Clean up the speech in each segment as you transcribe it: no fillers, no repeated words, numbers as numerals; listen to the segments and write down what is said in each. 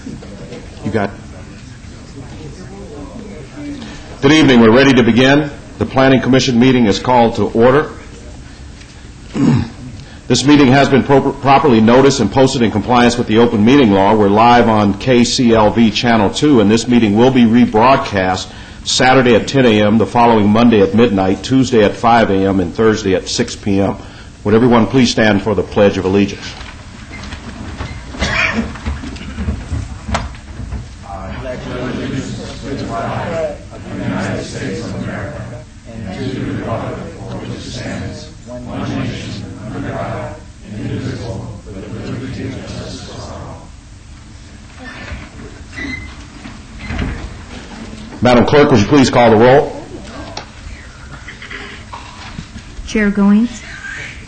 You got. Good evening. We're ready to begin. The Planning Commission meeting is called to order. This meeting has been properly noticed and posted in compliance with the open meeting law. We're live on KCLV Channel 2, and this meeting will be rebroadcast Saturday at 10 a.m., the following Monday at midnight, Tuesday at 5 a.m., and Thursday at 6 p.m. Would everyone please stand for the Pledge of Allegiance? I pledge allegiance to the flag of the United States of America and to the republic for which it stands, one nation, under God, indivisible, with liberty and justice for all. Madam Clerk, would you please call the roll? Chair Goins.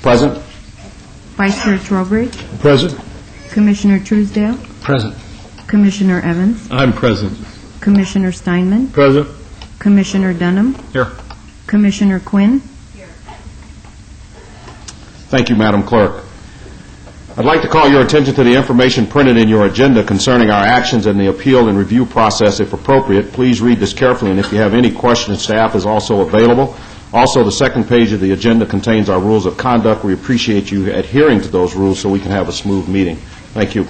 Present. Vice Chair Trowbridge. Present. Commissioner Truesdale. Present. Commissioner Evans. I'm present. Commissioner Steinman. Present. Commissioner Dunham. Here. Commissioner Quinn. Thank you, Madam Clerk. I'd like to call your attention to the information printed in your agenda concerning our actions and the appeal and review process, if appropriate. Please read this carefully, and if you have any questions, staff is also available. Also, the second page of the agenda contains our rules of conduct. We appreciate you adhering to those rules so we can have a smooth meeting. Thank you.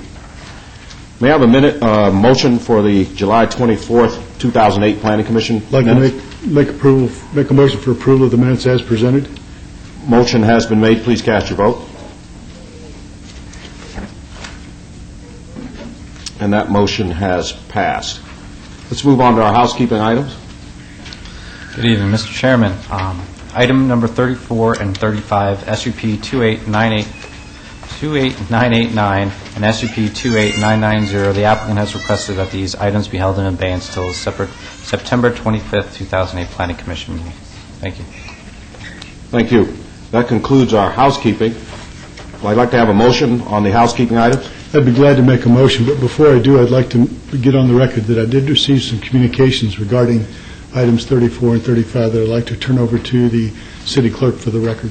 May I have a motion for the July 24th, 2008 Planning Commission minutes? Like to make a motion for approval of the minutes as presented. Motion has been made. Please cast your vote. And that motion has passed. Let's move on to our housekeeping items. Good evening, Mr. Chairman. Item number 34 and 35, SUP 28989 and SUP 28990. The applicant has requested that these items be held in abeyance until a separate September 25th, 2008 Planning Commission meeting. Thank you. Thank you. That concludes our housekeeping. I'd like to have a motion on the housekeeping items. I'd be glad to make a motion, but before I do, I'd like to get on the record that I did receive some communications regarding items 34 and 35 that I'd like to turn over to the city clerk for the record.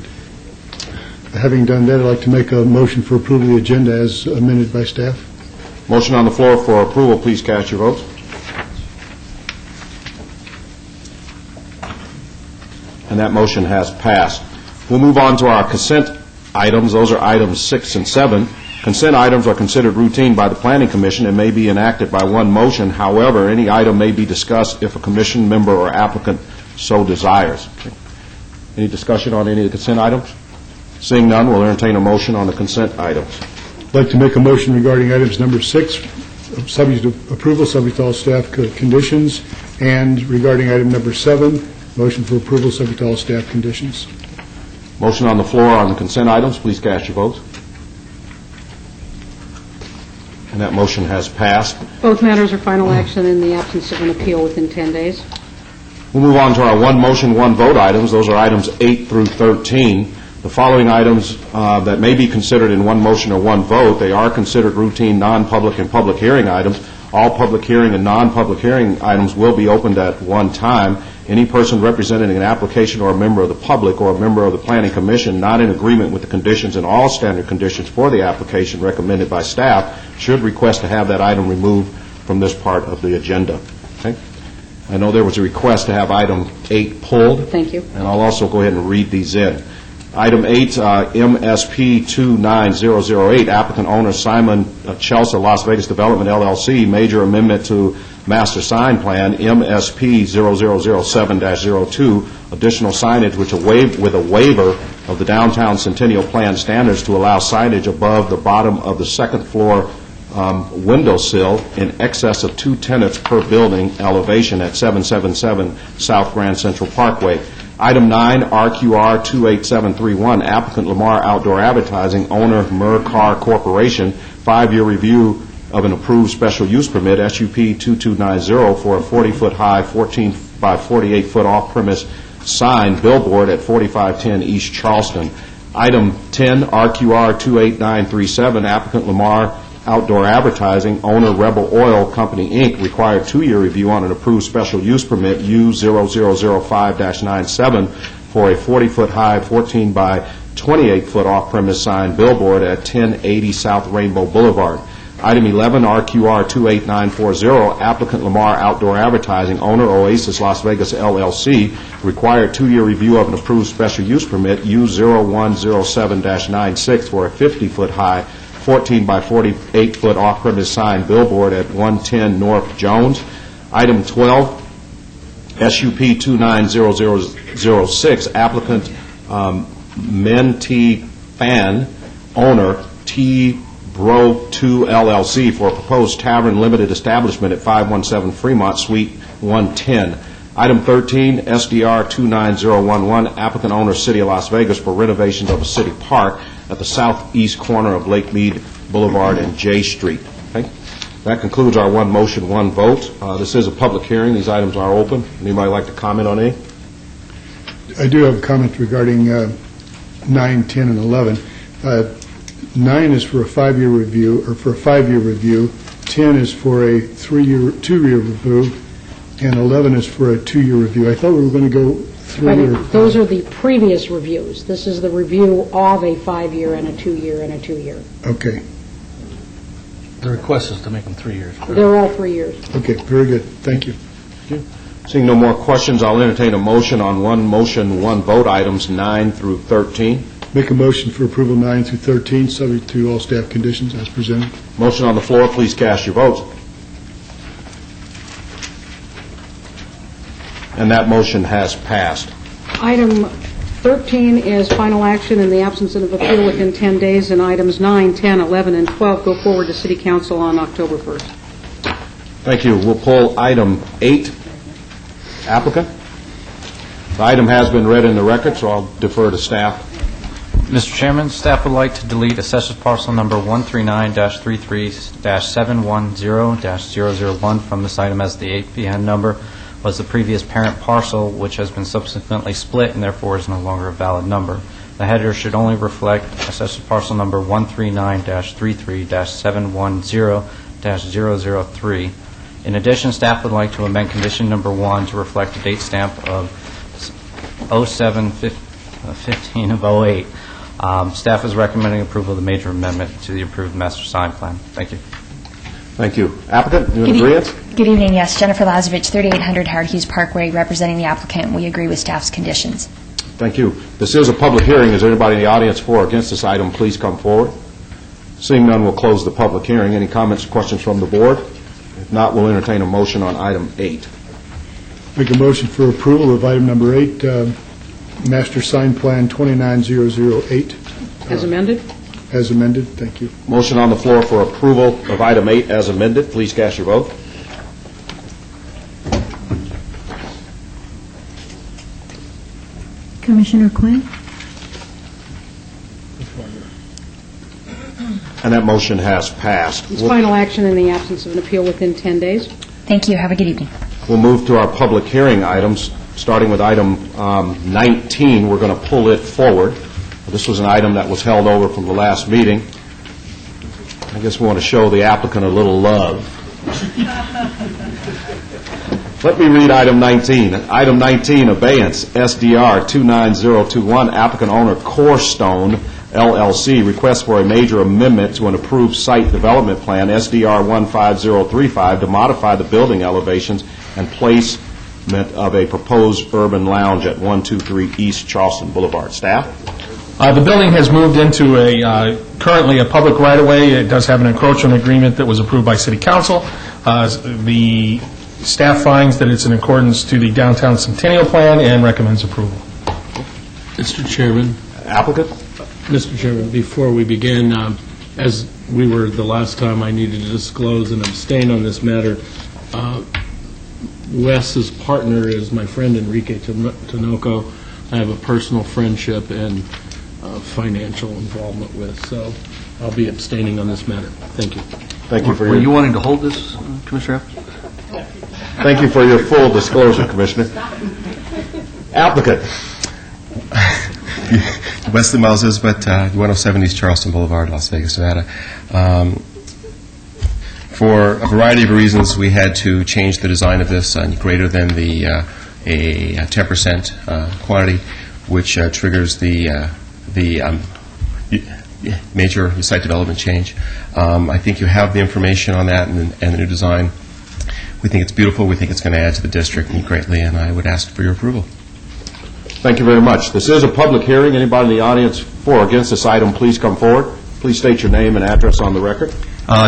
Having done that, I'd like to make a motion for approval of the agenda as amended by staff. Motion on the floor for approval. Please cast your votes. And that motion has passed. We'll move on to our consent items. Those are items 6 and 7. Consent items are considered routine by the Planning Commission and may be enacted by one motion. However, any item may be discussed if a commission member or applicant so desires. Any discussion on any of the consent items? Seeing none, we'll entertain a motion on the consent items. I'd like to make a motion regarding items number 6, subject to approval, subject to all staff conditions, and regarding item number 7, motion for approval, subject to all staff conditions. Motion on the floor on the consent items. Please cast your votes. And that motion has passed. Both matters are final action in the absence of an appeal within 10 days. We'll move on to our one motion, one vote items. Those are items 8 through 13. The following items that may be considered in one motion or one vote, they are considered routine, non-public, and public hearing items. All public hearing and non-public hearing items will be opened at one time. Any person representing an application or a member of the public or a member of the Planning Commission not in agreement with the conditions and all standard conditions for the application recommended by staff should request to have that item removed from this part of the agenda. Okay? I know there was a request to have item 8 pulled. Thank you. And I'll also go ahead and read these in. Item 8, MSP 29008, applicant owner Simon Chelsea, Las Vegas Development, LLC, major amendment to master sign plan, MSP 0007-02, additional signage with a waiver of the downtown Centennial Plan standards to allow signage above the bottom of the second floor windowsill in excess of 2 tenants per building elevation at 777 South Grand Central Parkway. Item 9, RQR 28731, applicant Lamar Outdoor Advertising, owner Mercar Corporation, 5-year review of an approved special use permit, SUP 2290, for a 40-foot high, 14 by 48-foot off-premise sign billboard at 4510 East Charleston. Item 10, RQR 28937, applicant Lamar Outdoor Advertising, owner Rebel Oil Company, Inc., required 2-year review on an approved special use permit U0005-97 for a 40-foot high, 14 by 28-foot off-premise sign billboard at 1080 South Rainbow Boulevard. Item 11, RQR 28940, applicant Lamar Outdoor Advertising, owner Oasis Las Vegas LLC, required 2-year review of an approved special use permit U0107-96 for a 50-foot high, 14 by 48-foot off-premise sign billboard at 110 North Jones. Item 12, SUP 290006, applicant Men T. Fan, owner T. Bro 2 LLC, for a proposed tavern limited establishment at 517 Fremont, Suite 110. Item 13, SDR 29011, applicant owner City of Las Vegas, for renovations of a city park at the southeast corner of Lake Mead Boulevard and J Street. Okay? That concludes our one motion, one vote. This is a public hearing. These items are open. Anybody like to comment on any? I do have a comment regarding 9, 10, and 11. 9 is for a 5-year review, or for a 5-year review. 10 is for a 2-year review, and 11 is for a 2-year review. I thought we were going to go through. Those are the previous reviews. This is the review of a 5-year and a 2-year and a 2-year. Okay. The request is to make them 3 years. They're all 3 years. Okay, very good. Thank you. Seeing no more questions, I'll entertain a motion on one motion, one vote, items 9 through 13. Make a motion for approval 9 through 13, subject to all staff conditions as presented. Motion on the floor, please cast your votes. And that motion has passed. Item 13 is final action in the absence of appeal within 10 days, and items 9, 10, 11, and 12 go forward to City Council on October 1st. Thank you. We'll pull item 8. Applicant? The item has been read in the record, so I'll defer to staff. Mr. Chairman, staff would like to delete assessors parcel number 139-33-710-001 from this item, as the APN number was the previous parent parcel, which has been subsequently split and therefore is no longer a valid number. The header should only reflect assessors parcel number 139-33-710-003. In addition, staff would like to amend condition number 1 to reflect a date stamp of 07-15 of 08. Staff is recommending approval of the major amendment to the approved master sign plan. Thank you. Thank you. Applicant, you in agreement? Good evening, yes. Jennifer Lazarevich, 3800 Howard Hughes Parkway, representing the applicant. We agree with staff's conditions. Thank you. This is a public hearing. Is there anybody in the audience for or against this item? Please come forward. Seeing none, we'll close the public hearing. Any comments or questions from the board? If not, we'll entertain a motion on item 8. Make a motion for approval of item number 8, Master Sign Plan 29008. As amended? As amended. Thank you. Motion on the floor for approval of item 8 as amended. Please cast your vote. Commissioner Quinn? And that motion has passed. It's final action in the absence of an appeal within 10 days. Thank you. Have a good evening. We'll move to our public hearing items, starting with item 19. We're going to pull it forward. This was an item that was held over from the last meeting. I guess we want to show the applicant a little love. Let me read item 19. Item 19, abeyance, SDR 29021, applicant owner Corestone LLC, request for a major amendment to an approved site development plan, SDR 15035, to modify the building elevations and placement of a proposed urban lounge at 123 East Charleston Boulevard. Staff? The building has moved into currently a public right-of-way. It does have an encroachment agreement that was approved by City Council. The staff finds that it's in accordance to the Downtown Centennial Plan and recommends approval. Mr. Chairman. Applicant? Mr. Chairman, before we begin, as we were the last time, I needed to disclose and abstain on this matter. Wes's partner is my friend Enrique Tinoco. I have a personal friendship and financial involvement with, so I'll be abstaining on this matter. Thank you. Thank you for Were your... you wanting to hold this, Commissioner? Thank you for your full disclosure, Commissioner. Applicant? Wesley Moses, but 107 East Charleston Boulevard, Las Vegas, Nevada. For a variety of reasons, we had to change the design of this greater than the a 10% quantity, which triggers the major site development change. I think you have the information on that and the new design. We think it's beautiful. We think it's going to add to the district greatly, and I would ask for your approval. Thank you very much. This is a public hearing. Anybody in the audience for or against this item, please come forward. Please state your name and address on the record.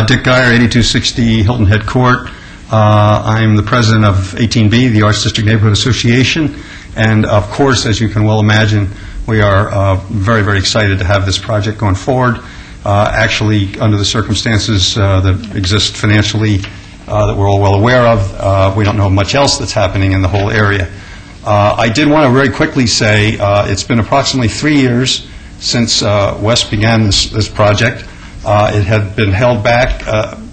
Dick Geyer, 8260 Hilton Head Court. I'm the president of 18B, the Arts District Neighborhood Association, and of course, as you can well imagine, we are very, very excited to have this project going forward. Actually, under the circumstances that exist financially that we're all well aware of, we don't know much else that's happening in the whole area. I did want to very quickly say it's been approximately 3 years since West began this project. It had been held back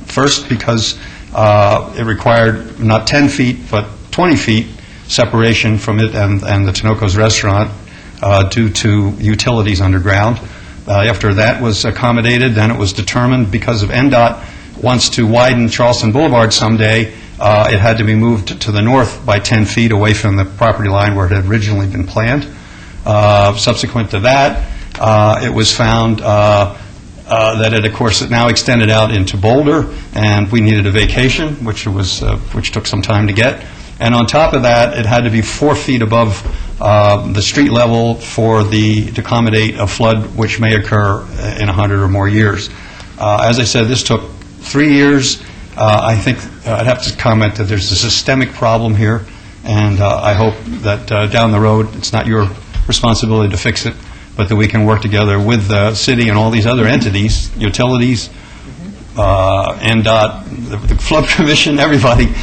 first because it required not 10 feet but 20 feet separation from it and the Tinoco's restaurant due to utilities underground. After that was accommodated, then it was determined because of NDOT wants to widen Charleston Boulevard someday, it had to be moved to the north by 10 feet away from the property line where it had originally been planned. Subsequent to that, it was found that it, of course, it now extended out into Boulder, and we needed a vacation, which took some time to get. And on top of that, it had to be 4 feet above the street level to accommodate a flood which may occur in 100 or more years. As I said, this took 3 years. I think I'd have to comment that there's a systemic problem here, and I hope that down the road, it's not your responsibility to fix it, but that we can work together with the city and all these other entities, utilities, NDOT, the Flood Commission, everybody,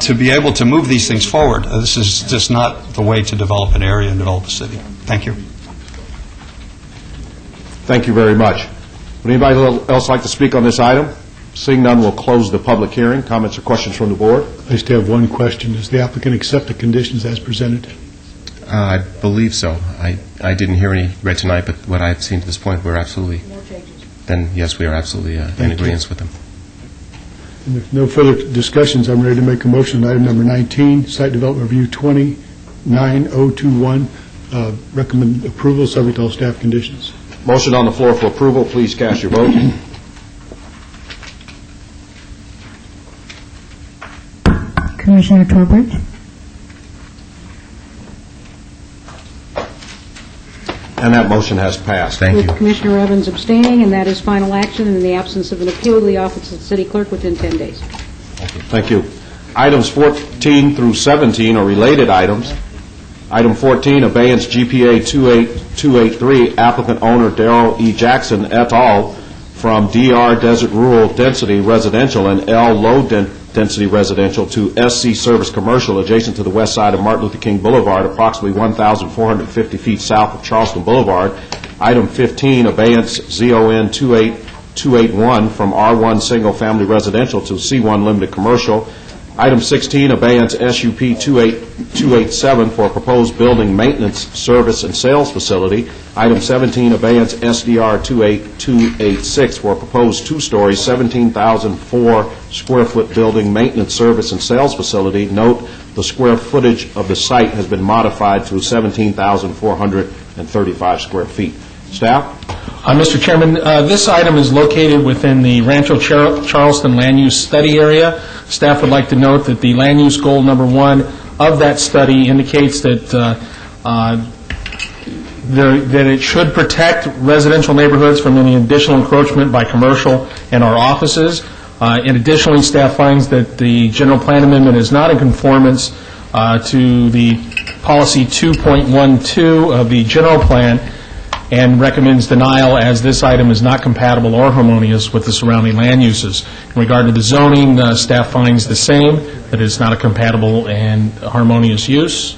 to be able to move these things forward. This is just not the way to develop an area and develop a city. Thank you. Thank you very much. Would anybody else like to speak on this item? Seeing none, we'll close the public hearing. Comments or questions from the board? I just have one question. Does the applicant accept the conditions as presented? I believe so. I didn't hear any read tonight, but what I've seen to this point, we're absolutely... No changes. Then, yes, we are absolutely in agreement with them. And if no further discussions, I'm ready to make a motion on item number 19, Site Development Review 29021. Recommend approval, subject to all staff conditions. Motion on the floor for approval. Please cast your vote. Commissioner Trowbridge? And that motion has passed. Thank you. With Commissioner Evans abstaining, and that is final action in the absence of an appeal to the office of the city clerk within 10 days. Thank you. Items 14 through 17 are related items. Item 14, abeyance GPA 28283, applicant owner Darrell E. Jackson et al. From DR Desert Rural Density Residential and L Low Density Residential to SC Service Commercial adjacent to the west side of Martin Luther King Boulevard, approximately 1,450 feet south of Charleston Boulevard. Item 15, abeyance ZON 28281 from R1 Single Family Residential to C1 Limited Commercial. Item 16, abeyance SUP 28287 for a proposed building maintenance, service, and sales facility. Item 17, abeyance SDR 28286 for a proposed two-story, 17,004 square foot building maintenance, service, and sales facility. Note, the square footage of the site has been modified to 17,435 square feet. Staff? Mr. Chairman, this item is located within the Rancho Charleston Land Use Study Area. Staff would like to note that the land use goal number 1 of that study indicates that that it should protect residential neighborhoods from any additional encroachment by commercial and our offices. And additionally, staff finds that the general plan amendment is not in conformance to the policy 2.12 of the general plan, and recommends denial as this item is not compatible or harmonious with the surrounding land uses. In regard to the zoning, staff finds the same, that it's not a compatible and harmonious use.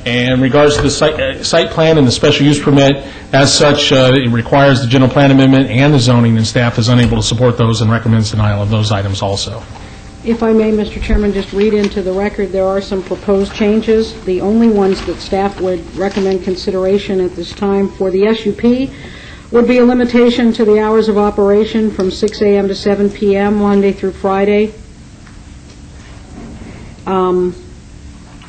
And in regards to the site plan and the special use permit, as such, it requires the general plan amendment and the zoning, and staff is unable to support those and recommends denial of those items also. If I may, Mr. Chairman, just read into the record, there are some proposed changes. The only ones that staff would recommend consideration at this time for the SUP would be a limitation to the hours of operation from 6 a.m. to 7 p.m. Monday through Friday.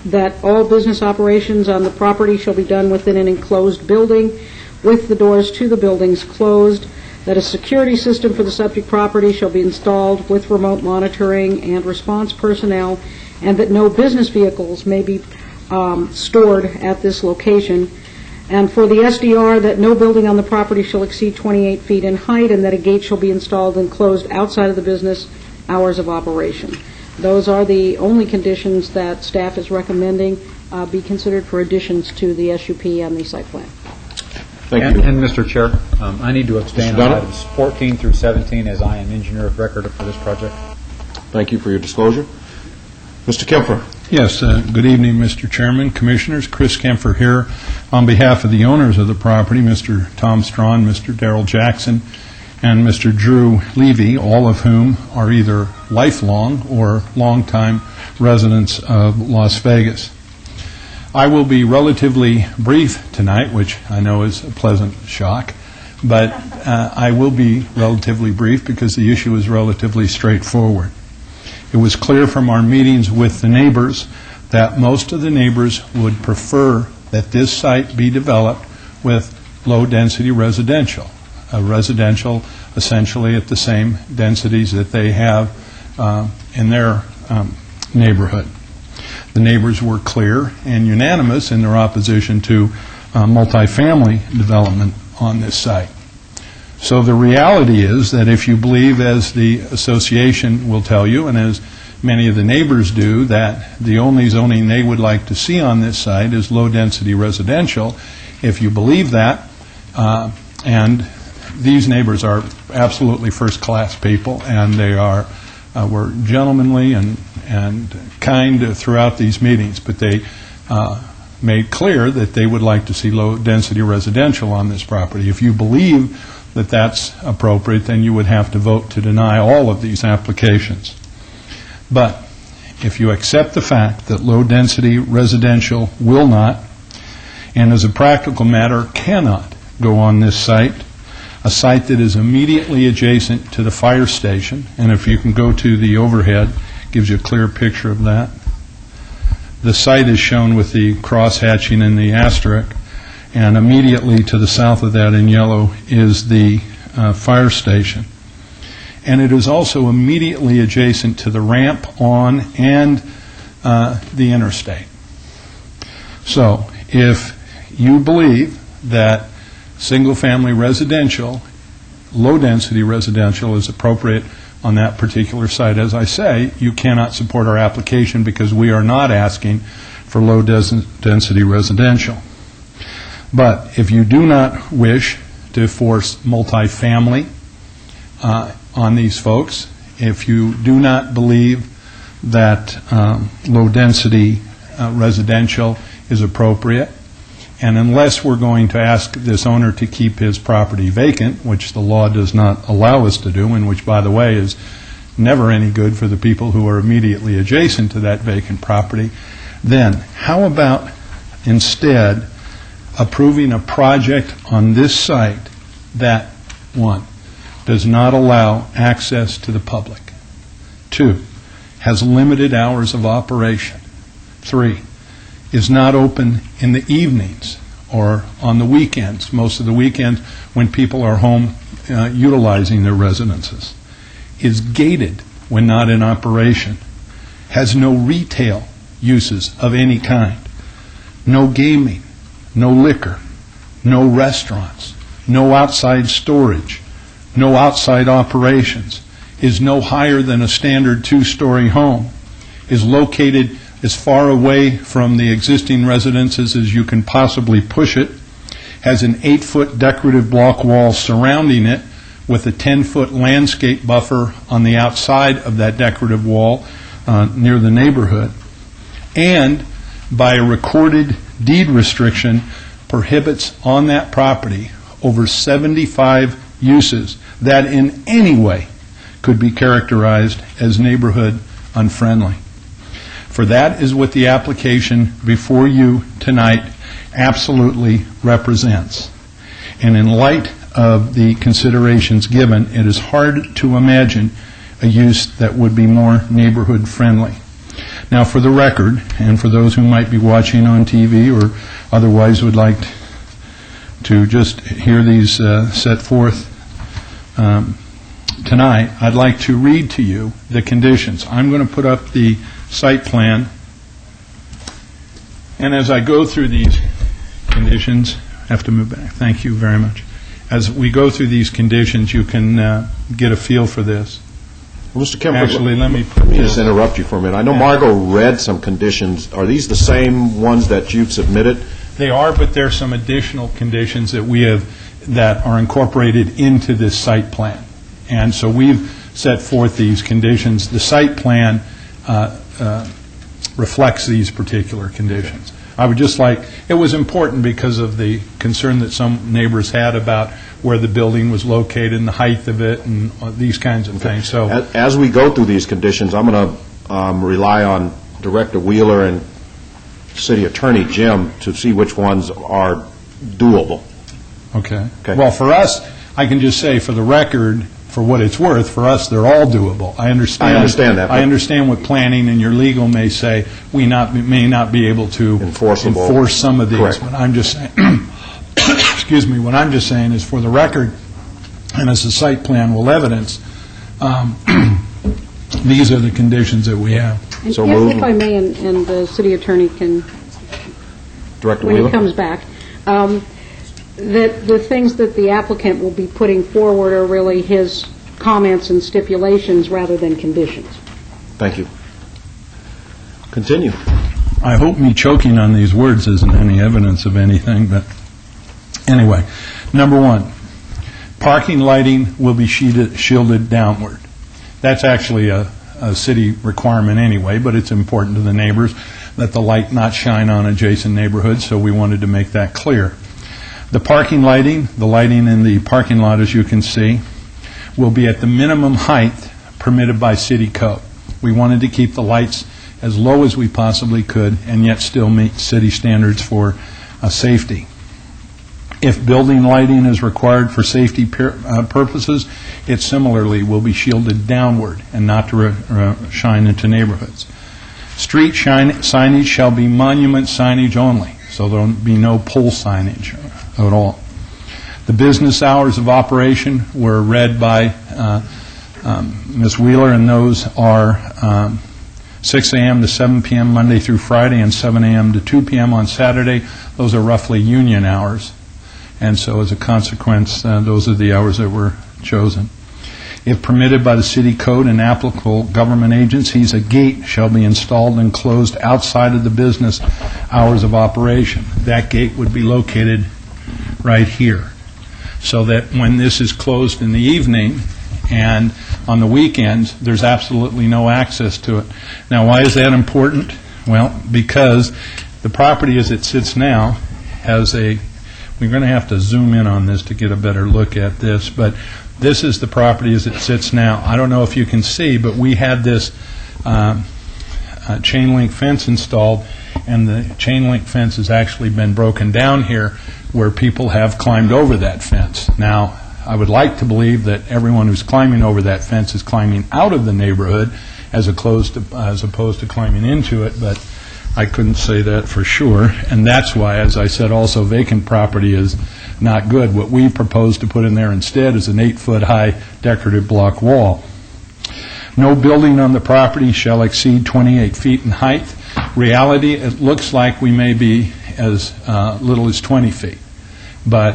That all business operations on the property shall be done within an enclosed building with the doors to the buildings closed, that a security system for the subject property shall be installed with remote monitoring and response personnel, and that no business vehicles may be stored at this location. And for the SDR, that no building on the property shall exceed 28 feet in height, and that a gate shall be installed and closed outside of the business hours of operation. Those are the only conditions that staff is recommending be considered for additions to the SUP and the site plan. Thank you. And Mr. Chair, I need to abstain Mr. on Dunn? items 14 through 17 as I am engineer of record for this project. Thank you for your disclosure. Mr. Kempfer. Yes, good evening, Mr. Chairman, Commissioners. Chris Kempfer here on behalf of the owners of the property, Mr. Tom Strawn, Mr. Darrell Jackson, and Mr. Drew Levy, all of whom are either lifelong or longtime residents of Las Vegas. I will be relatively brief tonight, which I know is a pleasant shock, but I will be relatively brief because the issue is relatively straightforward. It was clear from our meetings with the neighbors that most of the neighbors would prefer that this site be developed with low-density residential, essentially at the same densities that they have in their neighborhood. The neighbors were clear and unanimous in their opposition to multifamily development on this site. So the reality is that if you believe, as the association will tell you, and as many of the neighbors do, that the only zoning they would like to see on this site is low-density residential, if you believe that, and these neighbors are absolutely first-class people, and they were gentlemanly and kind throughout these meetings, but they made clear that they would like to see low-density residential on this property. If you believe that that's appropriate, then you would have to vote to deny all of these applications. But if you accept the fact that low-density residential will not, and as a practical matter cannot go on this site, a site that is immediately adjacent to the fire station, and if you can go to the overhead, gives you a clear picture of that. The site is shown with the cross-hatching and the asterisk, and immediately to the south of that in yellow is the fire station. And it is also immediately adjacent to the ramp on and the interstate. So if you believe that single-family residential, low-density residential is appropriate on that particular site, as I say, you cannot support our application because we are not asking for low-density residential. But if you do not wish to force multifamily on these folks, if you do not believe that low-density residential is appropriate, and unless we're going to ask this owner to keep his property vacant, which the law does not allow us to do, and which, by the way, is never any good for the people who are immediately adjacent to that vacant property, then how about instead approving a project on this site that, one, does not allow access to the public, two, has limited hours of operation, three, is not open in the evenings or on the weekends, most of the weekends when people are home utilizing their residences, is gated when not in operation, has no retail uses of any kind, no gaming, no liquor, no restaurants, no outside storage, no outside operations, is no higher than a standard two-story home, is located as far away from the existing residences as you can possibly push it, has an 8-foot decorative block wall surrounding it with a 10-foot landscape buffer on the outside of that decorative wall near the neighborhood, and by a recorded deed restriction prohibits on that property over 75 uses that in any way could be characterized as neighborhood unfriendly. For that is what the application before you tonight absolutely represents. And in light of the considerations given, it is hard to imagine a use that would be more neighborhood friendly. Now, for the record, and for those who might be watching on TV or otherwise would like to just hear these set forth tonight, I'd like to read to you the conditions. I'm going to put up the site plan, and as I go through these conditions, I have to move back. Thank you very much. As we go through these conditions, you can get a feel for this. Well, Mr. Kemper, Actually, let me just interrupt you for a minute. I know Margot read some conditions. Are these the same ones that you've submitted? They are, but there are some additional conditions that we have that are incorporated into this site plan. And so we've set forth these conditions. The site plan reflects these particular conditions. I would just like, it was important because of the concern that some neighbors had about where the building was located and the height of it and these kinds of things. So as we go through these conditions, I'm going to rely on Director Wheeler and City Attorney Jim to see which ones are doable. Okay. Well, for us, I can just say for the record, for what it's worth, for us, they're all doable. I understand that. I understand what planning and your legal may say. We may not be able to enforce some of these. Correct. But I'm just saying, excuse me, what I'm just saying is for the record, and as the site plan will evidence, these are the conditions that we have. And if I may, and the city attorney can, Director when Wheeler? he comes back, that the things that the applicant will be putting forward are really his comments and stipulations rather than conditions. Thank you. Continue. I hope me choking on these words isn't any evidence of anything, but anyway. Number one, parking lighting will be shielded downward. That's actually a city requirement anyway, but it's important to the neighbors that the light not shine on adjacent neighborhoods, so we wanted to make that clear. The parking lighting, the lighting in the parking lot, as you can see, will be at the minimum height permitted by city code. We wanted to keep the lights as low as we possibly could and yet still meet city standards for safety. If building lighting is required for safety purposes, it similarly will be shielded downward and not to shine into neighborhoods. Street signage shall be monument signage only, so there will be no pole signage at all. The business hours of operation were read by Ms. Wheeler, and those are 6 a.m. to 7 p.m. Monday through Friday and 7 a.m. to 2 p.m. on Saturday. Those are roughly union hours, and so as a consequence, those are the hours that were chosen. If permitted by the city code and applicable government agencies, a gate shall be installed and closed outside of the business hours of operation. That gate would be located right here, so that when this is closed in the evening and on the weekends, there's absolutely no access to it. Now, why is that important? Well, because the property as it sits now has we're going to have to zoom in on this to get a better look at this, but this is the property as it sits now. I don't know if you can see, but we had this chain link fence installed, and the chain link fence has actually been broken down here where people have climbed over that fence. Now, I would like to believe that everyone who's climbing over that fence is climbing out of the neighborhood as opposed to climbing into it, but I couldn't say that for sure, and that's why, as I said, also vacant property is not good. What we propose to put in there instead is an 8-foot-high decorative block wall. No building on the property shall exceed 28 feet in height. Reality, it looks like we may be as little as 20 feet, but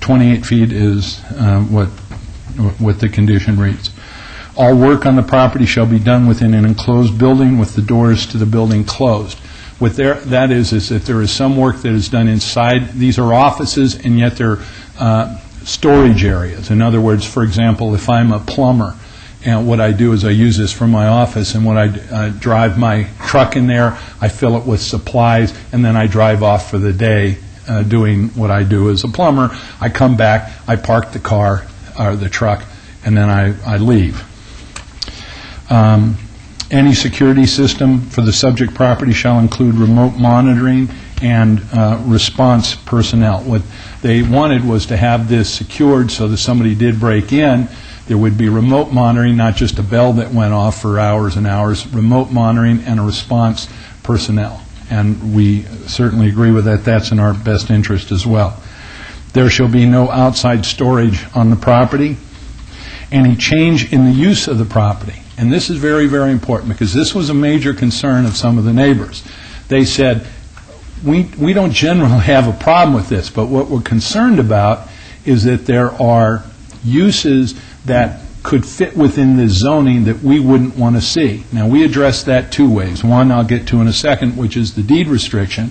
28 feet is what the condition reads. All work on the property shall be done within an enclosed building with the doors to the building closed. What that is that there is some work that is done inside. These are offices, and yet they're storage areas. In other words, for example, if I'm a plumber, and what I do is I use this for my office, and when I drive my truck in there, I fill it with supplies, and then I drive off for the day doing what I do as a plumber. I come back, I park the car, or the truck, and then I leave. Any security system for the subject property shall include remote monitoring and response personnel. What they wanted was to have this secured so that somebody did break in, there would be remote monitoring, not just a bell that went off for hours and hours, remote monitoring and a response personnel. And we certainly agree with that. That's in our best interest as well. There shall be no outside storage on the property. Any change in the use of the property, and this is very, very important, because this was a major concern of some of the neighbors. They said, we don't generally have a problem with this, but what we're concerned about is that there are uses that could fit within the zoning that we wouldn't want to see. Now, we address that two ways. One, I'll get to in a second, which is the deed restriction.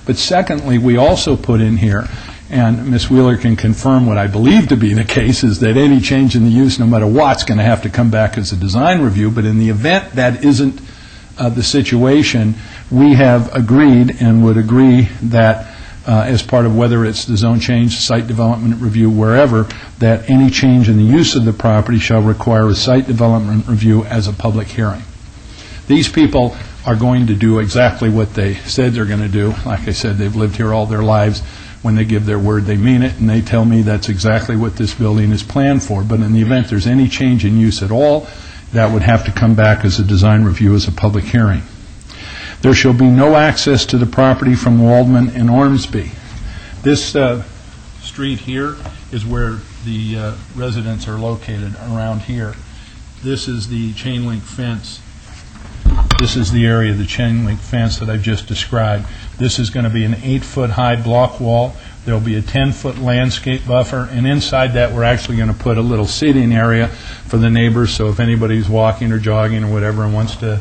But secondly, we also put in here, and Ms. Wheeler can confirm what I believe to be the case, is that any change in the use, no matter what's going to have to come back as a design review. But in the event that isn't the situation, we have agreed and would agree that as part of whether it's the zone change, site development review, wherever, that any change in the use of the property shall require a site development review as a public hearing. These people are going to do exactly what they said they're going to do. Like I said, they've lived here all their lives. When they give their word, they mean it, and they tell me that's exactly what this building is planned for. But in the event there's any change in use at all, that would have to come back as a design review as a public hearing. There shall be no access to the property from Waldman and Ormsby. This street here is where the residents are located, around here. This is the chain link fence. This is the area of the chain link fence that I've just described. This is going to be an 8-foot high block wall. There'll be a 10-foot landscape buffer, and inside that we're actually going to put a little seating area for the neighbors, so if anybody's walking or jogging or whatever and wants to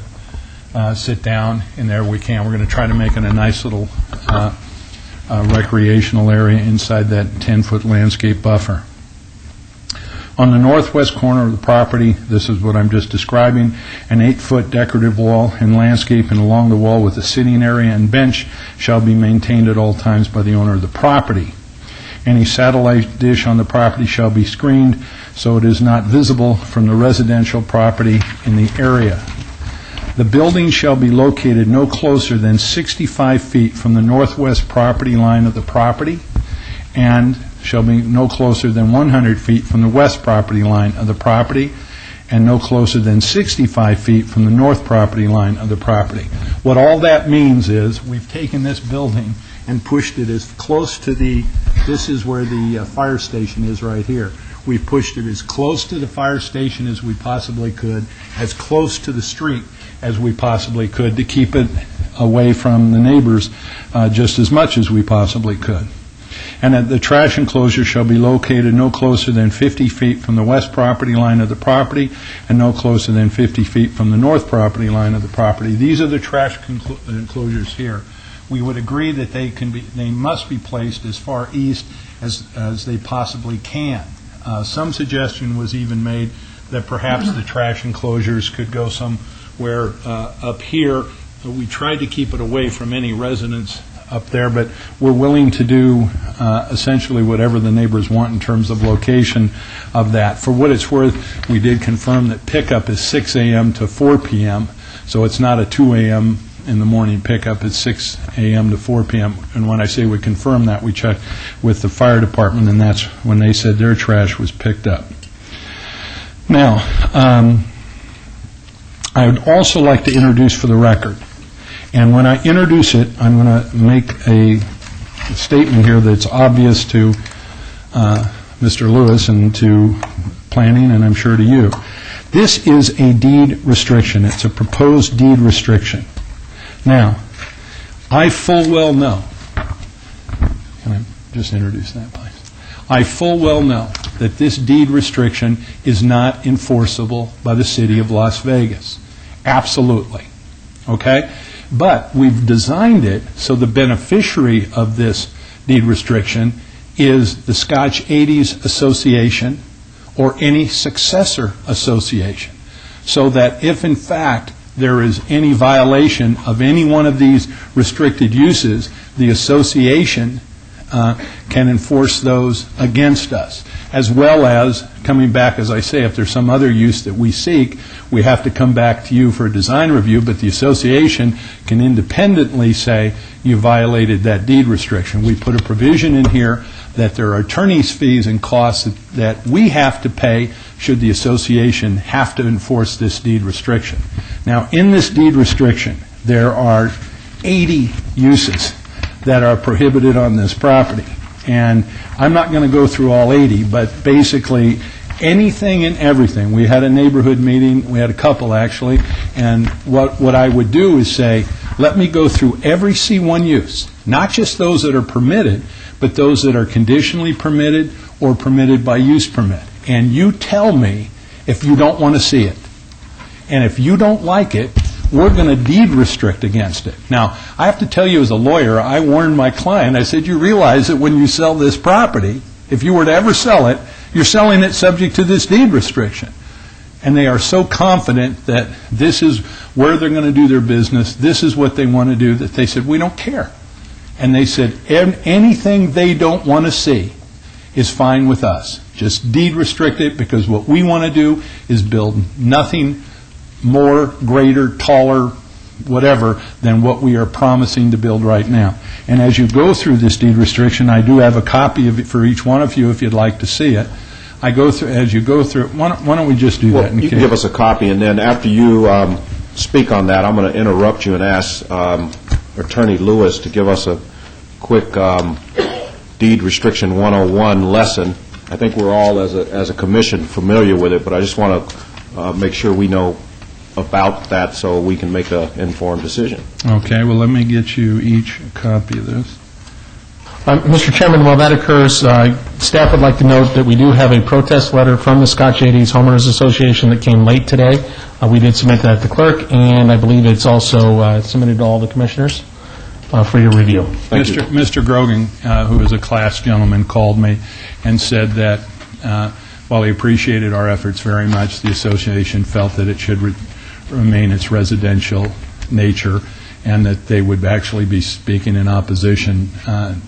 sit down in there, we can. We're going to try to make it a nice little recreational area inside that 10-foot landscape buffer. On the northwest corner of the property, this is what I'm just describing, an 8-foot decorative wall and landscaping along the wall with a sitting area and bench shall be maintained at all times by the owner of the property. Any satellite dish on the property shall be screened so it is not visible from the residential property in the area. The building shall be located no closer than 65 feet from the northwest property line of the property, and shall be no closer than 100 feet from the west property line of the property, and no closer than 65 feet from the north property line of the property. What all that means is we've taken this building and pushed it as close to this is where the fire station is right here. We've pushed it as close to the fire station as we possibly could, as close to the street as we possibly could, to keep it away from the neighbors just as much as we possibly could. And that the trash enclosure shall be located no closer than 50 feet from the west property line of the property and no closer than 50 feet from the north property line of the property. These are the trash enclosures here. We would agree that they must be placed as far east as they possibly can. Some suggestion was even made that perhaps the trash enclosures could go somewhere up here. We tried to keep it away from any residents up there, but we're willing to do essentially whatever the neighbors want in terms of location of that. For what it's worth, we did confirm that pickup is 6 a.m. to 4 p.m., so it's not a 2 a.m. in the morning pickup, it's 6 a.m. to 4 p.m. And when I say we confirm that, we checked with the fire department, and that's when they said their trash was picked up. Now, I would also like to introduce for the record, and when I introduce it, I'm going to make a statement here that's obvious to Mr. Lewis and to planning, and I'm sure to you. This is a deed restriction. It's a proposed deed restriction. Now, I full well know, can I just introduce that, please? I full well know that this deed restriction is not enforceable by the city of Las Vegas. Absolutely. Okay? But we've designed it so the beneficiary of this deed restriction is the Scotch 80s Association or any successor association, so that if in fact there is any violation of any one of these restricted uses, the association can enforce those against us, as well as coming back, as I say, if there's some other use that we seek, we have to come back to you for a design review, but the association can independently say you violated that deed restriction. We put a provision in here that there are attorney's fees and costs that we have to pay should the association have to enforce this deed restriction. Now, in this deed restriction, there are 80 uses that are prohibited on this property. And I'm not going to go through all 80, but basically, anything and everything. We had a neighborhood meeting, we had a couple actually, and what I would do is say, let me go through every C1 use, not just those that are permitted, but those that are conditionally permitted or permitted by use permit. And you tell me if you don't want to see it. And if you don't like it, we're going to deed restrict against it. Now, I have to tell you as a lawyer, I warned my client, I said, you realize that when you sell this property, if you were to ever sell it, you're selling it subject to this deed restriction. And they are so confident that this is where they're going to do their business, this is what they want to do, that they said, we don't care. And they said, anything they don't want to see is fine with us. Just deed restrict it, because what we want to do is build nothing more, greater, taller, whatever, than what we are promising to build right now. And as you go through this deed restriction, I do have a copy of it for each one of you if you'd like to see it. I go through, as you go through, why don't we just do that? You can give us a copy, and then after you speak on that, I'm going to interrupt you and ask Attorney Lewis to give us a quick deed restriction 101 lesson. I think we're all, as a commission, familiar with it, but I just want to make sure we know about that so we can make an informed decision. Okay, well, let me get you each a copy of this. Mr. Chairman, while that occurs, staff would like to note that we do have a protest letter from the Scott J.D.'s Homeowners Association that came late today. We did submit that to the clerk, and I believe it's also submitted to all the commissioners for your review. Mr. Grogan, who is a class gentleman, called me and said that while he appreciated our efforts very much, the association felt that it should remain its residential nature, and that they would actually be speaking in opposition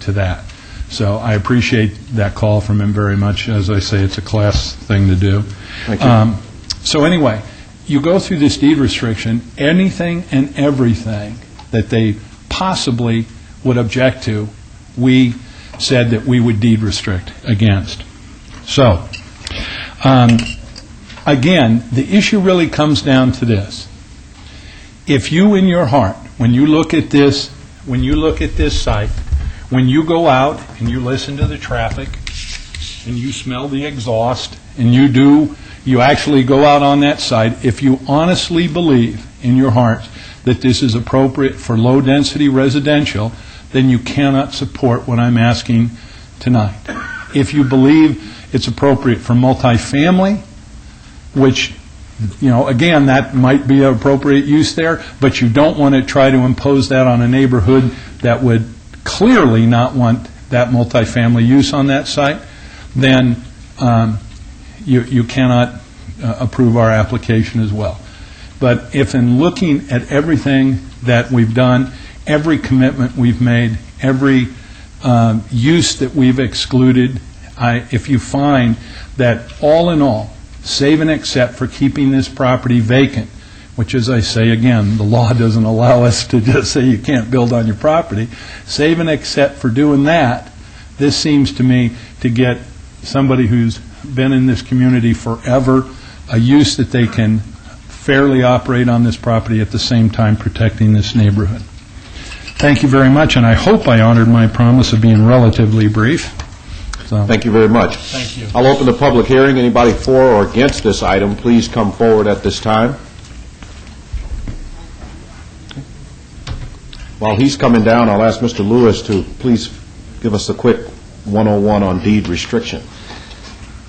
to that. So I appreciate that call from him very much. As I say, it's a class thing to do. Thank you. So anyway, you go through this deed restriction, anything and everything that they possibly would object to, we said that we would deed restrict against. So, again, the issue really comes down to this. If you in your heart, when you look at this site, when you go out and you listen to the traffic and you smell the exhaust and you actually go out on that site, if you honestly believe in your heart that this is appropriate for low-density residential, then you cannot support what I'm asking tonight. If you believe it's appropriate for multifamily, which, again, that might be an appropriate use there, but you don't want to try to impose that on a neighborhood that would clearly not want that multifamily use on that site, then you cannot approve our application as well. But if in looking at everything that we've done, every commitment we've made, every use that we've excluded, if you find that all in all, save and except for keeping this property vacant, which, as I say again, the law doesn't allow us to just say you can't build on your property, save and except for doing that, this seems to me to get somebody who's been in this community forever a use that they can fairly operate on this property at the same time protecting this neighborhood. Thank you very much, and I hope I honored my promise of being relatively brief. So. Thank you very much. Thank you. I'll open the public hearing. Anybody for or against this item, please come forward at this time. While he's coming down, I'll ask Mr. Lewis to please give us a quick 101 on deed restriction.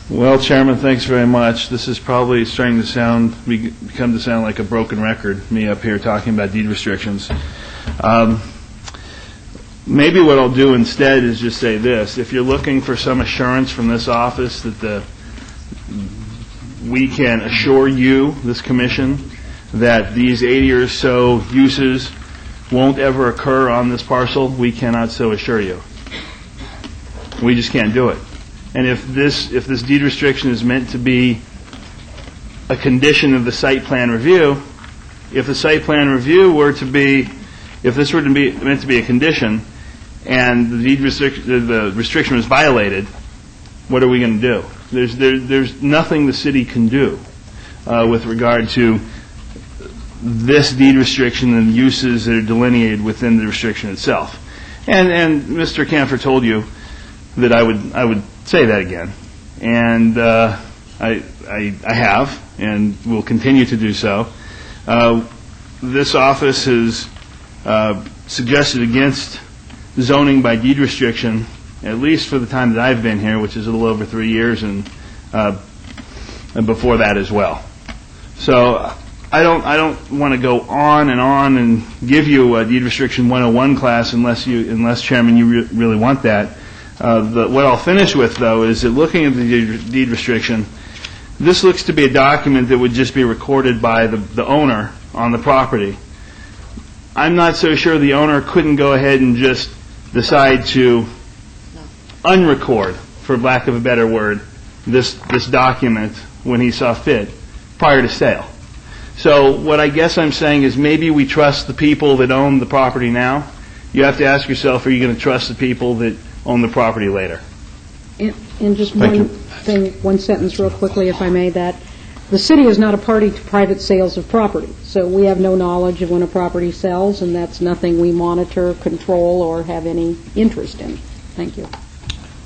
Well, Chairman, thanks very much. This is probably starting to become to sound like a broken record, me up here talking about deed restrictions. Maybe what I'll do instead is just say this. If you're looking for some assurance from this office that we can assure you, this commission, that these 80 or so uses won't ever occur on this parcel, we cannot so assure you. We just can't do it. And if this deed restriction is meant to be a condition of the site plan review, if the site plan review were to be, if this were to be meant to be a condition, and the deed restriction was violated, what are we going to do? There's nothing the city can do with regard to this deed restriction and the uses that are delineated within the restriction itself. And Mr. Canfor told you, that I would say that again. And I have, and will continue to do so. This office has suggested against zoning by deed restriction, at least for the time that I've been here, which is a little over 3 years, and before that as well. So I don't want to go on and give you a deed restriction 101 class unless Chairman, you really want that. What I'll finish with, though, is that looking at the deed restriction, this looks to be a document that would just be recorded by the owner on the property. I'm not so sure the owner couldn't go ahead and just decide to unrecord, for lack of a better word, this document when he saw fit prior to sale. So what I guess I'm saying is maybe we trust the people that own the property now. You have to ask yourself, are you going to trust the people that own the property later? And just one sentence real quickly, if I may, that the city is not a party to private sales of property. So we have no knowledge of when a property sells, and that's nothing we monitor, control, or have any interest in. Thank you.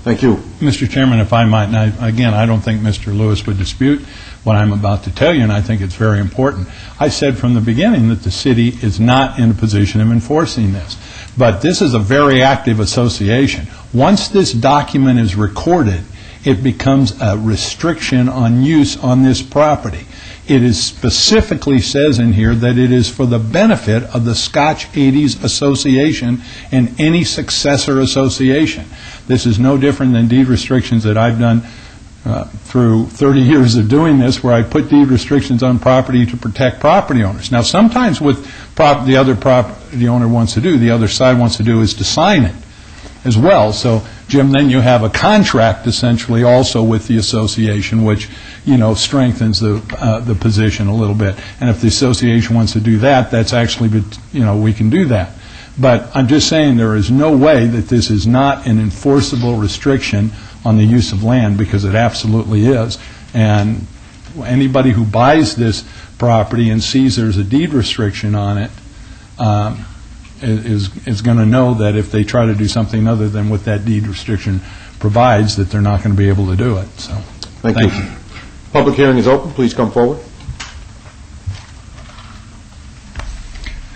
Thank you. Mr. Chairman, if I might, and again, I don't think Mr. Lewis would dispute what I'm about to tell you, and I think it's very important. I said from the beginning that the city is not in a position of enforcing this. But this is a very active association. Once this document is recorded, it becomes a restriction on use on this property. It is specifically says in here that it is for the benefit of the Scotch 80s Association and any successor association. This is no different than deed restrictions that I've done through 30 years of doing this, where I put deed restrictions on property to protect property owners. Now, sometimes what the other property owner wants to do, the other side wants to do, is to sign it as well. So, Jim, then you have a contract essentially also with the association, which, strengthens the position a little bit. And if the association wants to do that, that's actually, we can do that. But I'm just saying there is no way that this is not an enforceable restriction on the use of land, because it absolutely is. And anybody who buys this property and sees there's a deed restriction on it is going to know that if they try to do something other than what that deed restriction provides, that they're not going to be able to do it. So, thank you. Public hearing is open. Please come forward.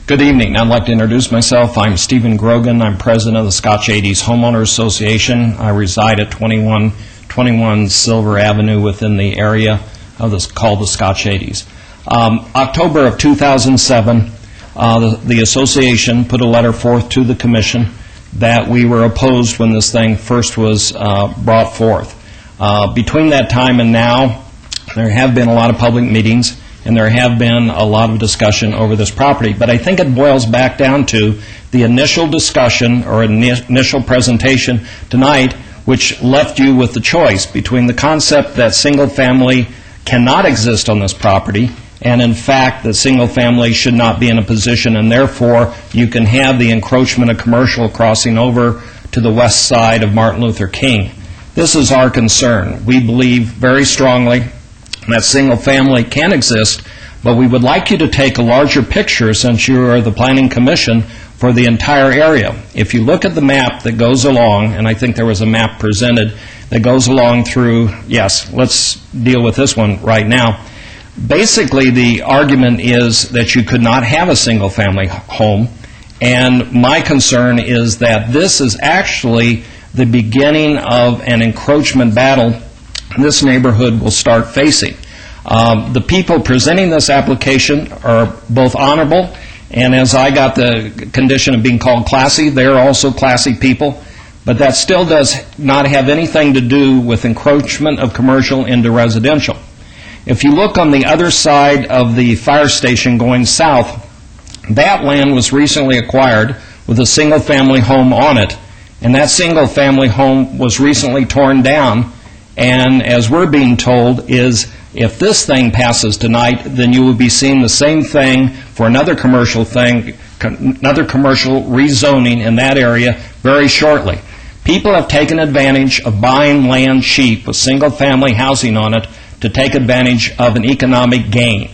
Good evening. I'd like to introduce myself. I'm Stephen Grogan. I'm president of the Scotch 80s Homeowners Association. I reside at 2121 Silver Avenue within the area of this called the Scotch 80s. October of 2007, the association put a letter forth to the commission that we were opposed when this thing first was brought forth. Between that time and now, there have been a lot of public meetings, and there have been a lot of discussion over this property. But I think it boils back down to the initial discussion or initial presentation tonight, which left you with the choice between the concept that single family cannot exist on this property, and in fact that single family should not be in a position, and therefore you can have the encroachment of commercial crossing over to the west side of Martin Luther King. This is our concern. We believe very strongly that single family can exist, but we would like you to take a larger picture, since you are the Planning Commission, for the entire area. If you look at the map that goes along, and I think there was a map presented that goes along through, yes, let's deal with this one right now. Basically, the argument is that you could not have a single family home, and my concern is that this is actually the beginning of an encroachment battle this neighborhood will start facing. The people presenting this application are both honorable, and as I got the condition of being called classy, they're also classy people, but that still does not have anything to do with encroachment of commercial into residential. If you look on the other side of the fire station going south, that land was recently acquired with a single-family home on it, and that single-family home was recently torn down. And as we're being told is, if this thing passes tonight, then you will be seeing the same thing for another commercial thing, another commercial rezoning in that area very shortly. People have taken advantage of buying land cheap with single-family housing on it to take advantage of an economic gain.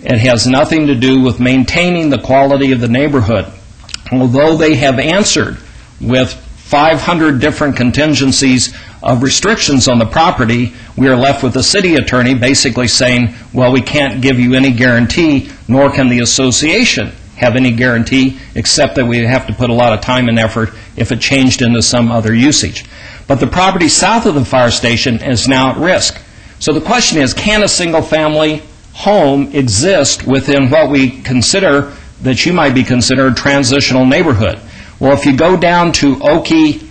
It has nothing to do with maintaining the quality of the neighborhood. Although they have answered with 500 different contingencies of restrictions on the property, we are left with the city attorney basically saying, well, we can't give you any guarantee, nor can the association have any guarantee, except that we have to put a lot of time and effort if it changed into some other usage. But the property south of the fire station is now at risk. So the question is, can a single-family home exist within what we consider, that you might be considered, transitional neighborhood? Well, if you go down to Oakey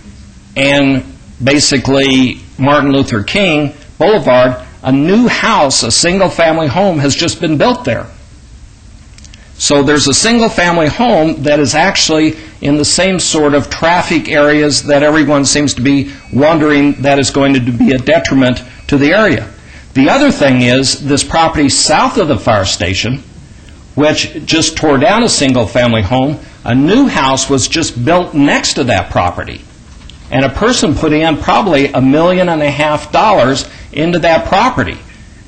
and basically Martin Luther King Boulevard, a new house, a single-family home, has just been built there. So there's a single-family home that is actually in the same sort of traffic areas that everyone seems to be wondering that is going to be a detriment to the area. The other thing is, this property south of the fire station, which just tore down a single-family home, a new house was just built next to that property. And a person put in probably $1.5 million into that property.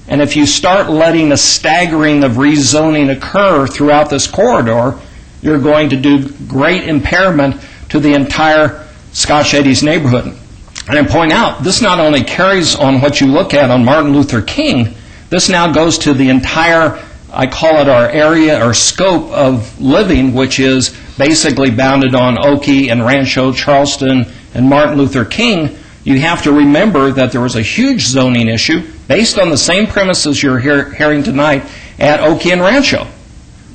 And if you start letting a staggering of rezoning occur throughout this corridor, you're going to do great impairment to the entire Scotch 80s neighborhood. And I point out, this not only carries on what you look at on Martin Luther King, this now goes to the entire, I call it our area or scope of living, which is basically bounded on Oakey and Rancho, Charleston, and Martin Luther King. You have to remember that there was a huge zoning issue based on the same premises you're hearing tonight at Oakey and Rancho,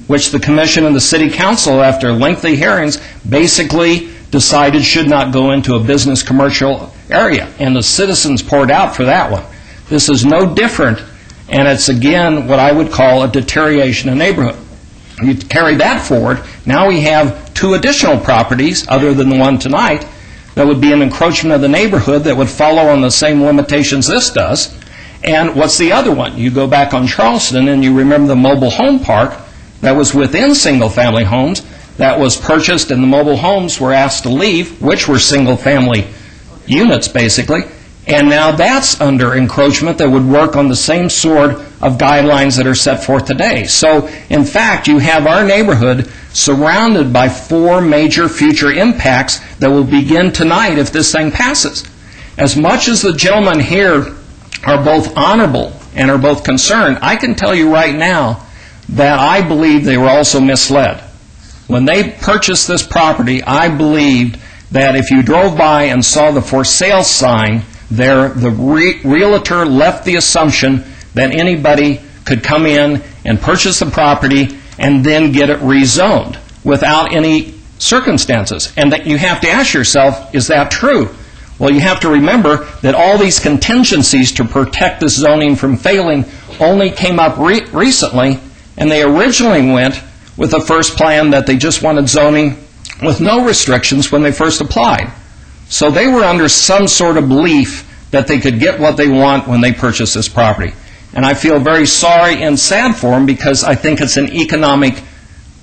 which the Commission and the City Council, after lengthy hearings, basically decided should not go into a business commercial area, and the citizens poured out for that one. This is no different, and it's again what I would call a deterioration of neighborhood. You carry that forward, now we have 2 additional properties, other than the one tonight, that would be an encroachment of the neighborhood that would follow on the same limitations this does. And what's the other one? You go back on Charleston and you remember the mobile home park that was within single-family homes that was purchased, and the mobile homes were asked to leave, which were single-family units basically, and now that's under encroachment that would work on the same sort of guidelines that are set forth today. So, in fact, you have our neighborhood surrounded by 4 major future impacts that will begin tonight if this thing passes. As much as the gentlemen here are both honorable and are both concerned, I can tell you right now that I believe they were also misled. When they purchased this property, I believed that if you drove by and saw the for sale sign there, the realtor left the assumption that anybody could come in and purchase the property and then get it rezoned without any circumstances. And that you have to ask yourself, is that true? Well, you have to remember that all these contingencies to protect this zoning from failing only came up recently, and they originally went with the first plan that they just wanted zoning with no restrictions when they first applied. So they were under some sort of belief that they could get what they want when they purchased this property. And I feel very sorry and sad for them, because I think it's an economic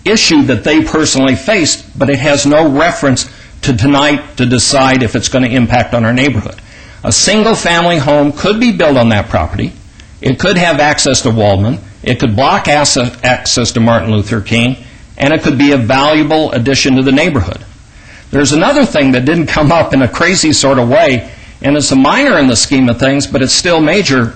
issue that they personally faced, but it has no reference to tonight to decide if it's going to impact on our neighborhood. A single-family home could be built on that property. It could have access to Waldman. It could block access to Martin Luther King, and it could be a valuable addition to the neighborhood. There's another thing that didn't come up in a crazy sort of way, and it's a minor in the scheme of things, but it's still major,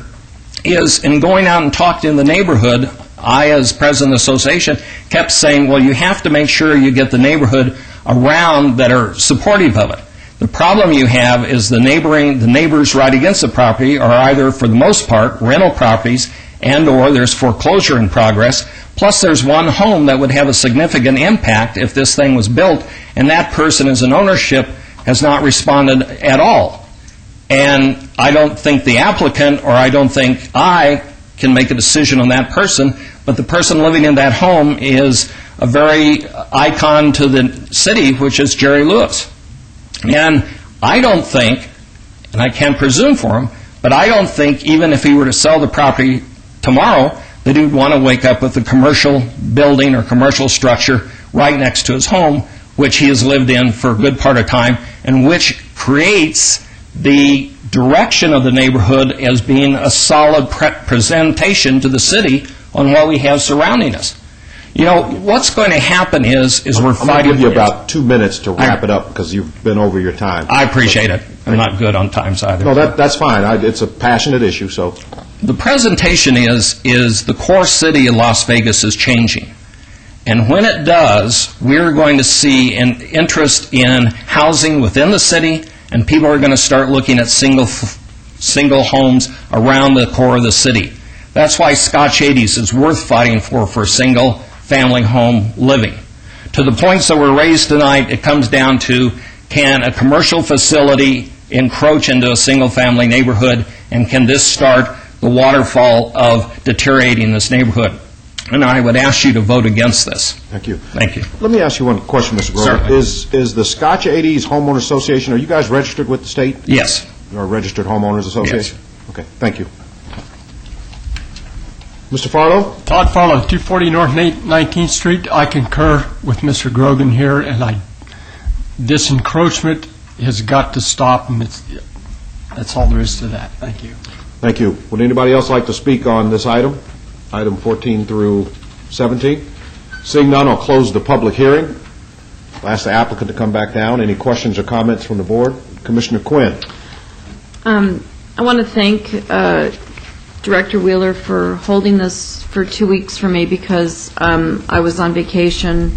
is in going out and talking in the neighborhood, I, as president of the association, kept saying, well, you have to make sure you get the neighborhood around that are supportive of it. The problem you have is the neighbors right against the property are either, for the most part, rental properties, and or there's foreclosure in progress, plus there's one home that would have a significant impact if this thing was built, and that person as an ownership has not responded at all. And I don't think the applicant, or I don't think I, can make a decision on that person, but the person living in that home is a very icon to the city, which is Jerry Lewis. And I don't think, and I can't presume for him, but I don't think even if he were to sell the property tomorrow, that he would want to wake up with a commercial building or commercial structure right next to his home, which he has lived in for a good part of time, and which creates the direction of the neighborhood as being a solid presentation to the city on what we have surrounding us. You know, what's going to happen is we're I'm going to fighting... give you about 2 minutes to wrap it up, because you've been over your time. I appreciate it. I'm not good on times either. No, that's fine. It's a passionate issue, so... The presentation is the core city of Las Vegas is changing. And when it does, we're going to see an interest in housing within the city, and people are going to start looking at single homes around the core of the city. That's why Scotch 80s is worth fighting for single-family home living. To the points that were raised tonight, it comes down to, can a commercial facility encroach into a single-family neighborhood, and can this start the waterfall of deteriorating this neighborhood? And I would ask you to vote against this. Thank you. Thank you. Let me ask you one question, Mr. Grover. Certainly. Is the Scotch 80s Homeowners Association, are you guys registered with the state? Yes. You're a registered homeowners association? Yes. Okay, thank you. Mr. Farlow? Todd Farlow, 240 North 19th Street. I concur with Mr. Grogan here, and this encroachment has got to stop, and that's all there is to that. Thank you. Thank you. Would anybody else like to speak on this item? Item 14 through 17? Seeing none, I'll close the public hearing. I'll ask the applicant to come back down. Any questions or comments from the board? Commissioner Quinn. I want to thank Director Wheeler for holding this for 2 weeks for me, because I was on vacation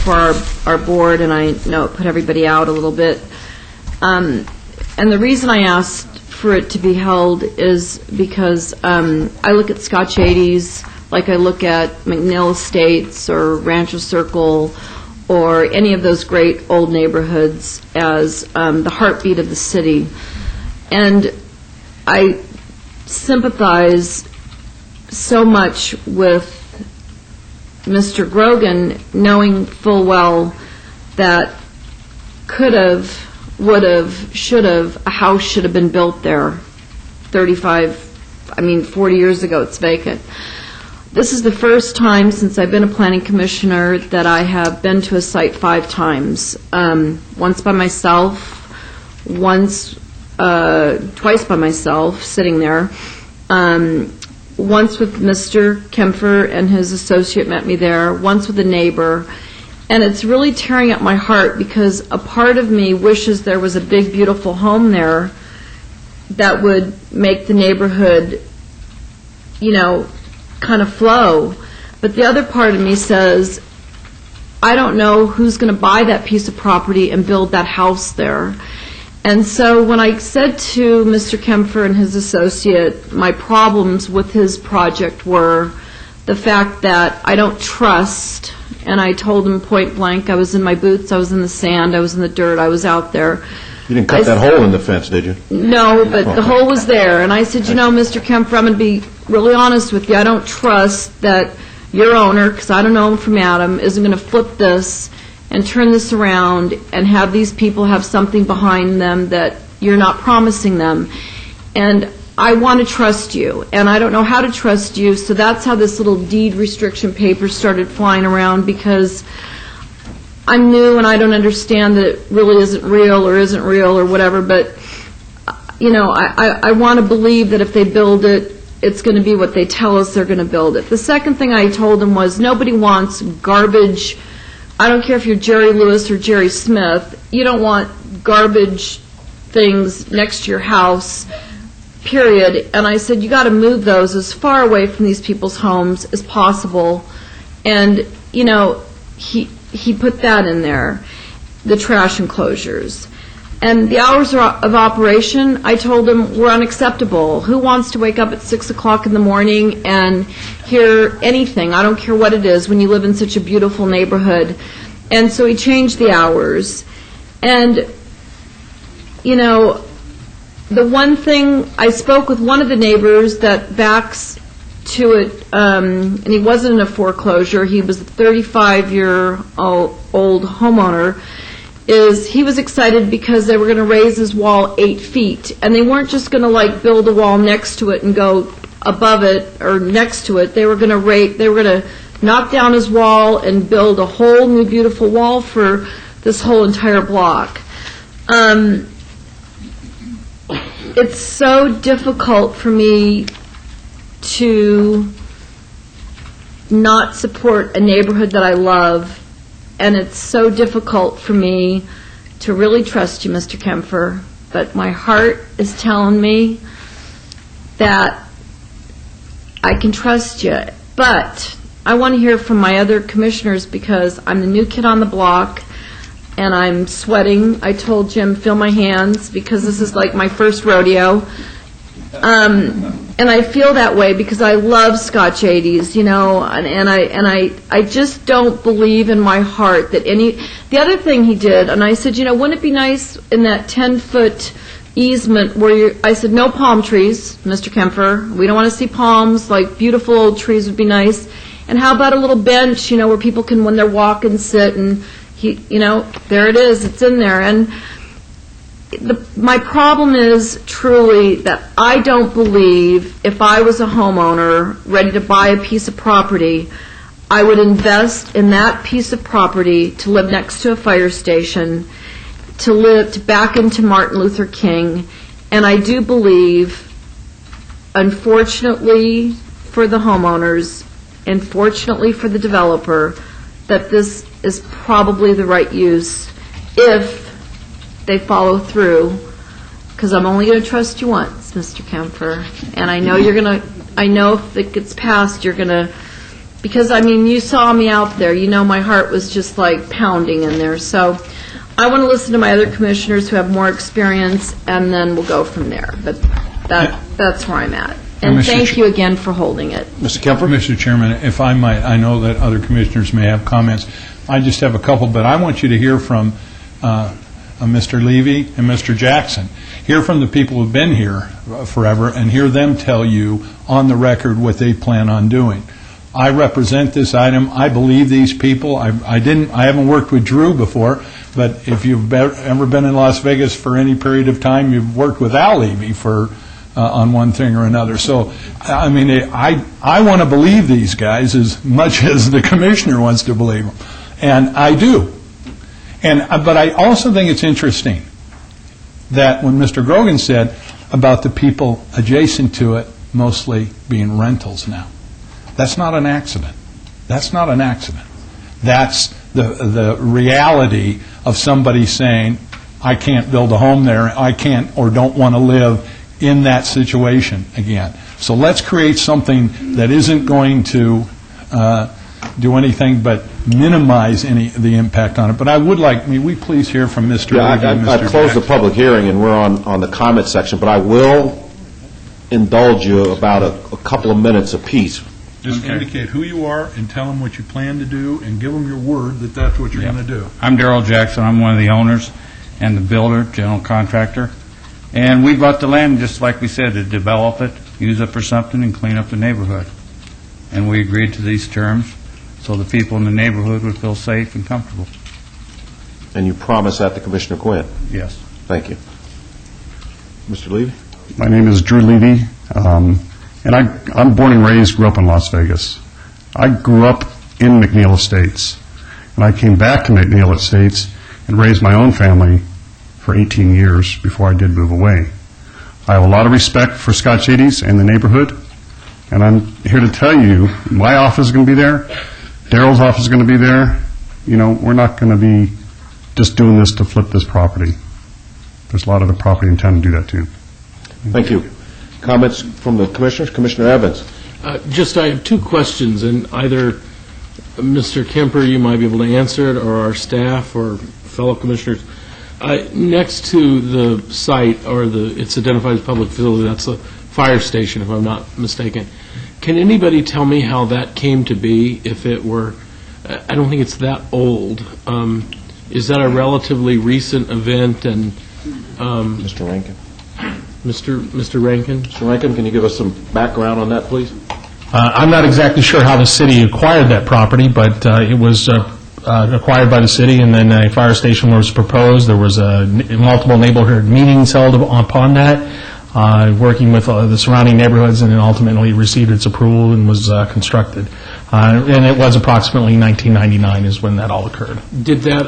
for our board, and I know it put everybody out a little bit. And the reason I asked for it to be held is because I look at Scotch 80s like I look at McNeil Estates or Rancho Circle or any of those great old neighborhoods as the heartbeat of the city. And I sympathize so much with Mr. Grogan, knowing full well that could have, would have, should have, a house should have been built there 40 years ago. It's vacant. This is the first time since I've been a planning commissioner that I have been to a site 5 times. Once by myself, twice by myself, sitting there. Once with Mr. Kempfer and his associate met me there, once with a neighbor. And it's really tearing at my heart, because a part of me wishes there was a big, beautiful home there that would make the neighborhood, kind of flow. But the other part of me says, I don't know who's going to buy that piece of property and build that house there. And so when I said to Mr. Kempfer and his associate, my problems with his project were the fact that I don't trust, and I told him point blank, I was in my boots, I was in the sand, I was in the dirt, I was out there. You didn't cut that hole in the fence, did you? No, but the hole was there. And I said, Mr. Kempfer, I'm going to be really honest with you. I don't trust that your owner, because I don't know him from Adam, isn't going to flip this and turn this around and have these people have something behind them that you're not promising them. And I want to trust you, and I don't know how to trust you, so that's how this little deed restriction paper started flying around, because I'm new and I don't understand that it really isn't real or whatever, but, I want to believe that if they build it, it's going to be what they tell us they're going to build it. The second thing I told them was, nobody wants garbage. I don't care if you're Jerry Lewis or Jerry Smith, you don't want garbage things next to your house, period. And I said, you got to move those as far away from these people's homes as possible. And, he put that in there, the trash enclosures. And the hours of operation, I told him, were unacceptable. Who wants to wake up at 6 o'clock in the morning and hear anything? I don't care what it is when you live in such a beautiful neighborhood. And so he changed the hours. And, the one thing, I spoke with one of the neighbors that backs to it, and he wasn't in a foreclosure, he was a 35-year-old homeowner, is he was excited because they were going to raise his wall 8 feet, and they weren't just going to build a wall next to it and go above it or next to it. They were going to knock down his wall and build a whole new beautiful wall for this whole entire block. It's so difficult for me to not support a neighborhood that I love, and it's so difficult for me to really trust you, Mr. Kempfer, but my heart is telling me that I can trust you. But I want to hear from my other commissioners because I'm the new kid on the block, and I'm sweating. I told Jim, feel my hands, because this is like my first rodeo. And I feel that way because I love Scotch 80s, you know, and I just don't believe in my heart that any... The other thing he did, and I said, you know, wouldn't it be nice in that 10-foot easement where you... I said, no palm trees, Mr. Kempfer. We don't want to see palms, like beautiful old trees would be nice. And how about a little bench, you know, where people can, when they're walking, sit, and, you know, there it is, it's in there. And my problem is truly that I don't believe if I was a homeowner ready to buy a piece of property, I would invest in that piece of property to live next to a fire station, to back into Martin Luther King. And I do believe, unfortunately for the homeowners, unfortunately for the developer, that this is probably the right use if they follow through, because I'm only going to trust you once, Mr. Kempfer, and I know you're going to, I know if it gets passed, you're going to, because, I mean, you saw me out there, you know my heart was just like pounding in there, so I want to listen to my other commissioners who have more experience, and then we'll go from there, but that's where I'm at. And thank you again for holding it. Mr. Kempfer? Mr. Chairman, if I might, I know that other commissioners may have comments. I just have a couple, but I want you to hear from Mr. Levy and Mr. Jackson. Hear from the people who've been here forever and hear them tell you on the record what they plan on doing. I represent this item. I believe these people. I haven't worked with Drew before, but if you've ever been in Las Vegas for any period of time, you've worked with Al Levy for on one thing or another. So, I mean, I want to believe these guys as much as the commissioner wants to believe them, and I do. But I also think it's interesting that when Mr. Grogan said about the people adjacent to it mostly being rentals now, that's not an accident. That's not an accident. That's the reality of somebody saying, I can't build a home there, I can't or don't want to live in that situation again. So let's create something that isn't going to do anything but minimize the impact on it. But I would like, may we please hear from Mr. Levy and Mr. I closed the public hearing, and we're on the comment section, but I will indulge you about a couple of minutes apiece. Just indicate who you are and tell them what you plan to do and give them your word that that's what you're going to do. I'm Darrell Jackson. I'm one of the owners and the builder, general contractor. And we bought the land, just like we said, to develop it, use it for something, and clean up the neighborhood. And we agreed to these terms so the people in the neighborhood would feel safe and comfortable. And you promised that to Commissioner Quinn? Yes. Thank you. Mr. Levy? My name is Drew Levy, and I'm born and raised, grew up in Las Vegas. I grew up in McNeil Estates, and I came back to McNeil Estates and raised my own family for 18 years before I did move away. I have a lot of respect for Scotch 80s and the neighborhood, and I'm here to tell you, my office is going to be there, Darrell's office is going to be there. You know, we're not going to be just doing this to flip this property. There's a lot of the property in town to do that too. Thank you. Comments from the commissioners? Commissioner Evans. I have two questions, and either Mr. Kemper, you might be able to answer it, or our staff or fellow commissioners. Next to the site, or it's identified as public facility, that's a fire station, if I'm not mistaken. Can anybody tell me how that came to be, if it were, I don't think it's that old. Is that a relatively recent event? And Mr. Rankin. Mr. Rankin? Mr. Rankin, can you give us some background on that, please? I'm not exactly sure how the city acquired that property, but it was acquired by the city, and then a fire station was proposed. There was multiple neighborhood meetings held upon that, working with the surrounding neighborhoods, and then ultimately received its approval and was constructed. And it was approximately 1999 is when that all occurred. Did that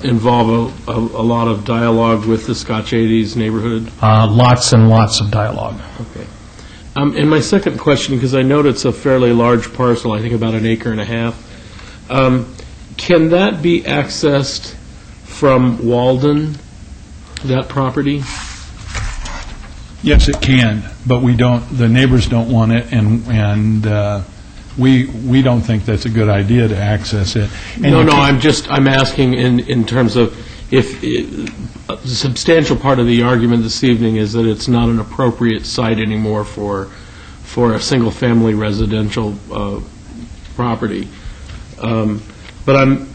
involve a lot of dialogue with the Scotch 80s neighborhood? Lots and lots of dialogue. Okay. And my second question, because I note it's a fairly large parcel, I think about 1.5 acres, can that be accessed from Walden, that property? Yes, it can, but we don't, the neighbors don't want it, and we don't think that's a good idea to access it. And No, you no, can't- I'm asking in terms of if, a substantial part of the argument this evening is that it's not an appropriate site anymore for a single-family residential property. But I'm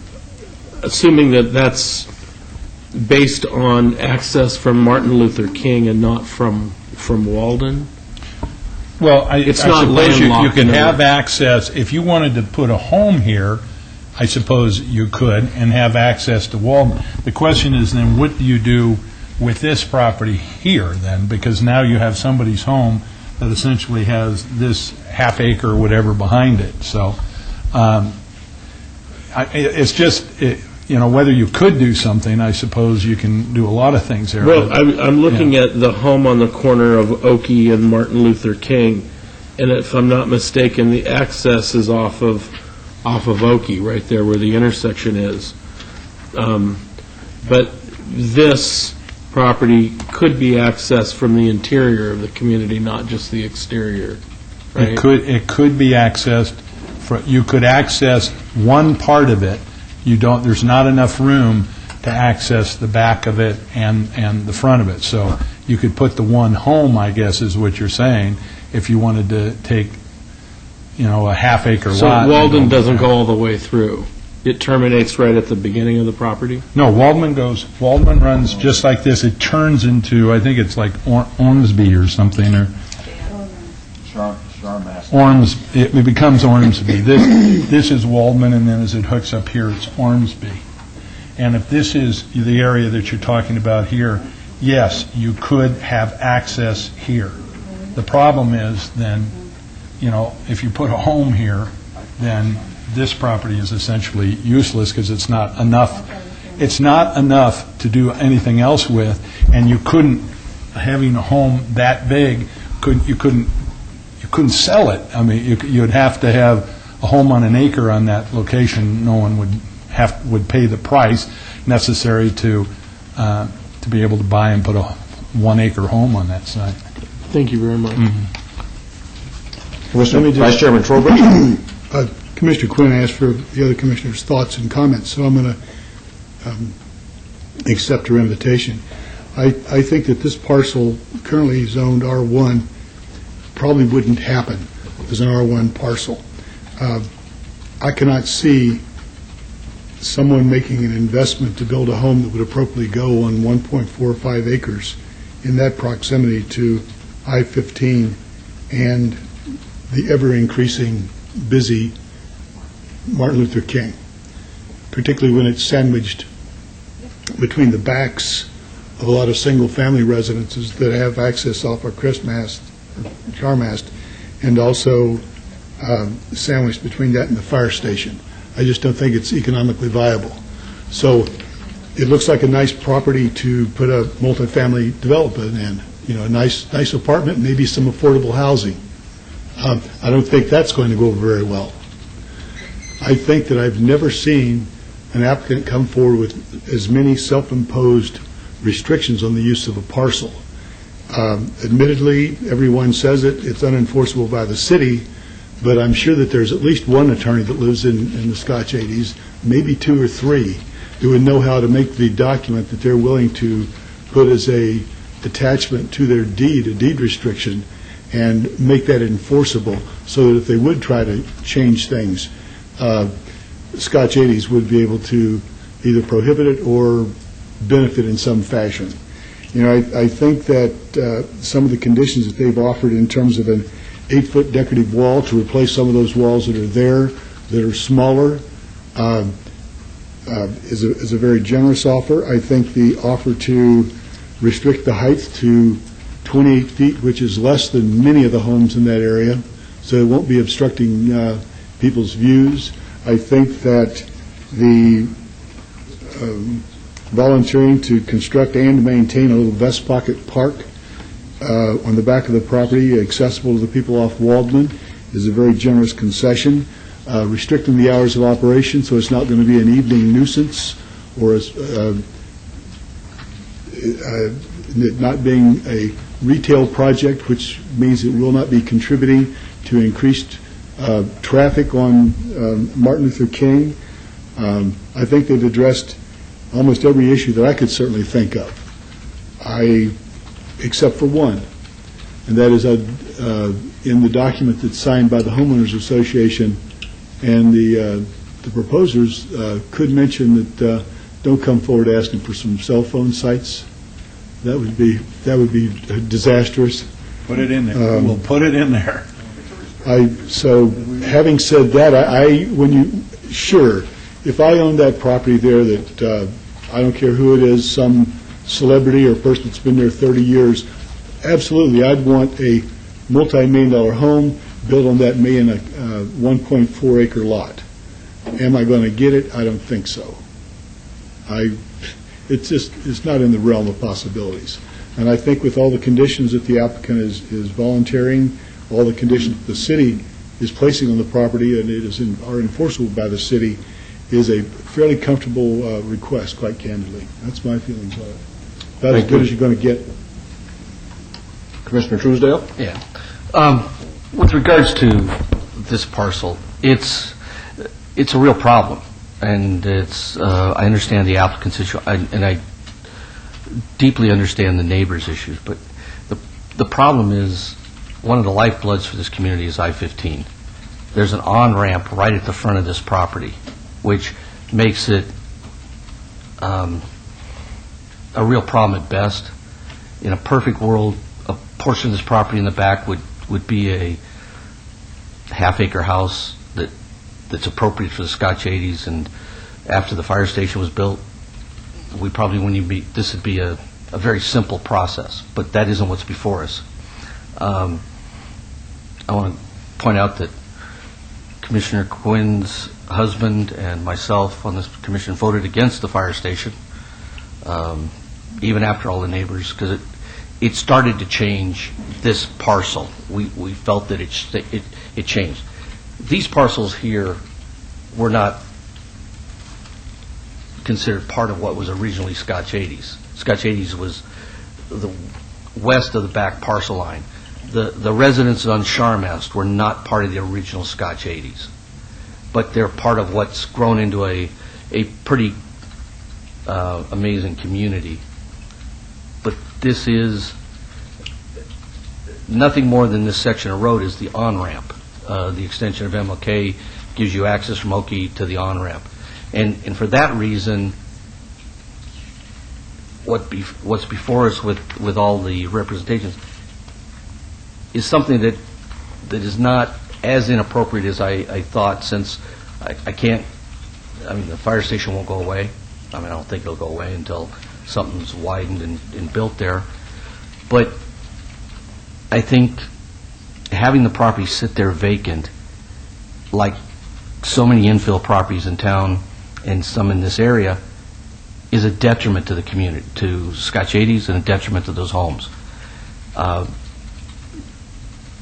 assuming that that's based on access from Martin Luther King and not from Walden? Well, It's I not suppose you landlocked can in a- have access, if you wanted to put a home here, I suppose you could, and have access to Walden. The question is then, what do you do with this property here, then? Because now you have somebody's home that essentially has this half acre or whatever behind it. So it's just, whether you could do something, I suppose you can do a lot of things there. Well, but- I'm looking at the home on the corner of Oakey and Martin Luther King, and if I'm not mistaken, the access is off of Oakey, right there where the intersection is. But this property could be accessed from the interior of the community, not just the exterior, right? It could be accessed, you could access one part of it. There's not enough room to access the back of it and the front of it. So you could put the one home, I guess, is what you're saying, if you wanted to take, a half acre lot. So Walden doesn't go all the way through? It terminates right at the beginning of the property? No, Waldman runs just like this. It turns into, I think it's like Ormsby or something, or it becomes Ormsby. This is Waldman, and then as it hooks up here, it's Ormsby. And if this is the area that you're talking about here, yes, you could have access here. The problem is then, if you put a home here, then this property is essentially useless because it's not enough. It's not enough to do anything else with, and you couldn't, having a home that big, you couldn't sell it. I mean, you'd have to have a home on 1 acre on that location. No one would pay the price necessary to be able to buy and put a 1 acre home on that site. Thank you very much. Vice Chairman Trowbridge. Commissioner Quinn asked for the other commissioners' thoughts and comments, so I'm going to accept her invitation. I think that this parcel, currently zoned R1, probably wouldn't happen as an R1 parcel. I cannot see someone making an investment to build a home that would appropriately go on 1.45 acres in that proximity to I-15 and the ever-increasing busy Martin Luther King, particularly when it's sandwiched between the backs of a lot of single-family residences that have access off our Charmast, and also sandwiched between that and the fire station. I just don't think it's economically viable. So it looks like a nice property to put a multifamily development in, a nice apartment, maybe some affordable housing. I don't think that's going to go very well. I think that I've never seen an applicant come forward with as many self-imposed restrictions on the use of a parcel. Admittedly, everyone says it's unenforceable by the city, but I'm sure that there's at least one attorney that lives in the Scotch 80s, maybe 2 or 3, who would know how to make the document that they're willing to put as a attachment to their deed, a deed restriction, and make that enforceable so that if they would try to change things, Scotch 80s would be able to either prohibit it or benefit in some fashion. I think that some of the conditions that they've offered in terms of an 8-foot decorative wall to replace some of those walls that are there that are smaller is a very generous offer. I think the offer to restrict the height to 28 feet, which is less than many of the homes in that area, so it won't be obstructing people's views. I think that the volunteering to construct and maintain a little vest pocket park on the back of the property, accessible to the people off Waldman, is a very generous concession. Restricting the hours of operation so it's not going to be an evening nuisance, or it not being a retail project, which means it will not be contributing to increased traffic on Martin Luther King. I think they've addressed almost every issue that I could certainly think of, except for one, and that is in the document that's signed by the Homeowners Association, and the proposers could mention that don't come forward asking for some cell phone sites. That would be disastrous. Put it in there. We'll put it in there. So having said that, sure, if I owned that property there, that I don't care who it is, some celebrity or person that's been there 30 years, absolutely, I'd want a multi-million-dollar home built on that 1.4 acre lot. Am I going to get it? I don't think so. It's not in the realm of possibilities. And I think with all the conditions that the applicant is volunteering, all the conditions the city is placing on the property, and are enforceable by the city, is a fairly comfortable request, quite candidly. That's my feelings on it. About as good as you're going to get. Commissioner Truesdale? Yeah. With regards to this parcel, it's a real problem, and I understand the applicant's issue, and I deeply understand the neighbors' issues, but the problem is one of the lifebloods for this community is I-15. There's an on-ramp right at the front of this property, which makes it a real problem at best. In a perfect world, a portion of this property in the back would be a half-acre house that's appropriate for the Scotch 80s, and after the fire station was built, this would be a very simple process, but that isn't what's before us. I want to point out that Commissioner Quinn's husband and myself on this commission voted against the fire station, even after all the neighbors, because it started to change this parcel. We felt that it changed. These parcels here were not considered part of what was originally Scotch 80s. Scotch 80s was the west of the back parcel line. The residents on Charmast were not part of the original Scotch 80s, but they're part of what's grown into a pretty amazing community. But this is nothing more than this section of road is the on-ramp. The extension of MLK gives you access from Oki to the on-ramp. And for that reason, what's before us with all the representations is something that is not as inappropriate as I thought, since the fire station won't go away. I don't think it'll go away until something's widened and built there. But I think having the property sit there vacant, like so many infill properties in town and some in this area, is a detriment to the community, to Scotch 80s, and a detriment to those homes.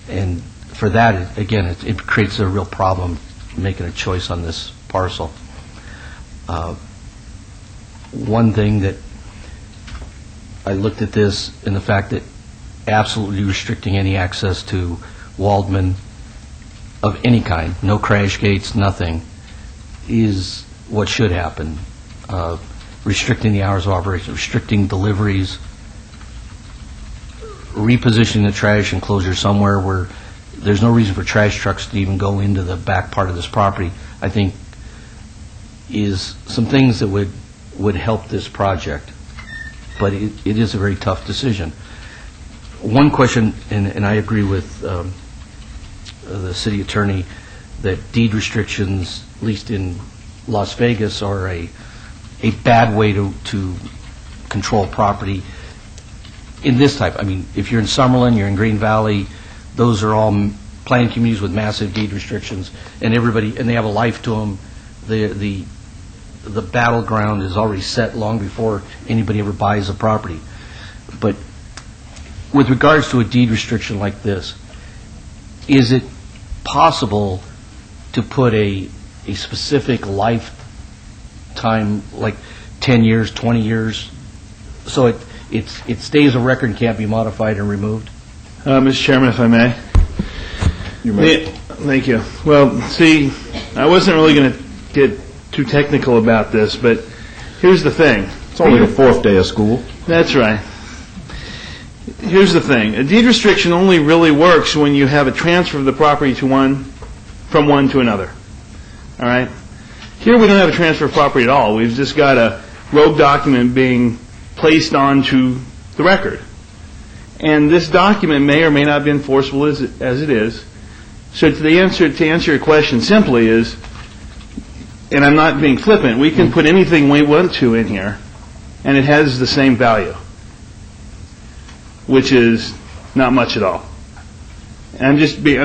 And for that, again, it creates a real problem making a choice on this parcel. One thing that I looked at this, in the fact that absolutely restricting any access to Waldman of any kind, no crash gates, nothing, is what should happen. Restricting the hours of operation, restricting deliveries, repositioning the trash enclosure somewhere where there's no reason for trash trucks to even go into the back part of this property, I think is some things that would help this project. But it is a very tough decision. One question, and I agree with the city attorney, that deed restrictions, at least in Las Vegas, are a bad way to control property in this type. If you're in Summerlin, you're in Green Valley, those are all planned communities with massive deed restrictions, and they have a life to them. The battleground is already set long before anybody ever buys a property. But with regards to a deed restriction like this, is it possible to put a specific lifetime, like 10 years, 20 years, so it stays a record and can't be modified and removed? Mr. Chairman, if I may. You may. Thank you. Well, see, I wasn't really going to get too technical about this, but here's the thing. It's only the fourth day of school. That's right. Here's the thing. A deed restriction only really works when you have a transfer of the property from one to another. All right? Here we don't have a transfer of property at all. We've just got a rogue document being placed onto the record. And this document may or may not be enforceable as it is. So to answer your question simply is, and I'm not being flippant, we can put anything we want to in here, and it has the same value, which is not much at all. And I'm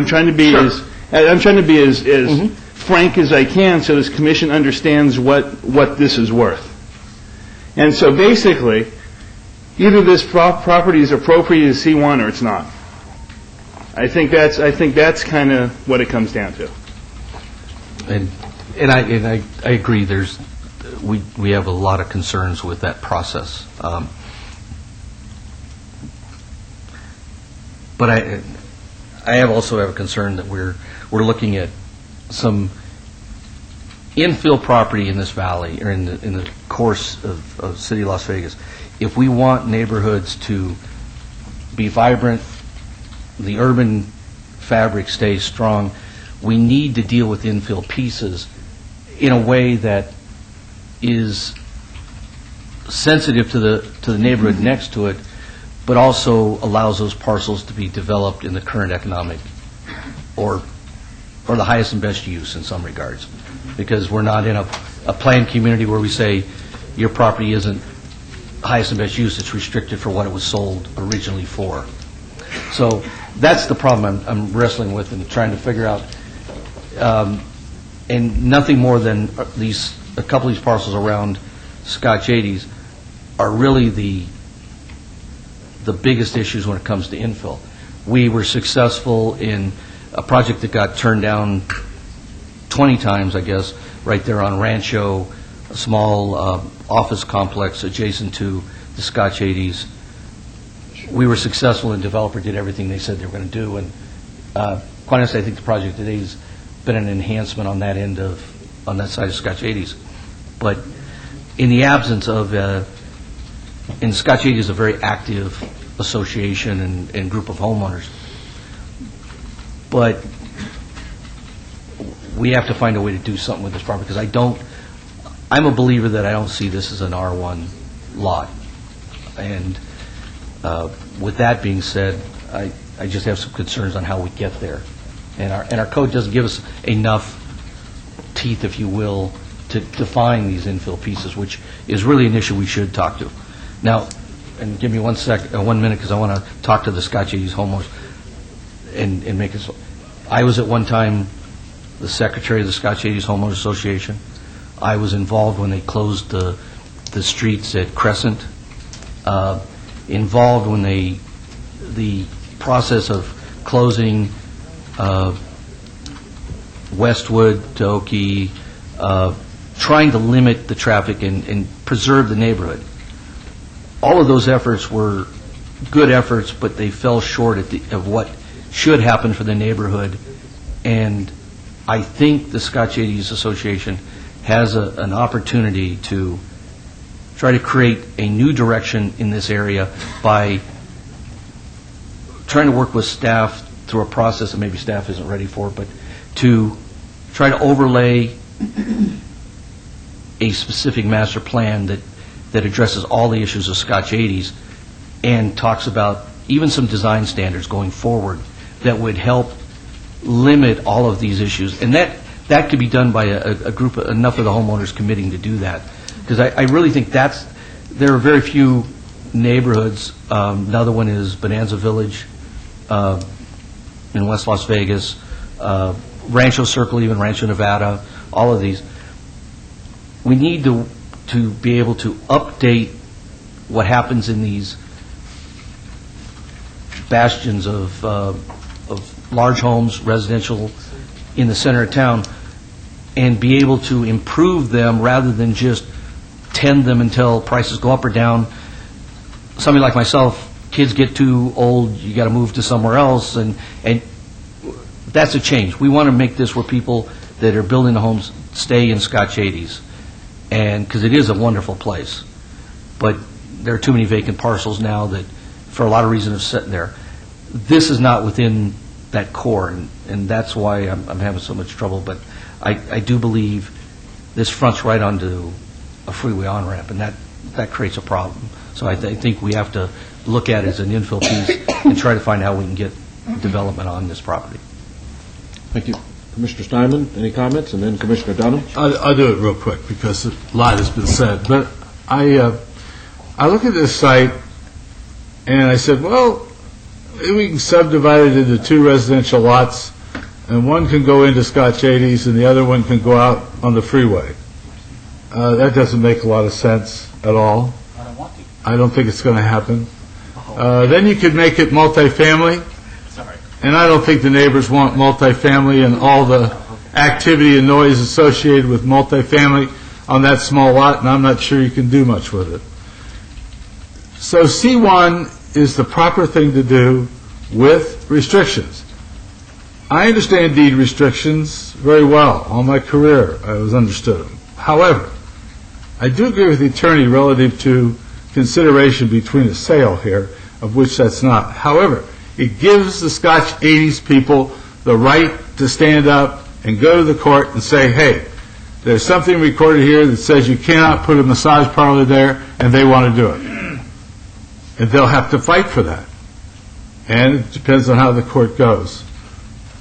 trying to be as frank as I can so this commission understands what this is worth. And so basically, either this property is appropriate as C1 or it's not. I think that's kind of what it comes down to. And I agree. We have a lot of concerns with that process. But I also have a concern that we're looking at some infill property in this valley, or in the course of City of Las Vegas. If we want neighborhoods to be vibrant, the urban fabric stays strong, we need to deal with infill pieces in a way that is sensitive to the neighborhood next to it, but also allows those parcels to be developed in the current economic or the highest and best use in some regards. Because we're not in a planned community where we say your property isn't highest and best use, it's restricted for what it was sold originally for. So that's the problem I'm wrestling with and trying to figure out. And nothing more than a couple of these parcels around Scotch 80s are really the biggest issues when it comes to infill. We were successful in a project that got turned down 20 times, I guess, right there on Rancho, a small office complex adjacent to the Scotch 80s. We were successful, and the developer did everything they said they were going to do. And quite honestly, I think the project today has been an enhancement on that end on that side of Scotch 80s. But in the absence of, and Scotch 80s is a very active association and group of homeowners. But we have to find a way to do something with this property, because I'm a believer that I don't see this as an R1 lot. And with that being said, I just have some concerns on how we get there. And our code doesn't give us enough teeth, if you will, to define these infill pieces, which is really an issue we should talk to. Now, and give me 1 minute, because I want to talk to the Scotch 80s homeowners and make it. I was at one time the secretary of the Scotch 80s Homeowners Association. I was involved when they closed the streets at Crescent. Involved when the process of closing Westwood to Oakey, trying to limit the traffic and preserve the neighborhood. All of those efforts were good efforts, but they fell short of what should happen for the neighborhood. And I think the Scotch 80s Association has an opportunity to try to create a new direction in this area by trying to work with staff through a process that maybe staff isn't ready for, but to try to overlay a specific master plan that addresses all the issues of Scotch 80s and talks about even some design standards going forward that would help limit all of these issues. And that could be done by a group, enough of the homeowners committing to do that. Because I really think there are very few neighborhoods. Another one is Bonanza Village in West Las Vegas, Rancho Circle, even Rancho Nevada, all of these. We need to be able to update what happens in these bastions of large homes, residential, in the center of town, and be able to improve them rather than just tend them until prices go up or down. Somebody like myself, kids get too old, you got to move to somewhere else, and that's a change. We want to make this where people that are building the homes stay in Scotch 80s, and because it is a wonderful place. But there are too many vacant parcels now that, for a lot of reasons, are sitting there. This is not within that core, and that's why I'm having so much trouble. But I do believe this fronts right onto a freeway on-ramp, and that creates a problem. So I think we have to look at it as an infill piece and try to find how we can get development on this property. Thank you. Commissioner Steinman, any comments? And then Commissioner Dunham? I'll do it real quick because a lot has been said. But I look at this site and I said, well, maybe we can subdivide it into 2 residential lots, and one can go into Scotch 80s and the other one can go out on the freeway. That doesn't make a lot of sense at all. I don't think it's going to happen. Then you could make it multifamily. And I don't think the neighbors want multifamily and all the activity and noise associated with multifamily on that small lot, and I'm not sure you can do much with it. So C1 is the proper thing to do with restrictions. I understand deed restrictions very well. All my career, I was understood them. However, I do agree with the attorney relative to consideration between a sale here, of which that's not. However, it gives the Scotch 80s people the right to stand up and go to the court and say, hey, there's something recorded here that says you cannot put a massage parlor there, and they want to do it. And they'll have to fight for that. And it depends on how the court goes.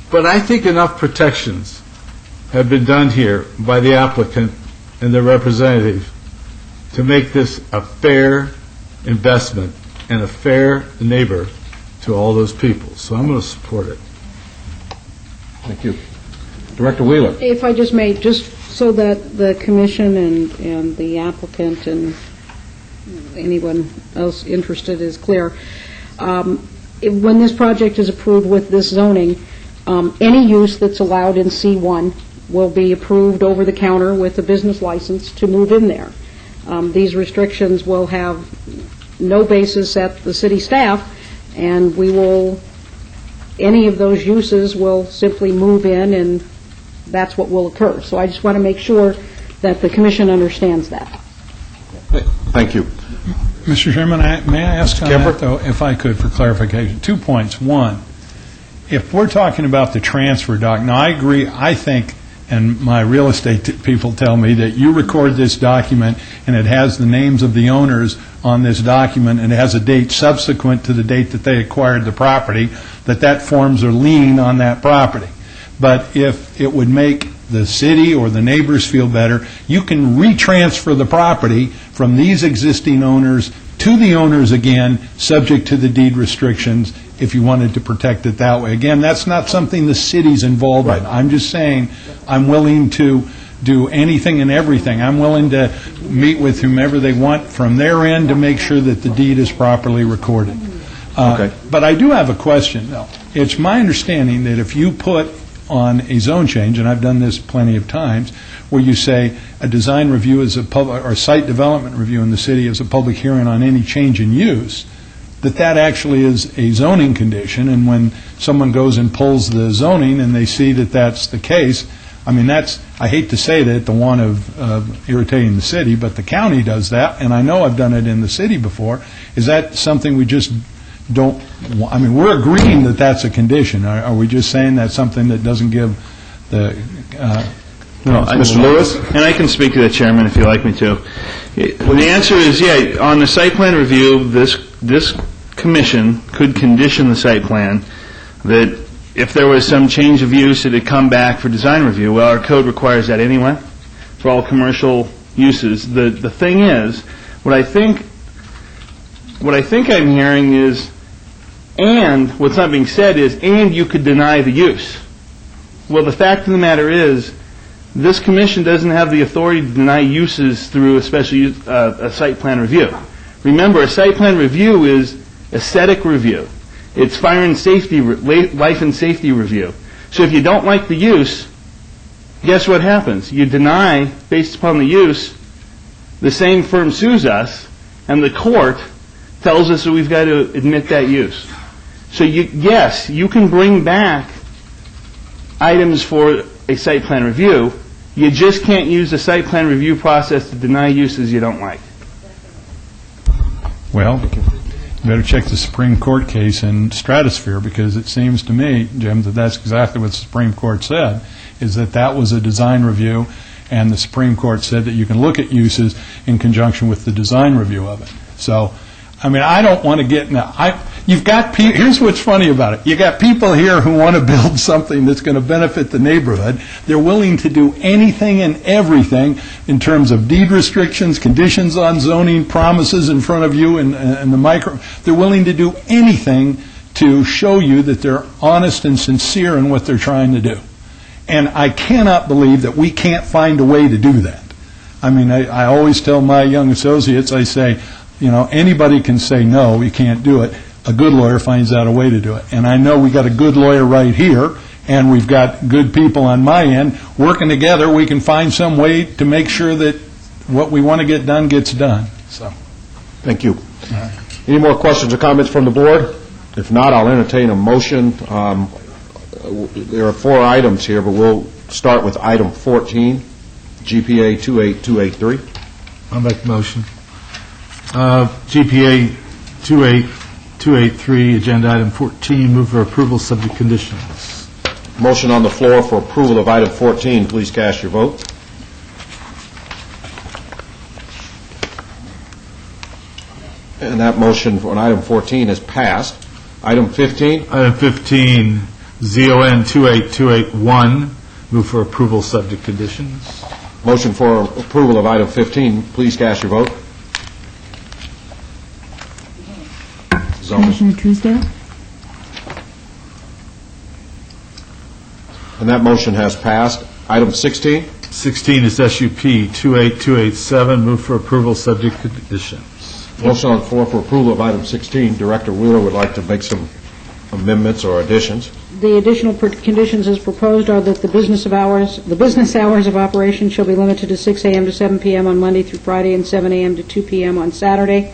But I think enough protections have been done here by the applicant and the representative to make this a fair investment and a fair neighbor to all those people. So I'm going to support it. Thank you. Director Wheeler. If I just may, just so that the commission and the applicant and anyone else interested is clear, when this project is approved with this zoning, any use that's allowed in C1 will be approved over the counter with a business license to move in there. These restrictions will have no basis at the city staff, and any of those uses will simply move in, and that's what will occur. So I just want to make sure that the commission understands that. Thank you. Mr. Chairman, may I ask on that, though, if I could, for clarification? 2 points. One, if we're talking about the transfer doc, now I agree, I think, and my real estate people tell me that you record this document and it has the names of the owners on this document and it has a date subsequent to the date that they acquired the property, that forms a lien on that property. But if it would make the city or the neighbors feel better, you can retransfer the property from these existing owners to the owners again, subject to the deed restrictions, if you wanted to protect it that way. Again, that's not something the city's involved in. I'm just saying I'm willing to do anything and everything. I'm willing to meet with whomever they want from their end to make sure that the deed is properly recorded. But I do have a question, though. It's my understanding that if you put on a zone change, and I've done this plenty of times, where you say a design review is a public, or site development review in the city is a public hearing on any change in use, that actually is a zoning condition, and when someone goes and pulls the zoning and they see that that's the case, I mean, I hate to say that, the one of irritating the city, but the county does that, and I know I've done it in the city before. Is that something we just don't, I mean, we're agreeing that that's a condition. Are we just saying that's something that doesn't give the... Mr. Lewis? And I can speak to the chairman if you'd like me to. The answer is, yeah, on the site plan review, this commission could condition the site plan that if there was some change of use, it would come back for design review. Well, our code requires that anyway for all commercial uses. The thing is, what I think I'm hearing is, and what's not being said is, and you could deny the use. Well, the fact of the matter is, this commission doesn't have the authority to deny uses through a site plan review. Remember, a site plan review is aesthetic review. It's fire and safety, life and safety review. So if you don't like the use, guess what happens? You deny based upon the use, the same firm sues us, and the court tells us that we've got to admit that use. So yes, you can bring back items for a site plan review. You just can't use the site plan review process to deny uses you don't like. Well, you better check the Supreme Court case in Stratosphere, because it seems to me, Jim, that that's exactly what the Supreme Court said, is that that was a design review, and the Supreme Court said that you can look at uses in conjunction with the design review of it. So, I mean, I don't want to get now. You've got here's what's funny about it. You got people here who want to build something that's going to benefit the neighborhood. They're willing to do anything and everything in terms of deed restrictions, conditions on zoning, promises in front of you, and the micro. They're willing to do anything to show you that they're honest and sincere in what they're trying to do. And I cannot believe that we can't find a way to do that. I mean, I always tell my young associates, I say, you know, anybody can say no, you can't do it. A good lawyer finds out a way to do it. And I know we got a good lawyer right here, and we've got good people on my end. Working together, we can find some way to make sure that what we want to get done gets done. So, thank you. Any more questions or comments from the board? If not, I'll entertain a motion. There are 4 items here, but we'll start with item 14, GPA 28283. I'll make the motion. GPA 28283, agenda item 14, move for approval subject conditions. Motion on the floor for approval of item 14. Please cast your vote. And that motion on item 14 is passed. Item 15? Item 15, ZON 28281, move for approval subject conditions. Motion for approval of item 15. Please cast your vote. Commissioner Truesdale? And that motion has passed. Item 16? 16 is SUP 28287, move for approval subject conditions. Motion on the floor for approval of item 16. Director Wheeler would like to make some amendments or additions. The additional conditions as proposed are that the business hours of operation shall be limited to 6 a.m. to 7 p.m. on Monday through Friday and 7 a.m. to 2 p.m. on Saturday.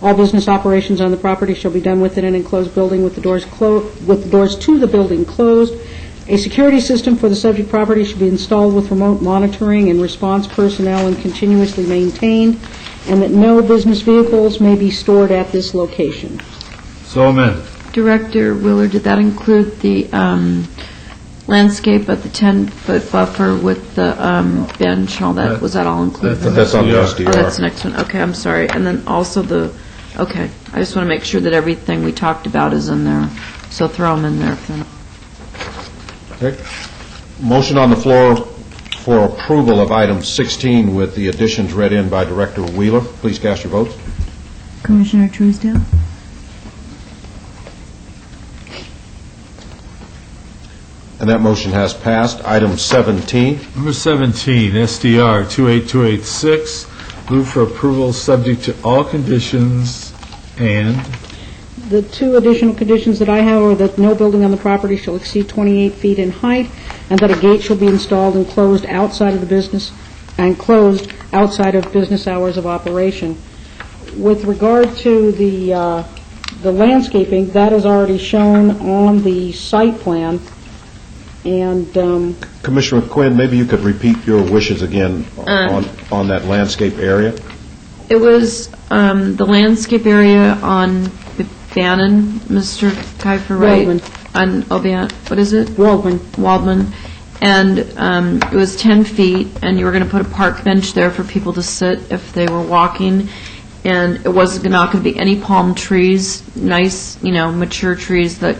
All business operations on the property shall be done within an enclosed building with the doors to the building closed. A security system for the subject property should be installed with remote monitoring and response personnel and continuously maintained, and that no business vehicles may be stored at this location. So amended. Director Wheeler, did that include the landscape at the 10-foot buffer with the bench and all that? Was that all included? That's on the SDR. Oh, that's the next one. Okay, I'm sorry. And then also okay, I just want to make sure that everything we talked about is in there, so throw them in there if they're not. Okay. Motion on the floor for approval of item 16 with the additions read in by Director Wheeler. Please cast your votes. Commissioner Truesdale? And that motion has passed. Item 17. Number 17, SDR 28286, move for approval subject to all conditions and... The 2 additional conditions that I have are that no building on the property shall exceed 28 feet in height, and that a gate shall be installed and closed outside of the business hours of operation. With regard to the landscaping, that is already shown on the site plan. And Commissioner Quinn, maybe you could repeat your wishes again on that landscape area. It was the landscape area on Bannon, Mr. Kiefer, right? Waldman. What is it? Waldman. And it was 10 feet, and you were going to put a park bench there for people to sit if they were walking. And it was not going to be any palm trees, nice, mature trees that,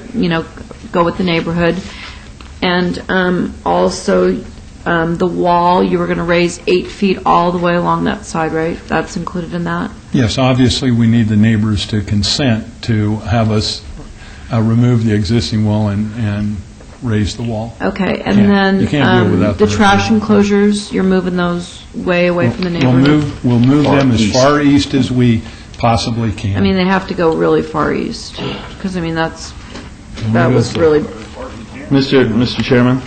go with the neighborhood. And also the wall, you were going to raise 8 feet all the way along that side, right? That's included in that? Yes, obviously we need the neighbors to consent to have us remove the existing wall and raise the wall. Okay, and then you can't do it without the trash enclosures, you're moving those way away from the neighborhood? We'll move them as far east as we possibly can. I mean, they have to go really far east, because, that's That was really, Mr. Chairman,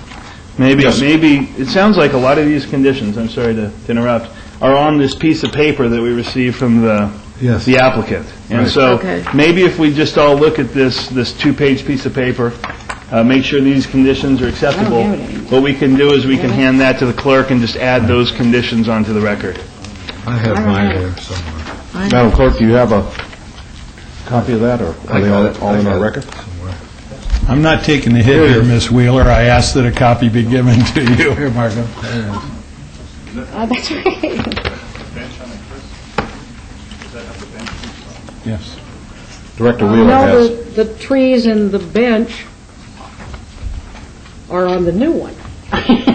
maybe, it sounds like a lot of these conditions, I'm sorry to interrupt, are on this piece of paper that we received from the applicant. And Right. so, Okay. maybe if we just all look at this two-page piece of paper, make sure these conditions are acceptable, have it anymore. what we can do is we can hand that to the clerk and just add those conditions onto the record. I have mine here somewhere. Madam Clerk, do you have a copy of that, or are they all in our record? I'm not taking the hit here, Miss Wheeler. I asked that a copy be given to you. Here, Marco. That's right. Yes. Director Wheeler No, has... the trees and the bench are on the new one.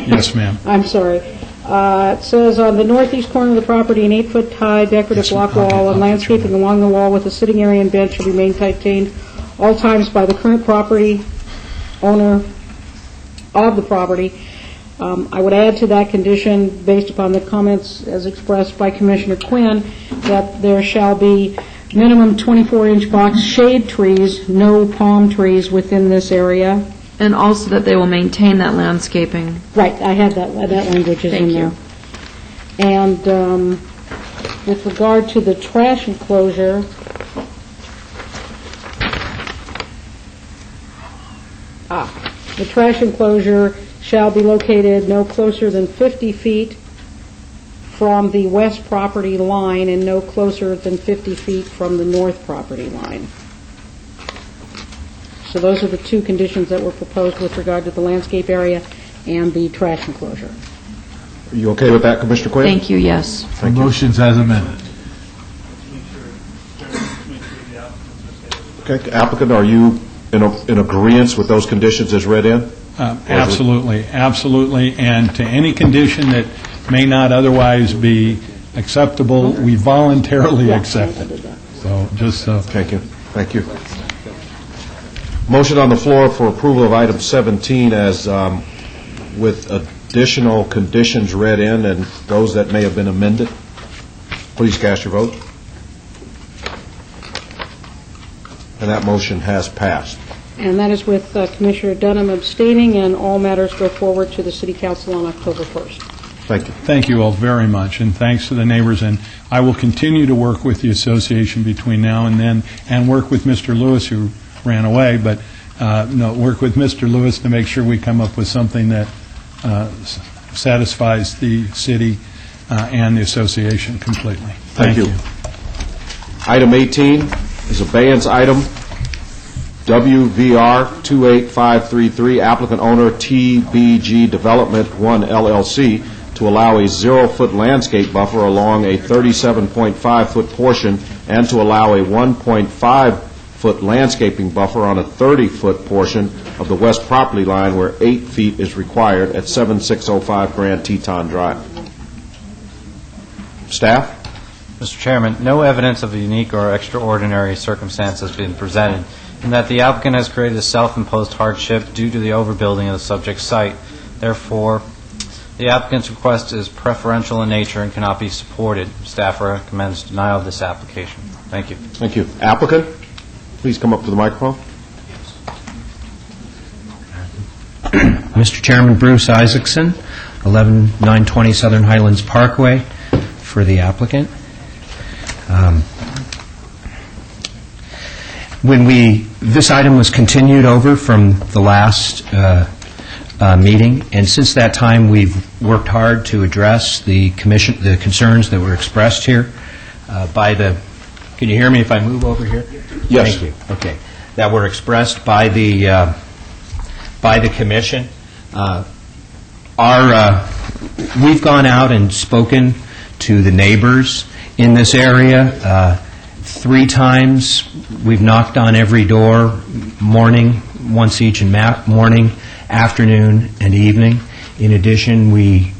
Yes, ma'am. I'm sorry. It says, on the northeast corner of the property, an 8-foot high decorative block wall and landscaping along the wall with a sitting area and bench shall be maintained all times by the current property owner of the property. I would add to that condition, based upon the comments as expressed by Commissioner Quinn, that there shall be minimum 24-inch box shade trees, no palm trees within this area. and also that they will maintain that landscaping. Right, I had that language is in Thank there. you. And with regard to the trash enclosure, the trash enclosure shall be located no closer than 50 feet from the west property line and no closer than 50 feet from the north property line. So those are the two conditions that were proposed with regard to the landscape area and the trash enclosure. Are you okay with that, Commissioner Quinn? Thank you, yes. Thank you. Motion's as amended. Okay, applicant, are you in agreeance with those conditions as read in? Absolutely, absolutely. And to any condition that may not otherwise be acceptable, we voluntarily accept it. So just so. Thank you. Thank you. Motion on the floor for approval of item 17 as with additional conditions read in and those that may have been amended. Please cast your vote. And that motion has passed. And that is with Commissioner Dunham abstaining, and all matters go forward to the City Council on October 1st. Thank you. Thank you all very much, and thanks to the neighbors. And I will continue to work with the association between now and then, and work with Mr. Lewis, who ran away, but work with Mr. Lewis to make sure we come up with something that satisfies the city and the association completely. Thank you. Item 18 is a abeyance item, WVR 28533, applicant owner TBG Development 1 LLC, to allow a 0-foot landscape buffer along a 37.5-foot portion and to allow a 1.5-foot landscaping buffer on a 30-foot portion of the west property line where 8 feet is required at 7605 Grand Teton Drive. Staff? Mr. Chairman, no evidence of a unique or extraordinary circumstance has been presented, and that the applicant has created a self-imposed hardship due to the overbuilding of the subject site. Therefore, the applicant's request is preferential in nature and cannot be supported. Staff recommends denial of this application. Thank you. Thank you. Applicant, please come up to the microphone. Mr. Chairman, Bruce Isaacson, 11920 Southern Highlands Parkway, for the applicant. This item was continued over from the last meeting, and since that time, we've worked hard to address the concerns that were expressed here by the, can you hear me if I move over here? Yes. Thank you. Okay. That were expressed by the commission. We've gone out and spoken to the neighbors in this area 3 times. We've knocked on every door, morning, once each, in morning, afternoon, and evening. In addition, we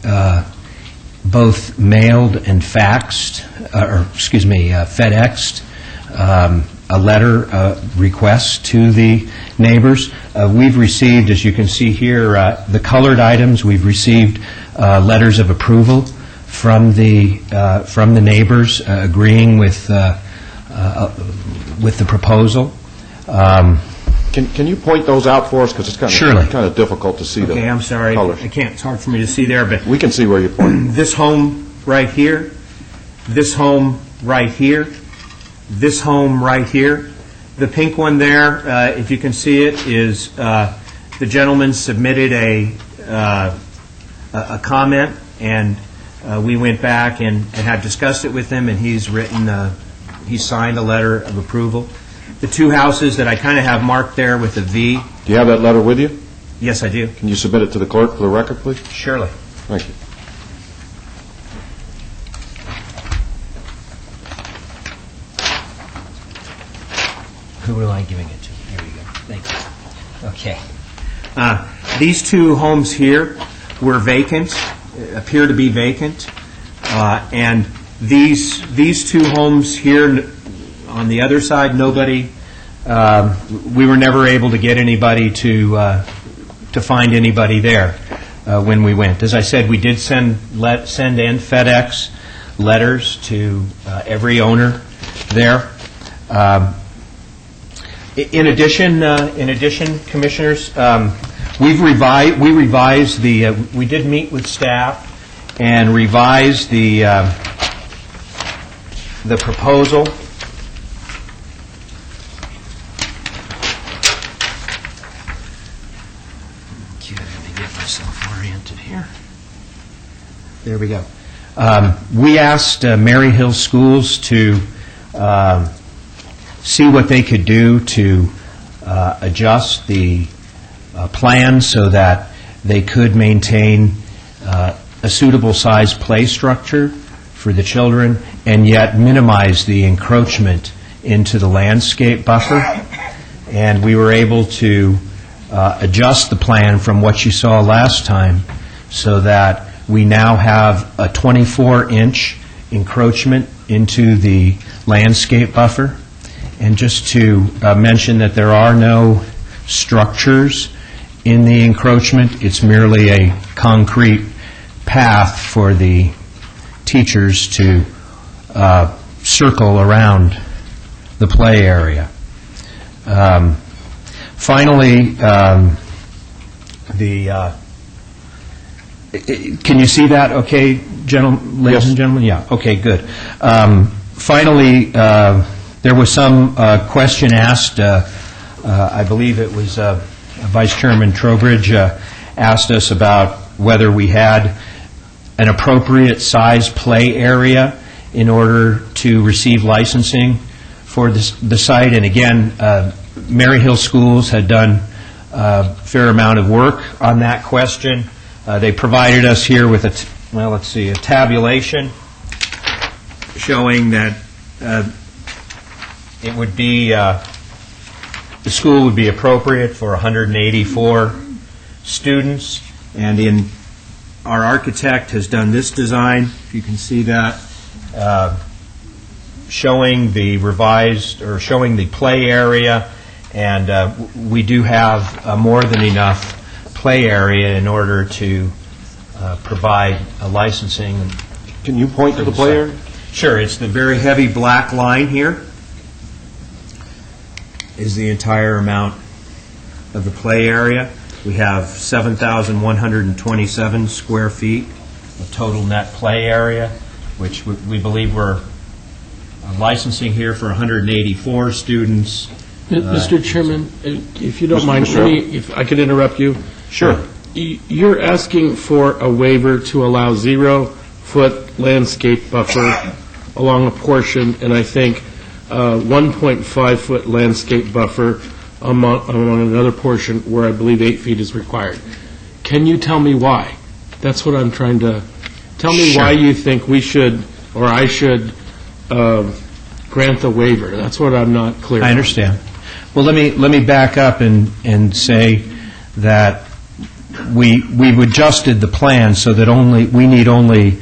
both mailed and FedExed a letter request to the neighbors. We've received, as you can see here, the colored items. We've received letters of approval from the neighbors agreeing with the proposal. Can you point those out for us, because it's Surely. kind of difficult to see the Okay, I'm sorry. colors. I can't, it's hard for me to see there, but We can see where you're pointing. this home right here, this home right here, this home right here. The pink one there, if you can see it, is the gentleman submitted a comment, and we went back and had discussed it with him, and he's signed a letter of approval. The two houses that I kind of have marked there with a V. Do you have that letter with you? Yes, I do. Can you submit it to the clerk for the record, please? Surely. Thank you. Who am I giving it to? Here we go. Thank you. Okay. These two homes here were vacant, appear to be vacant, and these two homes here on the other side, nobody, we were never able to get anybody to find anybody there when we went. As I said, we did send in FedEx letters to every owner there. In addition, Commissioners, we revised we did meet with staff and revised the proposal. Let me get myself oriented here. There we go. We asked Mary Hill Schools to see what they could do to adjust the plan so that they could maintain a suitable size play structure for the children and yet minimize the encroachment into the landscape buffer. And we were able to adjust the plan from what you saw last time so that we now have a 24-inch encroachment into the landscape buffer. And just to mention that there are no structures in the encroachment. It's merely a concrete path for the teachers to circle around the play area. Finally, can you see that okay, ladies and gentlemen? Yeah, okay, good. Finally, there was some question asked, I believe it was Vice Chairman Trowbridge asked us about whether we had an appropriate size play area in order to receive licensing for the site. And again, Mary Hill Schools had done a fair amount of work on that question. They provided us here with a tabulation showing that it would be, the school would be appropriate for 184 students, and our architect has done this design, if you can see that, showing the revised, or showing the play area, and we do have more than enough play area in order to provide a licensing. Can you point to the play area? Sure, it's the very heavy black line here is the entire amount of the play area. We have 7,127 square feet of total net play area, which we believe we're licensing here for 184 students. Mr. Chairman, if you don't mind, if I could interrupt you. Sure. You're asking for a waiver to allow 0-foot landscape buffer along a portion, and I think 1.5-foot landscape buffer among another portion where I believe 8 feet is required. Can you tell me why? That's what I'm trying to... Tell me why you think we should, or I should, grant the waiver. That's what I'm not clear on. I understand. Well, let me back up and say that we've adjusted the plan so that we need only,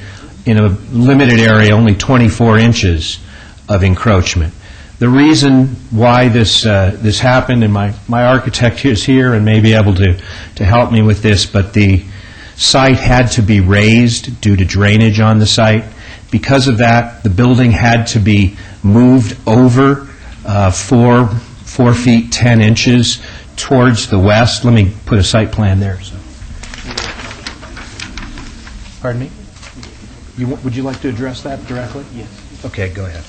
in a limited area, only 24 inches of encroachment. The reason why this happened, and my architect is here and may be able to help me with this, but the site had to be raised due to drainage on the site. Because of that, the building had to be moved over 4 4 feet 10 inches towards the west. Let me put a site plan there. Pardon me? Would you like to address that directly? Yes. Okay, go ahead.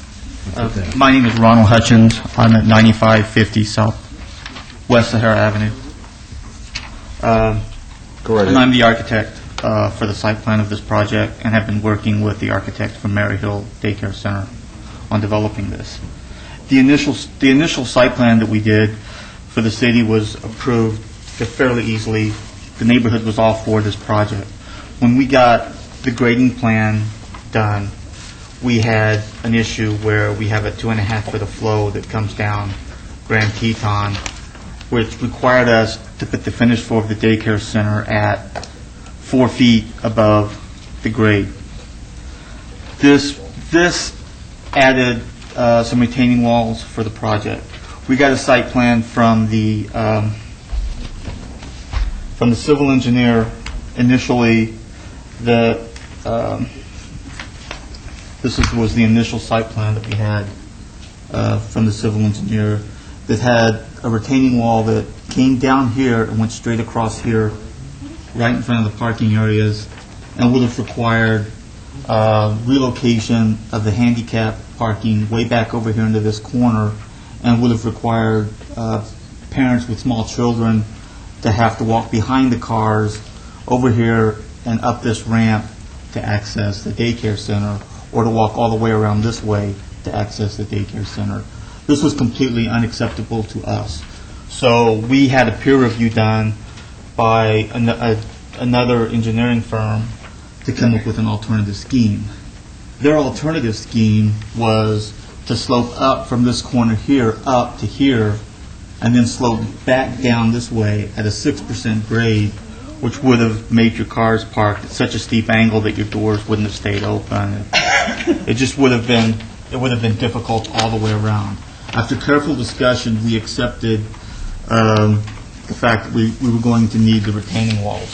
My name is Ronald Hutchins. I'm at 9550 South West Sahara Avenue. And I'm the architect for the site plan of this project and have been working with the architect from Mary Hill Daycare Center on developing this. The initial site plan that we did for the city was approved fairly easily. The neighborhood was all for this project. When we got the grading plan done, we had an issue where we have a 2.5 foot of flow that comes down Grand Teton, which required us to put the finished floor of the daycare center at 4 feet above the grade. This added some retaining walls for the project. We got a site plan from the civil engineer initially. This was the initial site plan that we had from the civil engineer that had a retaining wall that came down here and went straight across here, right in front of the parking areas, and would have required relocation of the handicap parking way back over here into this corner, and would have required parents with small children to have to walk behind the cars over here and up this ramp to access the daycare center, or to walk all the way around this way to access the daycare center. This was completely unacceptable to us. So we had a peer review done by another engineering firm to come up with an alternative scheme. Their alternative scheme was to slope up from this corner here up to here, and then slope back down this way at a 6% grade, which would have made your cars parked at such a steep angle that your doors wouldn't have stayed open. It just would have been difficult all the way around. After careful discussion, we accepted the fact that we were going to need the retaining walls.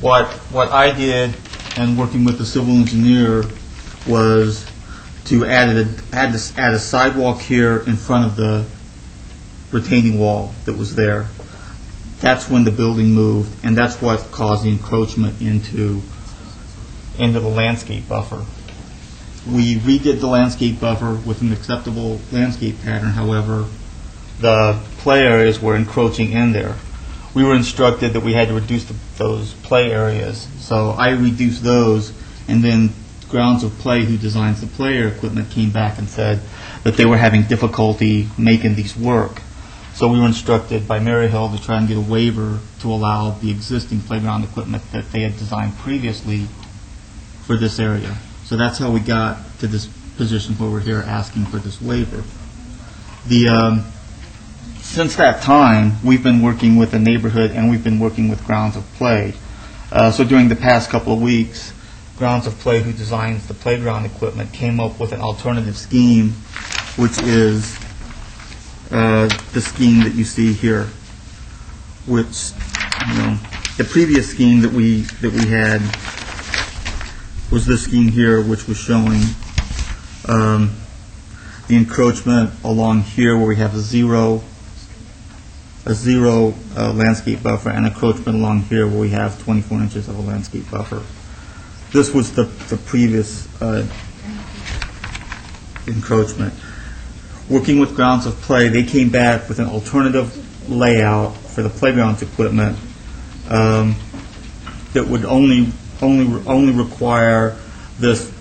What I did, and working with the civil engineer, was to add a sidewalk here in front of the retaining wall that was there. That's when the building moved, and that's what caused the encroachment into the landscape buffer. We redid the landscape buffer with an acceptable landscape pattern. However, the play areas were encroaching in there. We were instructed that we had to reduce those play areas, so I reduced those, and then Grounds of Play, who designs the play area equipment, came back and said that they were having difficulty making these work. So we were instructed by Mary Hill to try and get a waiver to allow the existing playground equipment that they had designed previously for this area. So that's how we got to this position where we're here asking for this waiver. Since that time, we've been working with the neighborhood and we've been working with Grounds of Play. So during the past couple of weeks, Grounds of Play, who designs the playground equipment, came up with an alternative scheme, which is the scheme that you see here, which, the previous scheme that we had was this scheme here, which was showing the encroachment along here where we have a zero landscape buffer, and encroachment along here where we have 24 inches of a landscape buffer. This was the previous encroachment. Working with Grounds of Play, they came back with an alternative layout for the playgrounds equipment that would only require this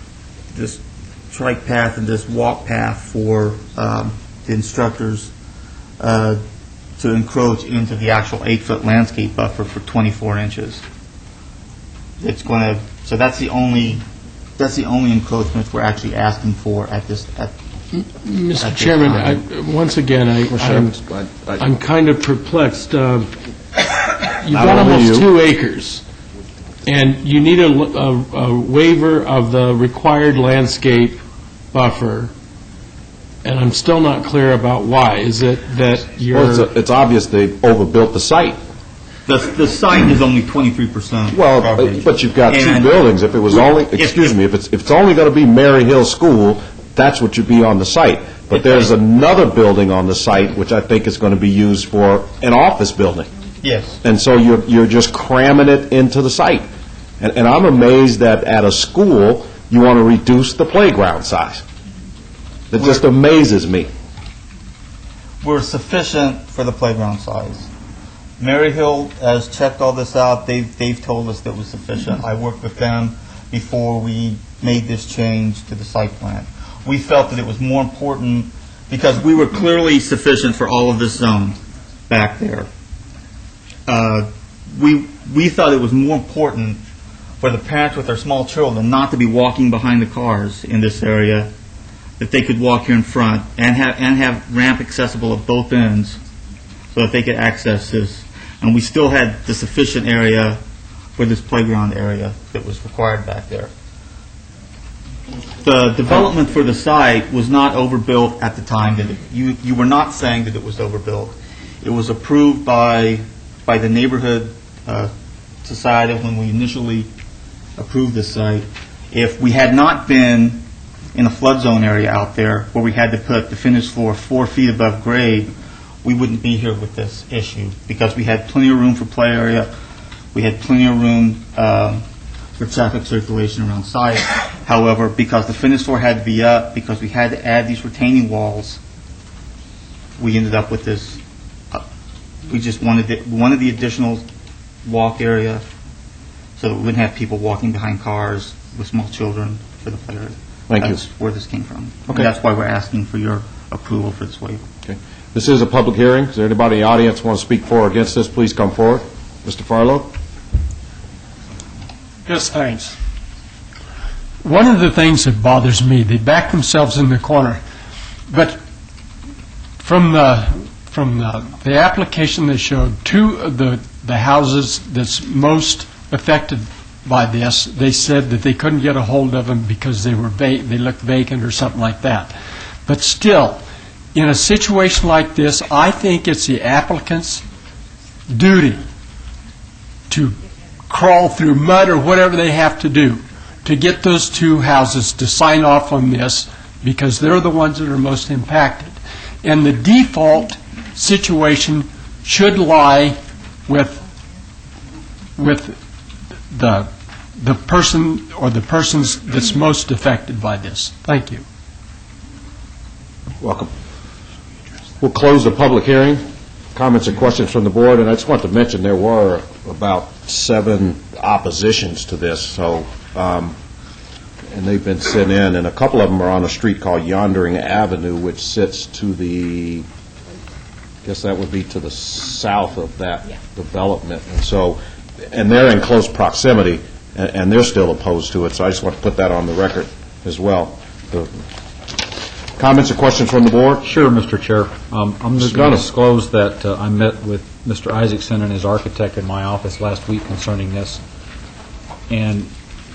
trike path and this walk path for the instructors to encroach into the actual 8-foot landscape buffer for 24 inches. So that's the only encroachment we're actually asking for at this. Mr. Chairman, once again, I'm kind of perplexed. You've got almost 2 acres, and you need a waiver of the required landscape buffer, and I'm still not clear about why. Is it that you're... Well, it's obvious they overbuilt the site. The site is only 23%. Well, but you've got 2 buildings. If it was only, if it's only going to be Mary Hill School, that's what should be on the site. But there's another building on the site which I think is going to be used for an office building. Yes. And so you're just cramming it into the site. And I'm amazed that at a school, you want to reduce the playground size. It just amazes me. We're sufficient for the playground size. Maryhill has checked all this out. They've told us that it was sufficient. I worked with them before we made this change to the site plan. We felt that it was more important because we were clearly sufficient for all of this zone back there. We thought it was more important for the parents with their small children not to be walking behind the cars in this area, that they could walk here in front and have ramp accessible at both ends so that they could access this. And we still had the sufficient area for this playground area that was required back there. The development for the site was not overbuilt at the time. You were not saying that it was overbuilt. It was approved by the neighborhood society when we initially approved this site. If we had not been in a flood zone area out there where we had to put the finished floor 4 feet above grade, we wouldn't be here with this issue because we had plenty of room for play area. We had plenty of room for traffic circulation around site. However, because the finished floor had to be up, because we had to add these retaining walls, we ended up with this. We just wanted the additional walk area so that we wouldn't have people walking behind cars with small children for the play area. Thank you. That's where this came from. Okay. And that's why we're asking for your approval for this waiver. Okay. This is a public hearing. Is there anybody in the audience want to speak for or against this? Please come forward. Mr. Farlow? Yes, thanks. One of the things that bothers me, they back themselves in the corner, but from the application they showed, two of the houses that's most affected by this, they said that they couldn't get a hold of them because they looked vacant or something like that. But still, in a situation like this, I think it's the applicant's duty to crawl through mud or whatever they have to do to get those two houses to sign off on this because they're the ones that are most impacted. And the default situation should lie with the person or the persons that's most affected by this. Thank you. Welcome. We'll close the public hearing. Comments or questions from the board, and I just want to mention there were about 7 oppositions to this, so and they've been sent in, and a couple of them are on a street called Yondering Avenue, which sits to the, I guess that would be to the south of that development, and so, and they're in close proximity, and they're still opposed to it, so I just want to put that on the record as well. Comments or questions from the board? Sure, Mr. Chair. I'm just going to disclose that I met with Mr. Isaacson and his architect in my office last week concerning this. And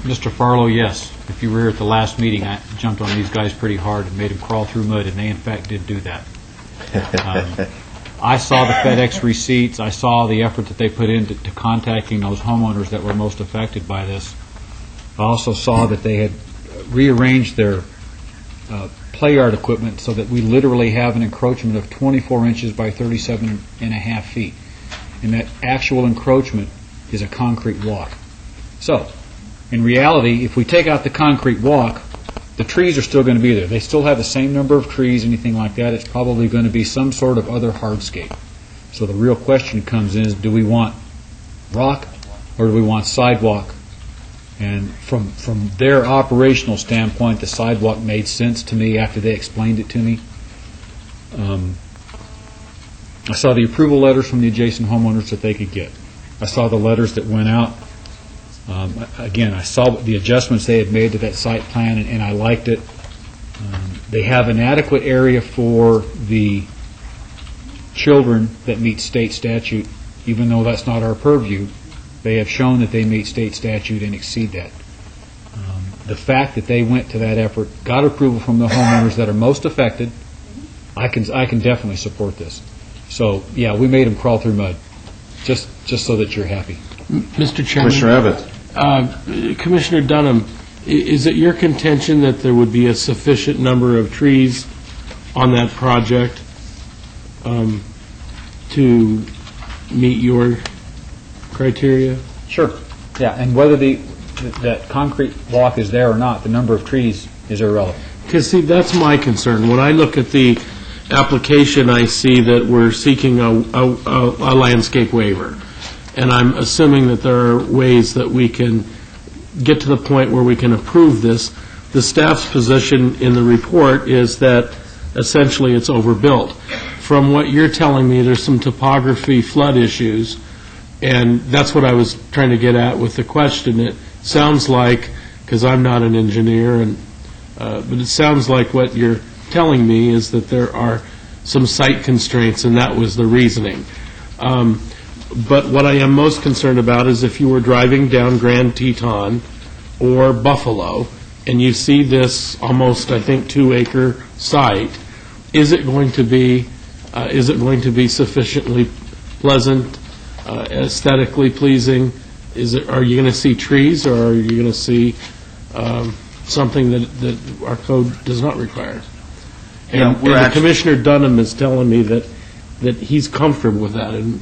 Mr. Farlow, yes, if you were here at the last meeting, I jumped on these guys pretty hard and made them crawl through mud, and they in fact did do that. I saw the FedEx receipts. I saw the effort that they put into contacting those homeowners that were most affected by this. I also saw that they had rearranged their play yard equipment so that we literally have an encroachment of 24 inches by 37 and a half feet. And that actual encroachment is a concrete walk. So, in reality, if we take out the concrete walk, the trees are still going to be there. They still have the same number of trees, anything like that. It's probably going to be some sort of other hardscape. So the real question comes in is, do we want rock or do we want sidewalk? And from their operational standpoint, the sidewalk made sense to me after they explained it to me. I saw the approval letters from the adjacent homeowners that they could get. I saw the letters that went out. Again, I saw the adjustments they had made to that site plan, and I liked it. They have an adequate area for the children that meet state statute, even though that's not our purview. They have shown that they meet state statute and exceed that. The fact that they went to that effort, got approval from the homeowners that are most affected, I can definitely support this. So, yeah, we made them crawl through mud, just so that you're happy. Mr. Chairman. Commissioner Evans. Commissioner Dunham, is it your contention that there would be a sufficient number of trees on that project to meet your criteria? Sure. Yeah, and whether that concrete block is there or not, the number of trees is irrelevant. Because, see, that's my concern. When I look at the application, I see that we're seeking a landscape waiver. And I'm assuming that there are ways that we can get to the point where we can approve this. The staff's position in the report is that essentially it's overbuilt. From what you're telling me, there's some topography flood issues, and that's what I was trying to get at with the question. It sounds like, because I'm not an engineer, but it sounds like what you're telling me is that there are some site constraints, and that was the reasoning. But what I am most concerned about is if you were driving down Grand Teton or Buffalo, and you see this almost, I think, 2-acre site, is it going to be sufficiently pleasant, aesthetically pleasing? Are you going to see trees, or are you going to see something that our code does not require? And the Commissioner Dunham is telling me that he's comfortable with that, and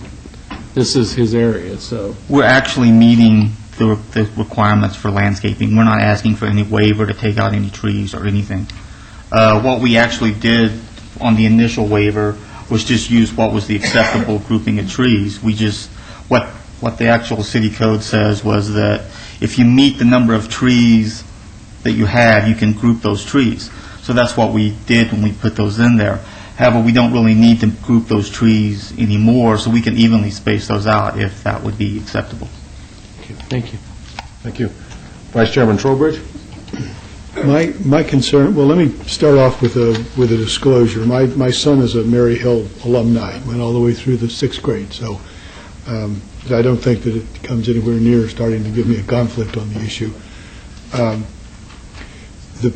this is his area. So we're actually meeting the requirements for landscaping. We're not asking for any waiver to take out any trees or anything. What we actually did on the initial waiver was just use what was the acceptable grouping of trees. We just, what the actual city code says was that if you meet the number of trees that you have, you can group those trees. So that's what we did when we put those in there. However, we don't really need to group those trees anymore, so we can evenly space those out if that would be acceptable. Okay, thank you. Thank you. Vice Chairman Trowbridge? My concern, well, let me start off with a disclosure. My son is a Mary Hill alumni, went all the way through the 6th grade, so I don't think that it comes anywhere near starting to give me a conflict on the issue. The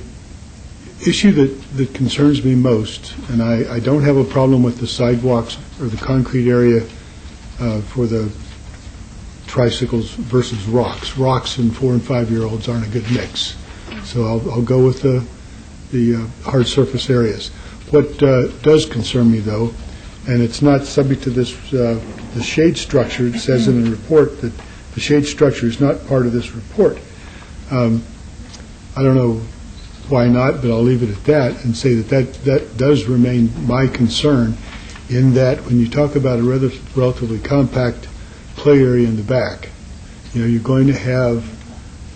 issue that concerns me most, and I don't have a problem with the sidewalks or the concrete area for the tricycles versus rocks. Rocks and 4- and 5-year-olds aren't a good mix. So I'll go with the hard surface areas. What does concern me, though, and it's not subject to this, the shade structure, it says in the report that the shade structure is not part of this report. I don't know why not, but I'll leave it at that and say that does remain my concern, in that when you talk about a relatively compact play area in the back, you're going to have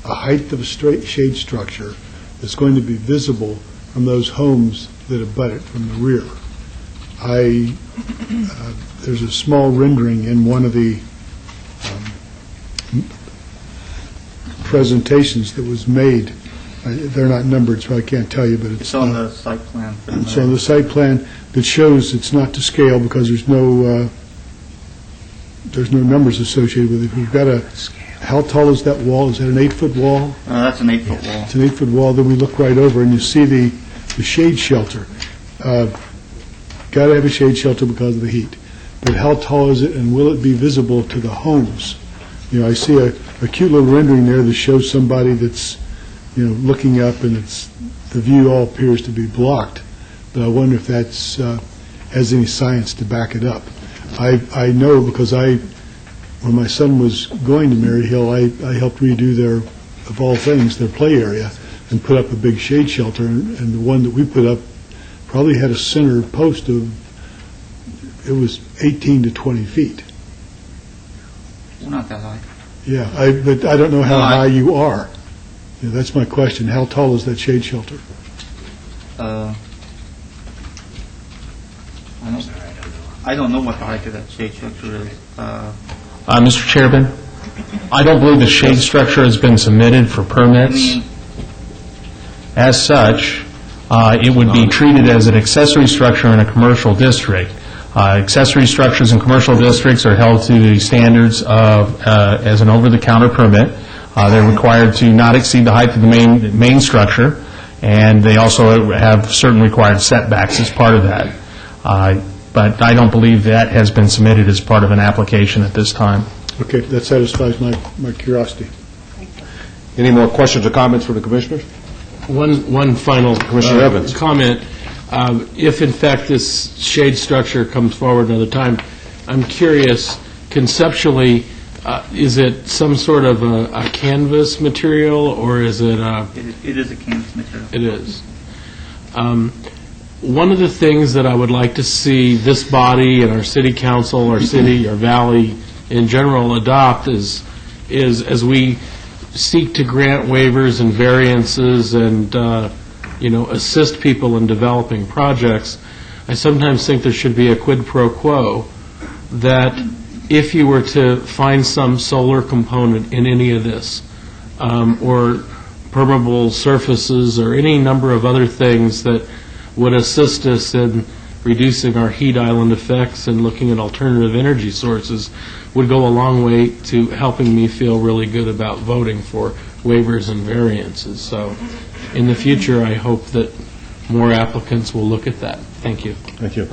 a height of a straight shade structure that's going to be visible from those homes that abut it from the rear. There's a small rendering in one of the presentations that was made. They're not numbered, so I can't tell you, but It's on the site plan. it's on the site plan that shows it's not to scale because there's no numbers associated with it. We've got how tall is that wall? Is that an 8-foot wall? That's an 8-foot wall. It's an 8-foot wall. Then we look right over and you see the shade shelter. Got to have a shade shelter because of the heat. But how tall is it, and will it be visible to the homes? I see a cute little rendering there that shows somebody that's looking up, and the view all appears to be blocked. But I wonder if that's has any science to back it up. I know because when my son was going to Mary Hill, I helped redo of all things, their play area, and put up a big shade shelter. And the one that we put up probably had a center post of, it was 18 to 20 feet. We're not that high. Yeah, but I don't know how high you are. That's my question. How tall is that shade shelter? I don't know what the height of that shade structure is. Mr. Chairman, I don't believe the shade structure has been submitted for permits. As such, it would be treated as an accessory structure in a commercial district. Accessory structures in commercial districts are held to the standards of as an over-the-counter permit. They're required to not exceed the height of the main structure, and they also have certain required setbacks as part of that. But I don't believe that has been submitted as part of an application at this time. Okay, that satisfies my curiosity. Any more questions or comments from the commissioners? One final Commissioner Evans. comment. if in fact this shade structure comes forward another time, I'm curious, conceptually, is it some sort of a canvas material, or is it It is a canvas material. It is. One of the things that I would like to see this body and our city council, our city, our valley in general adopt is as we seek to grant waivers and variances and, assist people in developing projects, I sometimes think there should be a quid pro quo that if you were to find some solar component in any of this, or permeable surfaces, or any number of other things that would assist us in reducing our heat island effects and looking at alternative energy sources, would go a long way to helping me feel really good about voting for waivers and variances. So in the future, I hope that more applicants will look at that. Thank you. Thank you.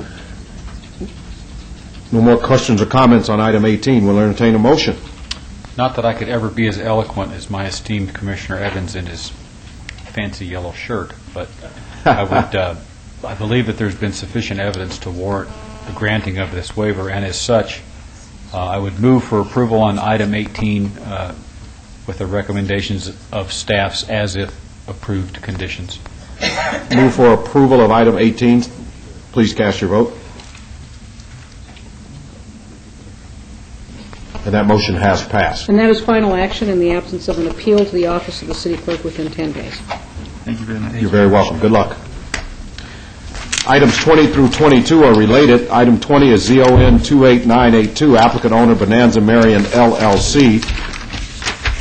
No more questions or comments on item 18. We'll entertain a motion. Not that I could ever be as eloquent as my esteemed Commissioner Evans in his fancy yellow shirt, but I believe that there's been sufficient evidence to warrant the granting of this waiver, and as such, I would move for approval on item 18 with the recommendations of staff's as if approved conditions. Move for approval of item 18. Please cast your vote. And that motion has passed. And that is final action in the absence of an appeal to the office of the city clerk within 10 days. Thank you very much. You're very welcome. Good luck. Items 20 through 22 are related. Item 20 is ZON 28982, applicant owner Bonanza Marion LLC,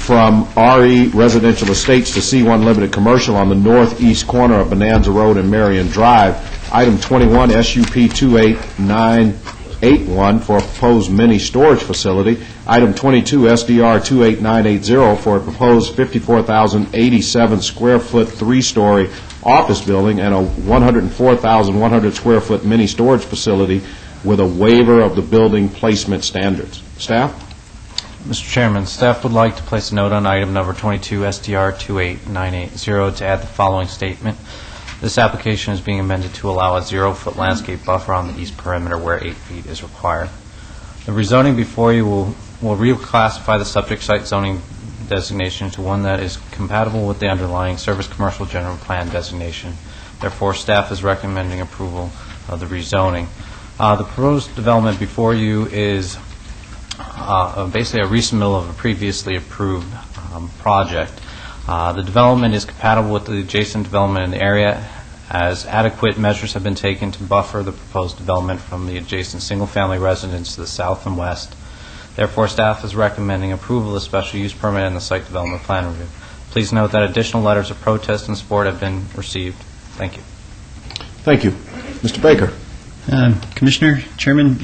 from RE Residential Estates to C1 Limited Commercial on the northeast corner of Bonanza Road and Marion Drive. Item 21, SUP 28981, for a proposed mini storage facility. Item 22, SDR 28980, for a proposed 54,087 square foot three-story office building and a 104,100 square foot mini storage facility with a waiver of the building placement standards. Staff? Mr. Chairman, staff would like to place a note on item number 22, SDR 28980, to add the following statement. This application is being amended to allow a 0-foot landscape buffer on the east perimeter where 8 feet is required. The rezoning before you will reclassify the subject site zoning designation to one that is compatible with the underlying Service Commercial General Plan designation. Therefore, staff is recommending approval of the rezoning. The proposed development before you is basically a resubmittal of a previously approved project. The development is compatible with the adjacent development in the area, as adequate measures have been taken to buffer the proposed development from the adjacent single-family residence to the south and west. Therefore, staff is recommending approval of the special use permit and the site development plan review. Please note that additional letters of protest and support have been received. Thank you. Thank you. Mr. Baker. Commissioner, Chairman,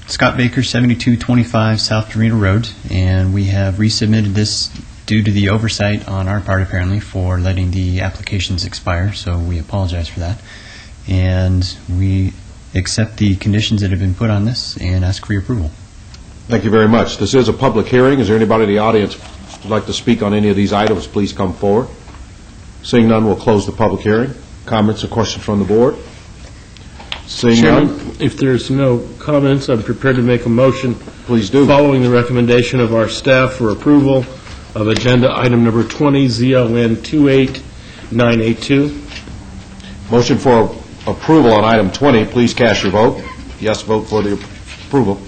Scott Baker, 7225 South Dorito Road, and we have resubmitted this due to the oversight on our part, apparently, for letting the applications expire, so we apologize for that. And we accept the conditions that have been put on this and ask for your approval. Thank you very much. This is a public hearing. Is there anybody in the audience who would like to speak on any of these items? Please come forward. Seeing none, we'll close the public hearing. Comments or questions from the board? Seeing none? Chairman, if there's no comments, I'm prepared to make a motion. Please do. Following the recommendation of our staff for approval of agenda item number 20, ZON 28982. Motion for approval on item 20. Please cast your vote. Yes vote for the approval.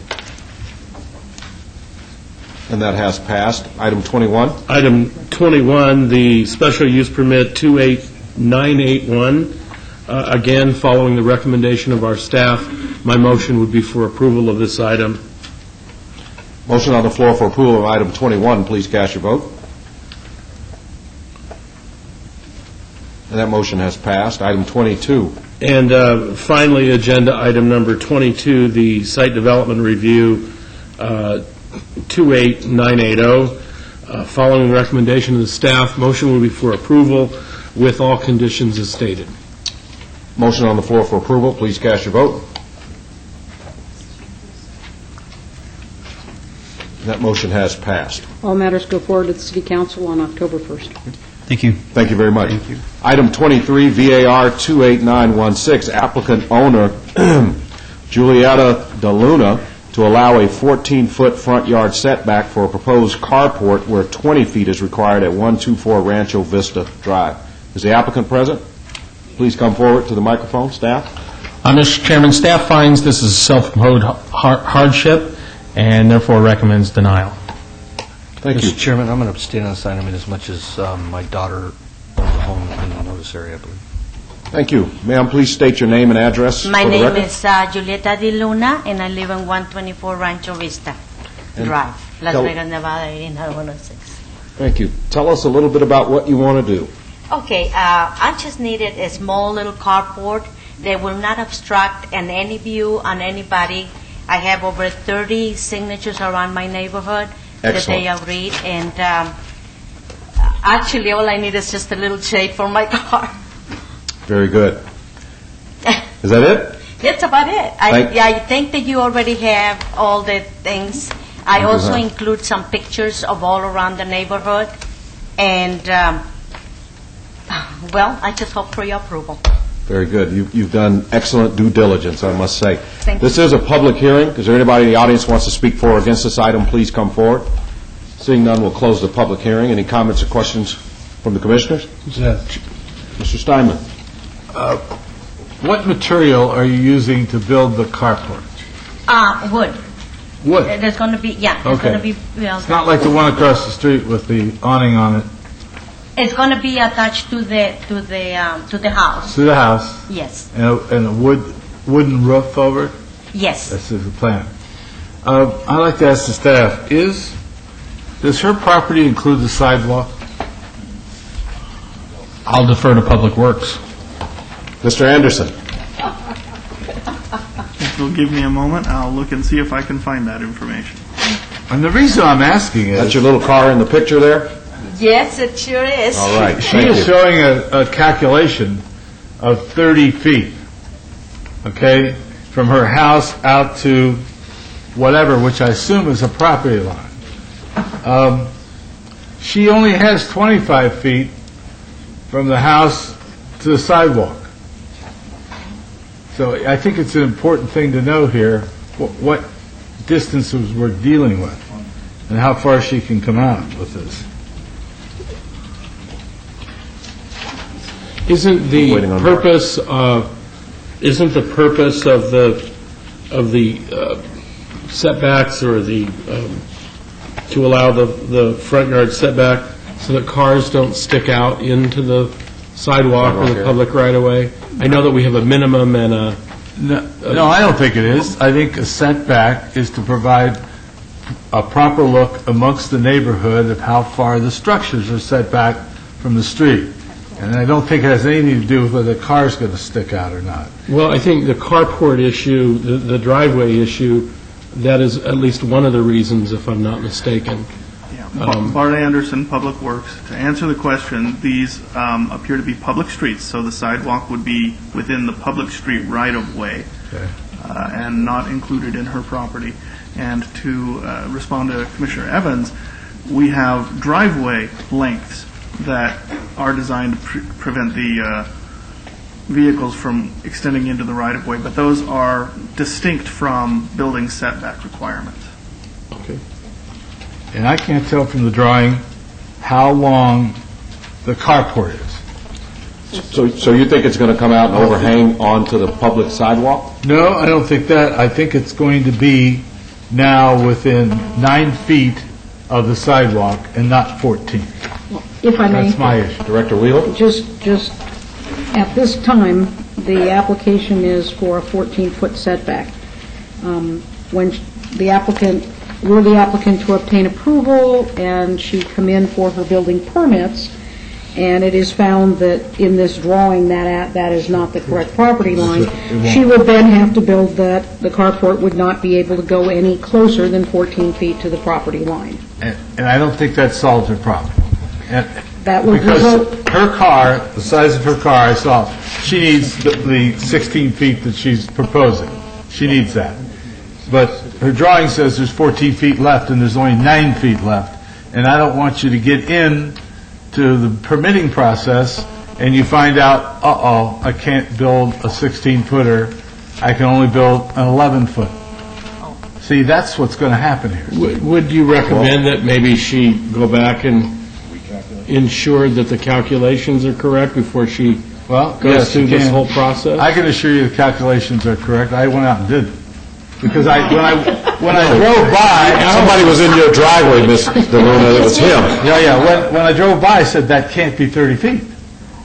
And that has passed. Item 21. Item 21, the special use permit 28981. Again, following the recommendation of our staff, my motion would be for approval of this item. Motion on the floor for approval of item 21. Please cast your vote. And that motion has passed. Item 22. And finally, agenda item number 22, the site development review 28980. Following the recommendation of the staff, motion will be for approval with all conditions as stated. Motion on the floor for approval. Please cast your vote. That motion has passed. All matters go forward to the City Council on October 1st. Thank you. Thank you very much. Item 23, VAR 28916, applicant owner Julieta DeLuna to allow a 14-foot front yard setback for a proposed carport where 20 feet is required at 124 Rancho Vista Drive. Is the applicant present? Please come forward to the microphone, staff. Mr. Chairman, staff finds this is a self-imposed hardship and therefore recommends denial. Thank you. Mr. Chairman, I'm going to abstain on this item in as much as my daughter owns a home in the notice area, I believe. Thank you. Ma'am, please state your name and address My for the name record. is Julieta De Luna, and I live in 124 Rancho Vista Drive, Las tell- Vegas, Nevada, 18906. Thank you. Tell us a little bit about what you want to do. Okay, I just needed a small little carport that will not obstruct in any view on anybody. I have over 30 signatures around my neighborhood that they agreed, and actually all I need is just a little shade for my car. Very good. Is that it? That's about it. I think that you already have all the things. I also include some pictures of all around the neighborhood, and well, I just hope for your approval. Very good. You've done excellent due diligence, I must say. Thank This is a public hearing. Is there anybody in the audience who wants to speak for or against this item? Please come forward. Seeing none, we'll close the public hearing. Any comments or questions from the commissioners? Mr. Steinman. What material are you using to build the carport? Wood. Wood? There's going to be, it's Okay. going to be, It's not like the one across the street with the awning on it. it's going to be attached to the house. To the house? Yes. And a wooden roof over it? Yes. That's the plan. I'd like to ask the staff, does her property include the sidewalk? I'll defer to Public Works. Mr. Anderson. If you'll give me a moment, I'll look and see if I can find that information. And the reason I'm asking is... That's your little car in the picture there? Yes, it sure is. All right. She is showing a calculation of 30 feet, okay, from her house out to whatever, which I assume is a property line. She only has 25 feet from the house to the sidewalk. So I think it's an important thing to know here, what distances we're dealing with and how far she can come out with this. Isn't the purpose of the setbacks or the to allow the front yard setback so that cars don't stick out into the sidewalk or the public right of way? I know that we have a minimum and a... No, I don't think it is. I think a setback is to provide a proper look amongst the neighborhood of how far the structures are set back from the street. And I don't think it has anything to do with whether the car's going to stick out or not. Well, I think the carport issue, the driveway issue, that is at least one of the reasons, if I'm not mistaken. Bart Anderson, Public Works. To answer the question, these appear to be public streets, so the sidewalk would be within the public street right-of-way and not included in her property. And to respond to Commissioner Evans, we have driveway lengths that are designed to prevent the vehicles from extending into the right-of-way, but those are distinct from building setback requirements. Okay. And I can't tell from the drawing how long the carport is. So you think it's going to come out and overhang onto the public sidewalk? No, I don't think that. I think it's going to be now within 9 feet of the sidewalk and not 14. If I may. That's my issue. Director Wheeler? Just at this time, the application is for a 14-foot setback. When the applicant, were the applicant to obtain approval and she come in for her building permits, and it is found that in this drawing that is not the correct property line, she would then have to build that, the carport would not be able to go any closer than 14 feet to the property line. And I don't think that solves her problem. That would Because result... her car, the size of her car, I saw, she needs the 16 feet that she's proposing. She needs that. But her drawing says there's 14 feet left, and there's only 9 feet left. And I don't want you to get in to the permitting process, and you find out, I can't build a 16-footer, I can only build an 11-foot. See, that's what's going to happen here. Would you recommend that maybe she go back and ensure that the calculations are correct before she goes yes, through you this can. whole process? I can assure you the calculations are correct. I went out and did it. Because when I drove by... Somebody was in your driveway, Ms. DeLuna, it was him. Yeah. When I drove by, I said, that can't be 30 feet.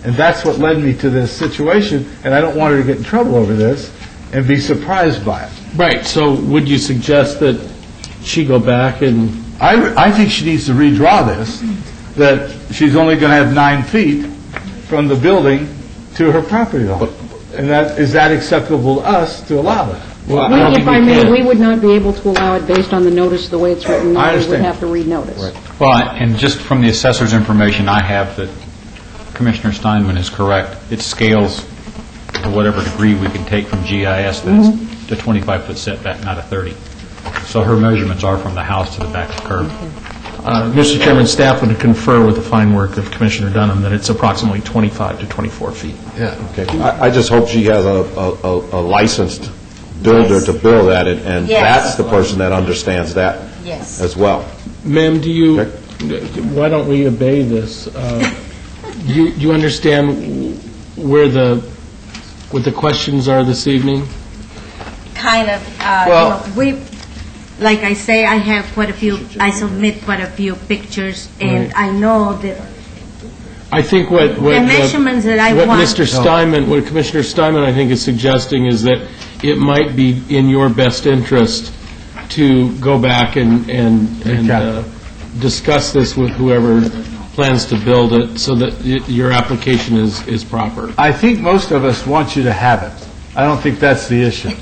And that's what led me to this situation, and I don't want her to get in trouble over this and be surprised by it. Right, so would you suggest that she go back and... I think she needs to redraw this, that she's only going to have 9 feet from the building to her property line. And is that acceptable to us to allow that? If I may, we would not be able to allow it based on the notice, the way it's written now. We would have to read notice. Well, and just from the assessor's information I have, that Commissioner Steinman is correct. It scales to whatever degree we can take from GIS, that it's the 25-foot setback, not a 30. So her measurements are from the house to the back of the curb. Mr. Chairman, staff would concur with the fine work of Commissioner Dunham that it's approximately 25 to 24 feet. Yeah. Okay. I just hope she has a licensed builder to build that, and that's the person that understands that as well. Ma'am, why don't we obey this? Do you understand what the questions are this evening? Kind of, like I say, I submit quite a few pictures, and I know that I think what the measurements that I want. What Commissioner Steinman, I think, is suggesting is that it might be in your best interest to go back and discuss this with whoever plans to build it, so that your application is proper. I think most of us want you to have it. I don't think that's the issue.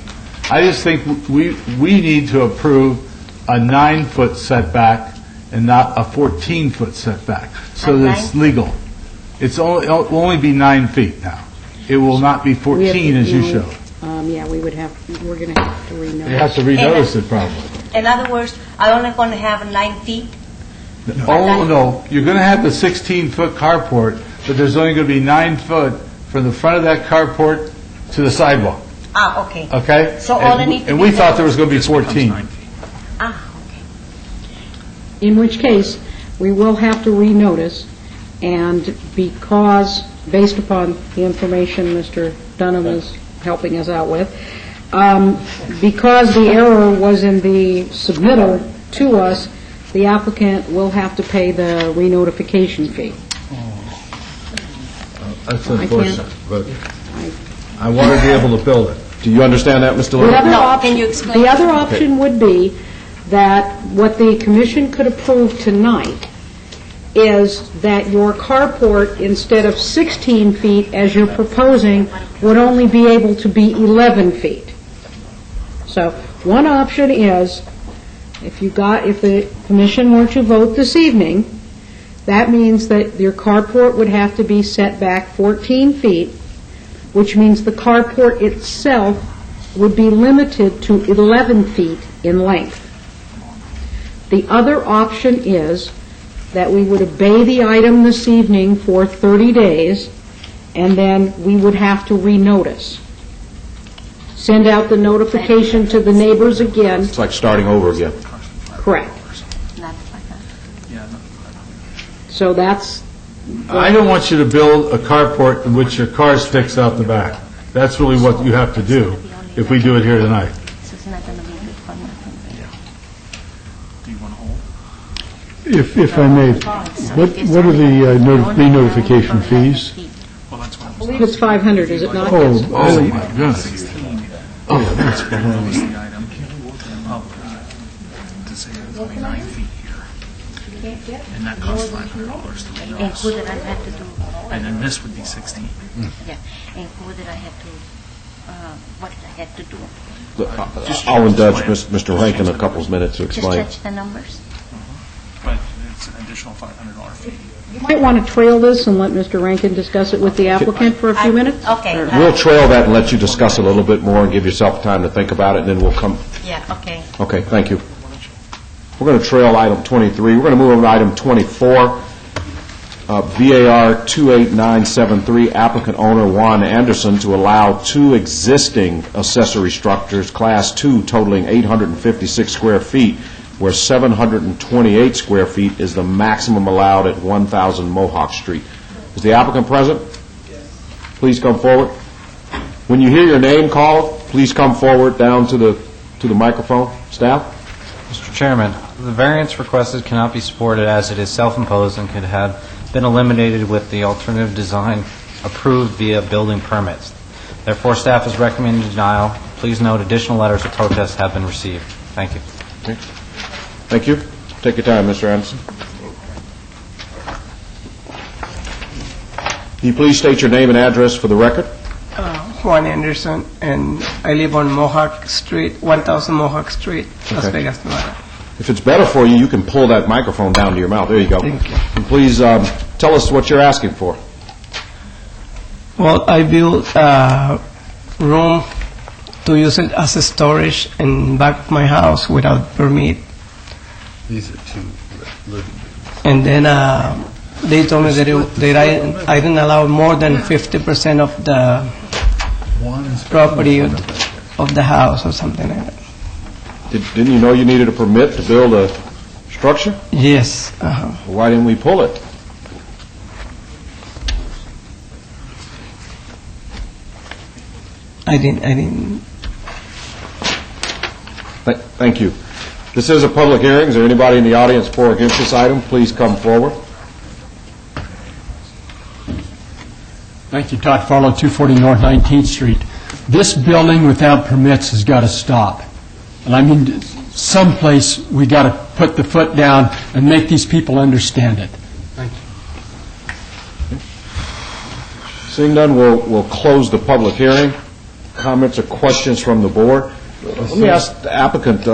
I just think we need to approve a 9-foot setback and not a 14-foot setback, so that it's legal. It'll only be 9 feet now. It will not be 14 as you showed. We're going to have to renotice. You have to renotice it probably. In other words, I'm only going to have 9 feet. Oh, no, you're going to have the 16-foot carport, but there's only going to be 9 foot from the front of that carport to the sidewalk. Ah, okay. Okay? So all I need to And do we is- thought there was going to be 14. In which case, we will have to renotice, and because, based upon the information Mr. Dunham is helping us out with, because the error was in the submittal to us, the applicant will have to pay the renotification fee. That's unfortunate, but I want to be able to build it. Do you understand that, Mr. Little? The other option would be that what the commission could approve tonight is that your carport, instead of 16 feet, as you're proposing, would only be able to be 11 feet. So one option is, if the commission were to vote this evening, that means that your carport would have to be set back 14 feet, which means the carport itself would be limited to 11 feet in length. The other option is that we would obey the item this evening for 30 days, and then we would have to renotice. Send out the notification to the neighbors again. It's like starting over again. Correct. So that's... I don't want you to build a carport in which your car's fixed out the back. That's really what you have to do if we do it here tonight. If I may, what are the re-notification fees? It's 500, is it not? Oh, my goodness. Oh, that's To say there's only 9 feet here. And that costs $500 to renotice. And who did I have to do? And then this would be 16. Yeah, and who did I have to, what did I have to do? I'll indulge Mr. Rankin a couple of minutes to explain. Just touch the numbers? But it's an additional $500 fee. You might want to trail this and let Mr. Rankin discuss it with the applicant for a few minutes? Okay. We'll trail that and let you discuss it a little bit more and give yourself time to think about it, and then we'll come. Yeah, okay. Okay, thank you. We're going to trail item 23. We're going to move on to item 24. VAR 28973, applicant owner Juan Anderson, to allow 2 existing accessory structures, Class 2, totaling 856 square feet, where 728 square feet is the maximum allowed at 1,000 Mohawk Street. Is the applicant present? Please come forward. When you hear your name called, please come forward down to the microphone. Staff? Mr. Chairman, the variance requested cannot be supported as it is self-imposed and could have been eliminated with the alternative design approved via building permits. Therefore, staff is recommending denial. Please note additional letters of protest have been received. Thank you. Okay. Thank you. Take your time, Mr. Anderson. Can you please state your name and address for the record? Juan Anderson, and I live on Mohawk Street, 1000 Mohawk Street, Las Okay. Vegas, Nevada. If it's better for you, you can pull that microphone down to your mouth. There you go. Thank you. And please tell us what you're asking for. Well, I built a room to use it as a storage in back of my house without permit. These are 2 living. And then they told me that I didn't allow more than 50% of the property of the house or something like that. Didn't you know you needed a permit to build a structure? Yes. Why didn't we pull it? I didn't. Thank you. This is a public hearing. Is there anybody in the audience for or against this item? Please come forward. Thank you, Todd Farlow, 240 North 19th Street. This building without permits has got to stop. And I mean, someplace we got to put the foot down and make these people understand it. Thank you. Seeing none, we'll close the public hearing. Comments or questions from the board? Let me ask the applicant,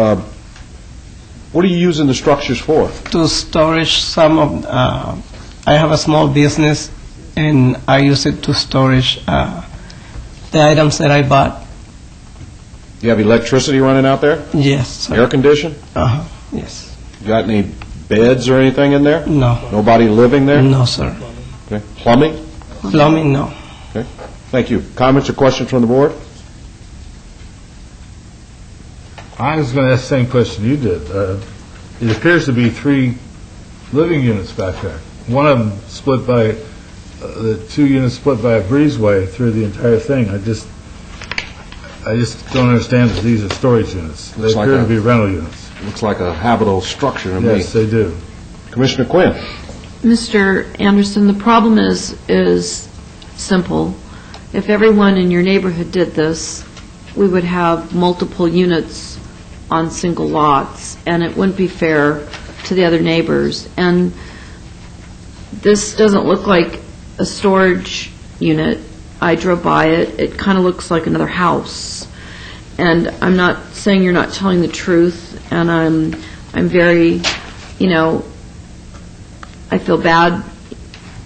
what are you using the structures for? To storage some of, I have a small business, and I use it to storage the items that I bought. You have electricity running out there? Yes, sir. Air condition? Yes. You got any beds or anything in there? No. Nobody living there? No, sir. Okay. Plumbing? Plumbing, no. Okay. Thank you. Comments or questions from the board? I was going to ask the same question you did. It appears to be 3 living units back there. One of them split by, the 2 units split by a breezeway through the entire thing. I just don't understand that these are storage units. They Looks like appear to a- be rental units. Looks like a habitable structure to me. Yes, they do. Commissioner Quinn? Mr. Anderson, the problem is simple. If everyone in your neighborhood did this, we would have multiple units on single lots, and it wouldn't be fair to the other neighbors. And this doesn't look like a storage unit. I drove by it. It kind of looks like another house. And I'm not saying you're not telling the truth, and I'm very, I feel bad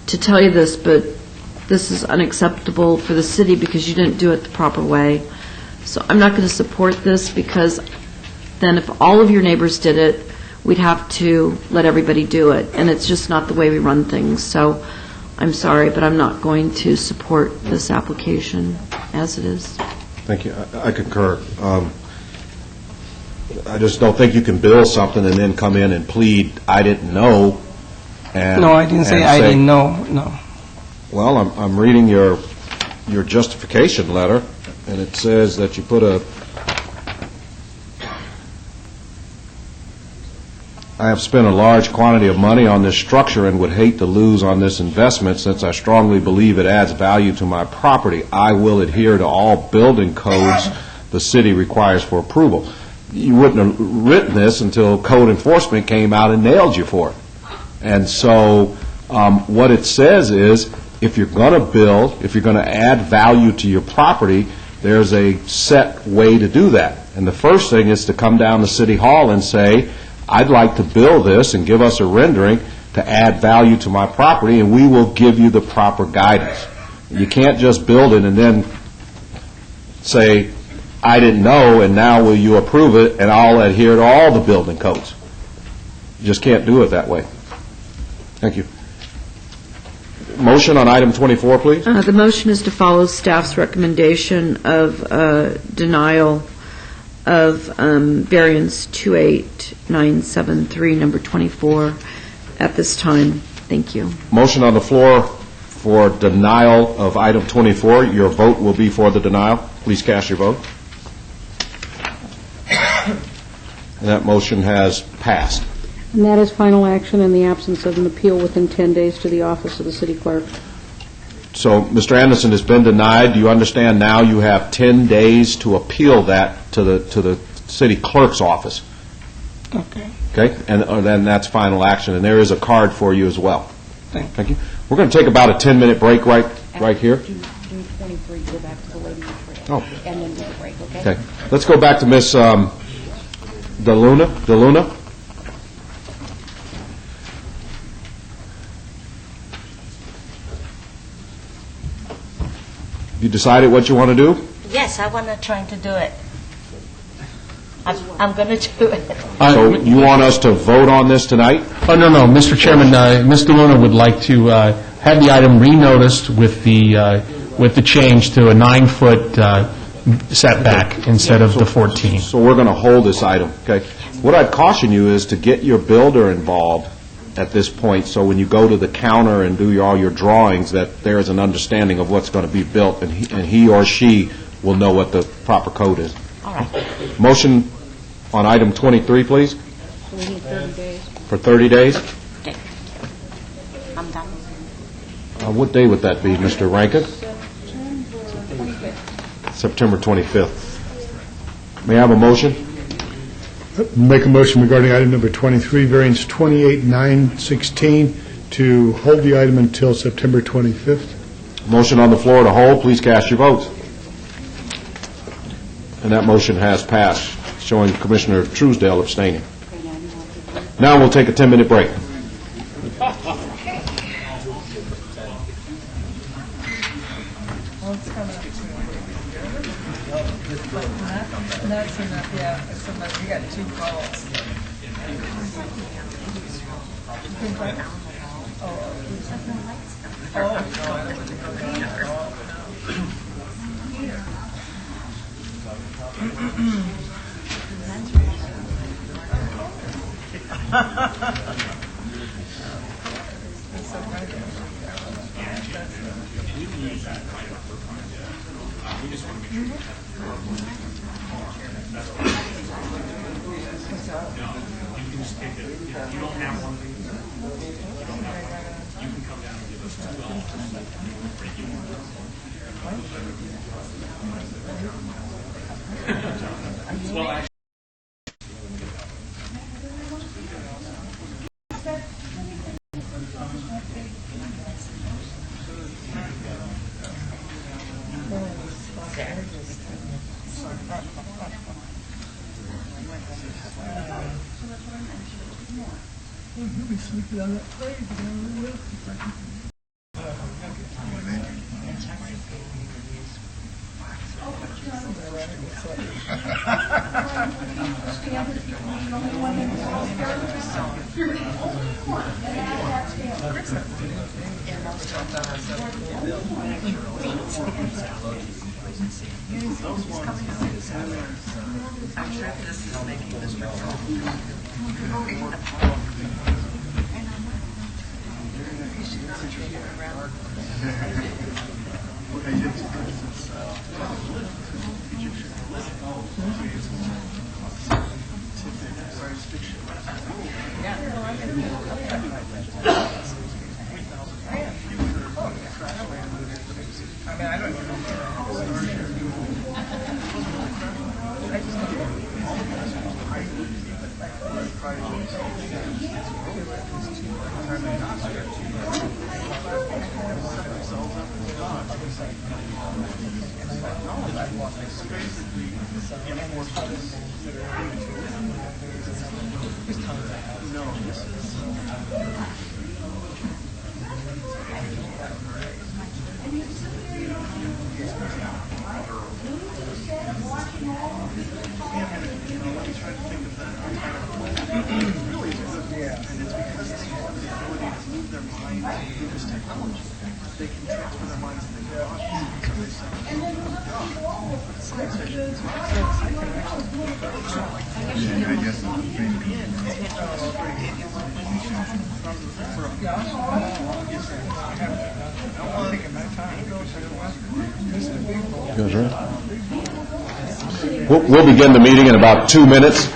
to tell you this, but this is unacceptable for the city because you didn't do it the proper way. So I'm not going to support this, because then if all of your neighbors did it, we'd have to let everybody do it, and it's just not the way we run things. So I'm sorry, but I'm not going to support this application as it is. Thank you. I concur. I just don't think you can build something and then come in and plead, I didn't know. And, No, I didn't say I didn't know, no. Well, I'm reading your justification letter, and it says that you put I have spent a large quantity of money on this structure and would hate to lose on this investment since I strongly believe it adds value to my property. I will adhere to all building codes the city requires for approval. You wouldn't have written this until code enforcement came out and nailed you for it. And so what it says is, if you're going to build, if you're going to add value to your property, there's a set way to do that. And the first thing is to come down to City Hall and say, I'd like to build this and give us a rendering to add value to my property, and we will give you the proper guidance. You can't just build it and then say, I didn't know, and now will you approve it, and I'll adhere to all the building codes. You just can't do it that way. Thank you. Motion on item 24, please. The motion is to follow staff's recommendation of denial of variance 28973, number 24, at this time. Thank you. Motion on the floor for denial of item 24. Your vote will be for the denial. Please cast your vote. And that motion has passed. And that is final action in the absence of an appeal within 10 days to the office of the city clerk. So, Mr. Anderson has been denied. Do you understand now you have 10 days to appeal that to the city clerk's office? Okay. Okay? And then that's final action. And there is a card for you as well. Thank you. We're going to take about a 10-minute break right here. Do 23, go back to the lady in the trail. Oh. And then do the break, okay? Okay. Let's go back to Ms. DeLuna. Have you decided what you want to do? Yes, I want to try to do it. I'm going to do it. So you want us to vote on this tonight? Oh, no, Mr. Chairman, Ms. DeLuna would like to have the item renoticed with the change to a 9-foot setback instead of the 14. So we're going to hold this item, okay? What I'd caution you is to get your builder involved at this point, so when you go to the counter and do all your drawings, that there is an understanding of what's going to be built, and he or she will know what the proper code is. All right. Motion on item 23, please. So we need 30 days. For 30 days? Okay. I'm done. What day would that be, Mr. Rankin? September 25th. May I have a motion? Make a motion regarding item number 23, variance 28916, to hold the item until September 25th. Motion on the floor to hold. Please cast your votes. And that motion has passed, showing Commissioner Truesdale abstaining. Now we'll take a 10-minute break. That's enough, yeah. It's enough. You got 2 calls. I'm sure this is making this Yeah. And it's because it's his ability to move their mind through this technology. Goes right. We'll begin the meeting in about 2 minutes.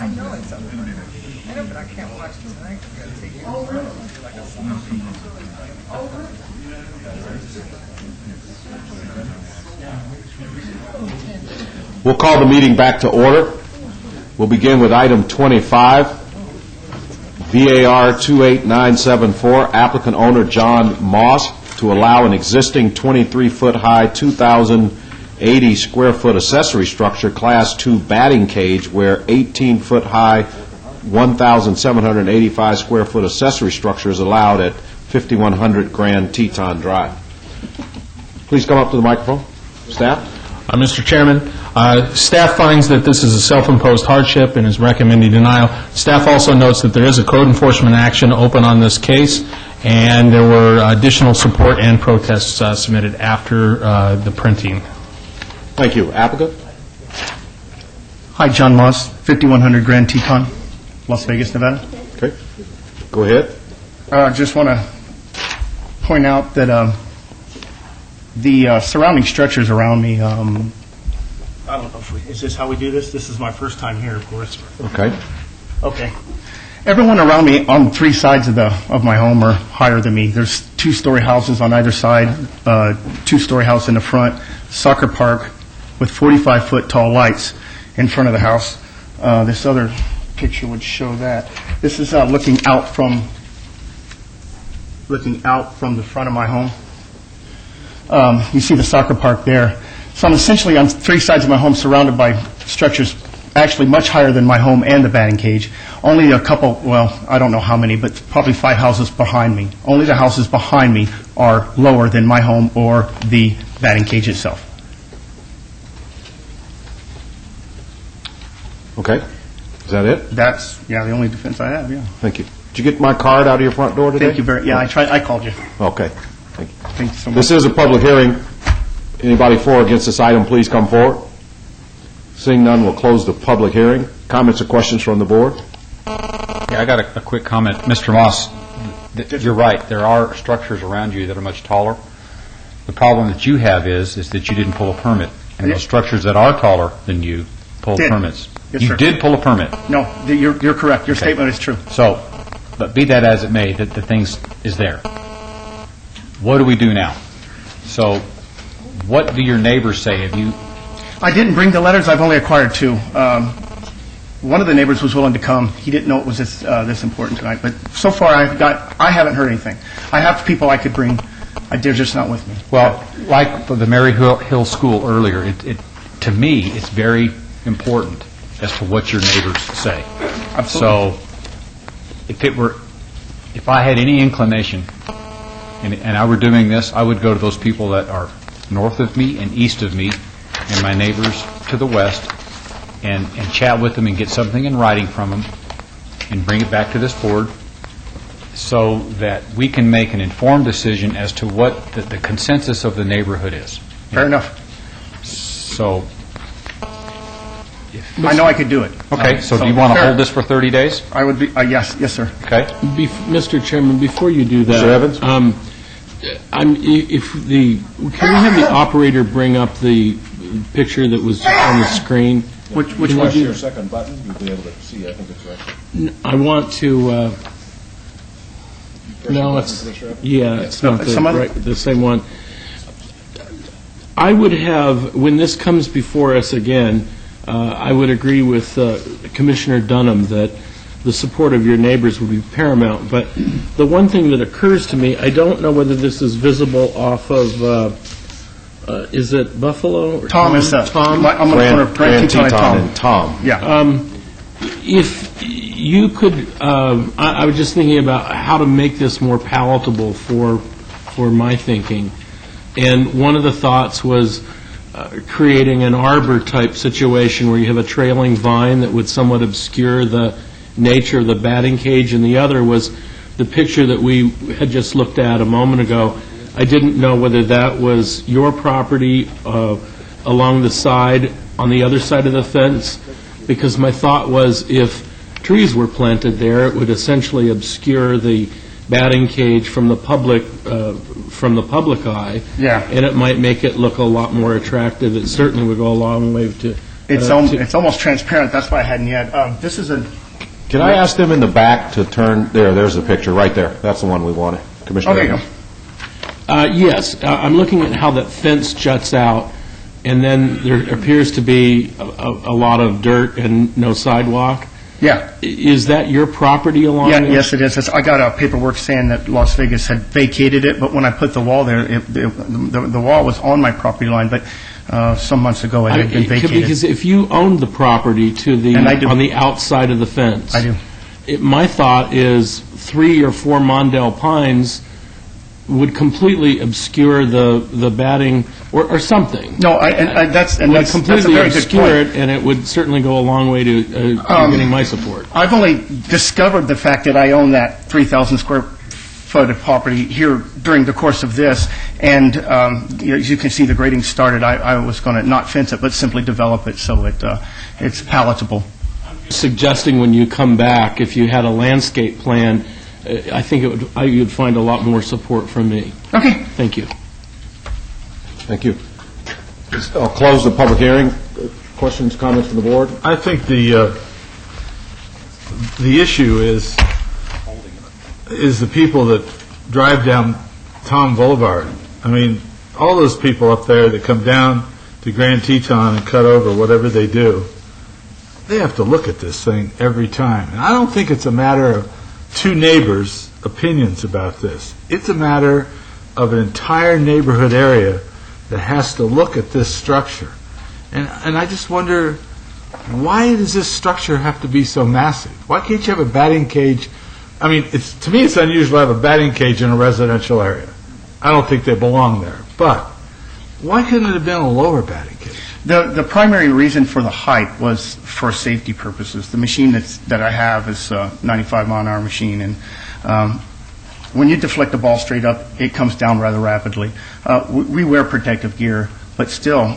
I know, but I can't watch it tonight. I gotta take it like a We'll call the meeting back to order. We'll begin with item 25, VAR 28974, applicant owner John Moss, to allow an existing 23-foot-high, 2,080 square foot accessory structure, Class 2 batting cage, where 18-foot-high, 1,785 square foot accessory structure is allowed at 5100 Grand Teton Drive. Please come up to the microphone. Staff? Mr. Chairman, staff finds that this is a self-imposed hardship and is recommending denial. Staff also notes that there is a code enforcement action open on this case, and there were additional support and protests submitted after the printing. Thank you. Applicant? Hi, John Moss, 5100 Grand Teton, Las Vegas, Nevada. Okay. Go ahead. I just want to point out that the surrounding structures around me, I don't know if is this how we do this? This is my first time here, of course. Okay. Okay. Everyone around me on three sides of my home are higher than me. There's two-story houses on either side, two-story house in the front, soccer park with 45-foot tall lights in front of the house. This other picture would show that. This is looking out from the front of my home. You see the soccer park there. So I'm essentially on three sides of my home surrounded by structures actually much higher than my home and the batting cage. Only a couple, well, I don't know how many, but probably 5 houses behind me. Only the houses behind me are lower than my home or the batting cage itself. Okay. Is that it? That's, yeah, the only defense I have, yeah. Thank you. Did you get my card out of your front door today? Thank you very, yeah, I called you. Okay. Thank you. Thank you so much. This is a public hearing. Anybody for or against this item, please come forward. Seeing none, we'll close the public hearing. Comments or questions from the board? Yeah, I got a quick comment. Mr. Moss, you're right. There are structures around you that are much taller. The problem that you have is that you didn't pull a permit. And those structures that are taller than you pulled permits. Yes, you sir. did pull a permit. No, you're correct. Your statement is true. So, but be that as it may, the thing is there. What do we do now? So, what do your neighbors say? Have you... I didn't bring the letters. I've only acquired 2. One of the neighbors was willing to come. He didn't know it was this important tonight. But so far, I haven't heard anything. I have people I could bring. They're just not with me. Well, like for the Mary Hill School earlier, to me, it's very important as to what your neighbors say. Absolutely. So, if I had any inclination, and I were doing this, I would go to those people that are north of me and east of me, and my neighbors to the west, and chat with them and get something in writing from them, and bring it back to this board, so that we can make an informed decision as to what the consensus of the neighborhood is. Fair enough. So, I know I could do it. okay, so do you want to hold this for 30 days? I would be, yes, sir. Okay. Mr. Chairman, before you do that... Mr. Evans? Can we have the operator bring up the picture that was on the screen? Which one? Press your second button, you'll be able to see, I think it's right. I want to... No, it's, it's not the same one. I would have, when this comes before us again, I would agree with Commissioner Dunham that the support of your neighbors would be paramount. But the one thing that occurs to me, I don't know whether this is visible off of, is it Buffalo? Or Tom is Tom? I'm going to Grand Teton and Tom. Yeah. If you could, I was just thinking about how to make this more palatable for my thinking. And one of the thoughts was creating an arbor-type situation where you have a trailing vine that would somewhat obscure the nature of the batting cage. And the other was the picture that we had just looked at a moment ago. I didn't know whether that was your property along the side, on the other side of the fence, because my thought was if trees were planted there, it would essentially obscure the batting cage from the public eye. Yeah. And it might make it look a lot more attractive. It certainly would go a long way to... It's almost transparent. That's why I hadn't yet. This is a... Can I ask them in the back to turn, there's the picture, right there. That's the one we wanted. Commissioner Okay. Evans. Yes, I'm looking at how that fence juts out, and then there appears to be a lot of dirt and no sidewalk. Yeah. Is that your property along there? Yes, it is. I got a paperwork saying that Las Vegas had vacated it, but when I put the wall there, the wall was on my property line, but some months ago it had been vacated. Because if you owned the property And I do. on the outside of the fence... I do. My thought is 3 or 4 Mondale pines would completely obscure the batting, or something. No, that's a completely very good obscure point. it, and it would certainly go a long way to getting my support. I've only discovered the fact that I own that 3,000 square foot of property here during the course of this, and as you can see, the grading started. I was going to not fence it, but simply develop it so it's palatable. Suggesting when you come back, if you had a landscape plan, I think you'd find a lot more support from me. Okay. Thank you. Thank you. I'll close the public hearing. Questions, comments from the board? I think the issue is the people that drive down Tom Boulevard. I mean, all those people up there that come down to Grand Teton and cut over, whatever they do, they have to look at this thing every time. And I don't think it's a matter of two neighbors' opinions about this. It's a matter of an entire neighborhood area that has to look at this structure. And I just wonder, why does this structure have to be so massive? Why can't you have a batting cage? I mean, to me it's unusual to have a batting cage in a residential area. I don't think they belong there. But why couldn't it have been a lower batting cage? The primary reason for the height was for safety purposes. The machine that I have is a 95-mile-an-hour machine, and when you deflect the ball straight up, it comes down rather rapidly. We wear protective gear, but still,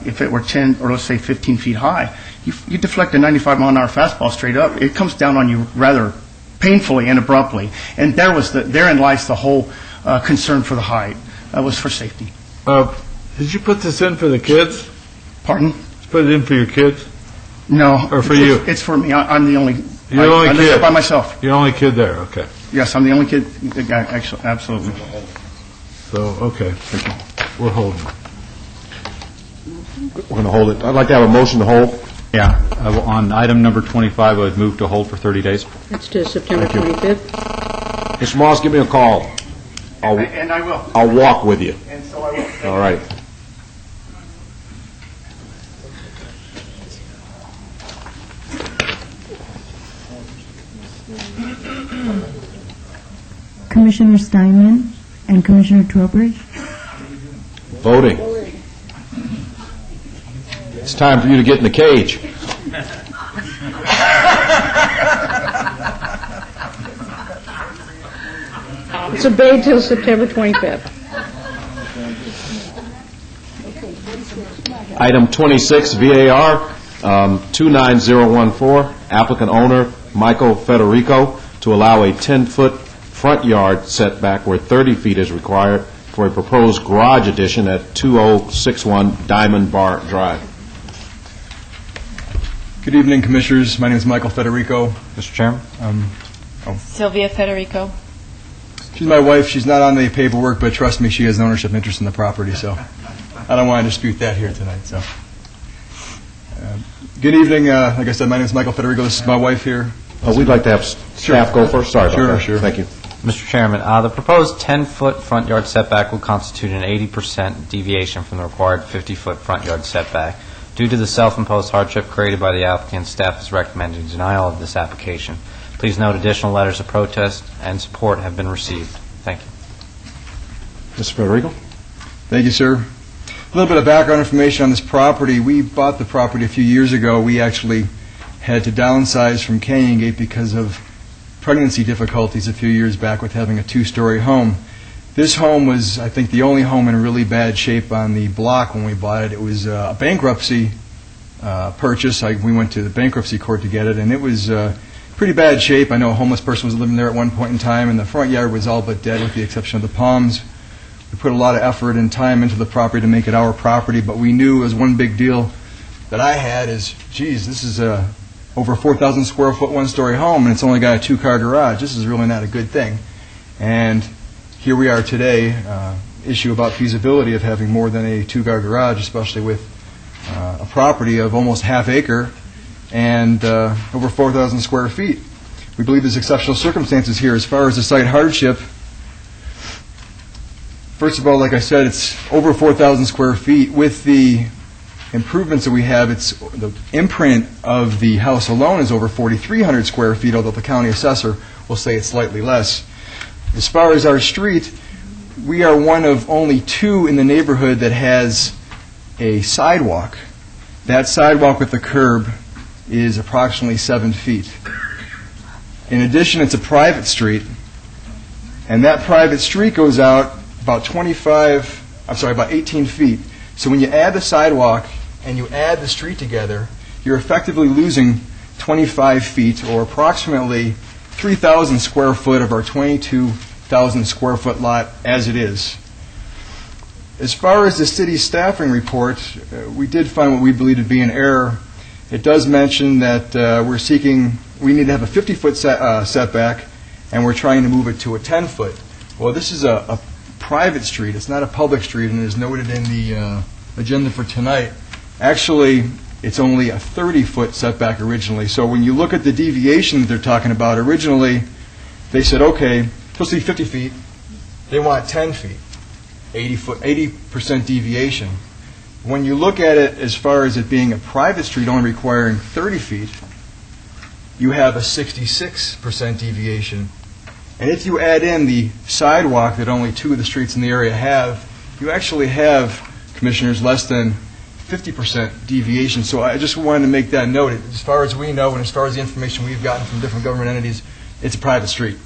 if it were 10 or let's say 15 feet high, you deflect a 95-mile-an-hour fastball straight up, it comes down on you rather painfully and abruptly. And therein lies the whole concern for the height. Was for safety. Did you put this in for the kids? Pardon? Put it in for your kids? No. Or for you? It's for me. I'm the only... You're the only I live kid? there by myself. You're the only kid there, okay. Yes, I'm the only kid. Actually, absolutely. So, okay. We're holding. We're going to hold it. I'd like to have a motion to hold. Yeah. On item number 25, I would move to hold for 30 days. That's to September 25th. Mr. Moss, give me a call. And I will. I'll walk with you. And so I will. All right. Commissioner Steinman and Commissioner Trowbridge. Voting. It's time for you to get in the cage. It's obeyed till September 25th. Item 26, VAR 29014, applicant owner Michael Federico, to allow a 10-foot front yard setback where 30 feet is required for a proposed garage addition at 2061 Diamond Bar Drive. Good evening, Commissioners. My name is Michael Federico. Mr. Chairman? Sylvia Federico. She's my wife. She's not on the paperwork, but trust me, she has an ownership interest in the property, so I don't want to dispute that here tonight. So, good evening. Like I said, my name is Michael Federico. This is my wife here. We'd like to have staff go first. Sorry about that. Sure. Thank you. Mr. Chairman, the proposed 10-foot front yard setback will constitute an 80% deviation from the required 50-foot front yard setback. Due to the self-imposed hardship created by the applicant, staff is recommending denial of this application. Please note additional letters of protest and support have been received. Thank you. Mr. Federico? Thank you, sir. A little bit of background information on this property. We bought the property a few years ago. We actually had to downsize from Canyongate because of pregnancy difficulties a few years back with having a 2-story home. This home was, I think, the only home in really bad shape on the block when we bought it. It was a bankruptcy purchase. We went to the bankruptcy court to get it, and it was pretty bad shape. I know a homeless person was living there at one point in time, and the front yard was all but dead with the exception of the palms. We put a lot of effort and time into the property to make it our property, but we knew it was one big deal that I had is, geez, this is over a 4,000 square foot 1-story home, and it's only got a 2-car garage. This is really not a good thing. And here we are today, issue about feasibility of having more than a 2-car garage, especially with a property of almost half acre and over 4,000 square feet. We believe there's exceptional circumstances here as far as the site hardship. First of all, like I said, it's over 4,000 square feet. With the improvements that we have, the imprint of the house alone is over 4,300 square feet, although the county assessor will say it's slightly less. As far as our street, we are one of only 2 in the neighborhood that has a sidewalk. That sidewalk with the curb is approximately 7 feet. In addition, it's a private street, and that private street goes out about 18 feet. So when you add the sidewalk and you add the street together, you're effectively losing 25 feet, or approximately 3,000 square foot of our 22,000 square foot lot as it is. As far as the city's staffing report, we did find what we believe to be an error. It does mention that we need to have a 50-foot setback, and we're trying to move it to a 10-foot. Well, this is a private street. It's not a public street, and is noted in the agenda for tonight. Actually, it's only a 30-foot setback originally. So when you look at the deviation that they're talking about, originally they said, okay, it's supposed to be 50 feet. They want 10 feet, 80% deviation. When you look at it as far as it being a private street only requiring 30 feet, you have a 66% deviation. And if you add in the sidewalk that only 2 of the streets in the area have, you actually have, Commissioners, less than 50% deviation. So I just wanted to make that note. As far as we know, and as far as the information we've gotten from different government entities, it's a private street.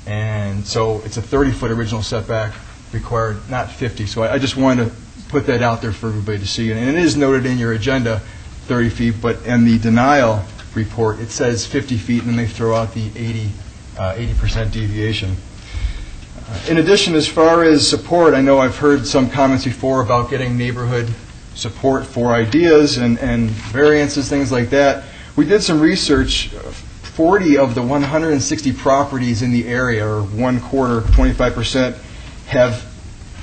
And so it's a 30-foot original setback required, not 50. So I just wanted to put that out there for everybody to see. And it is noted in your agenda, 30 feet, but in the denial report, it says 50 feet, and then they throw out the 80% deviation. In addition, as far as support, I know I've heard some comments before about getting neighborhood support for ideas and variances, things like that. We did some research. 40 of the 160 properties in the area, or 1/4, 25%, have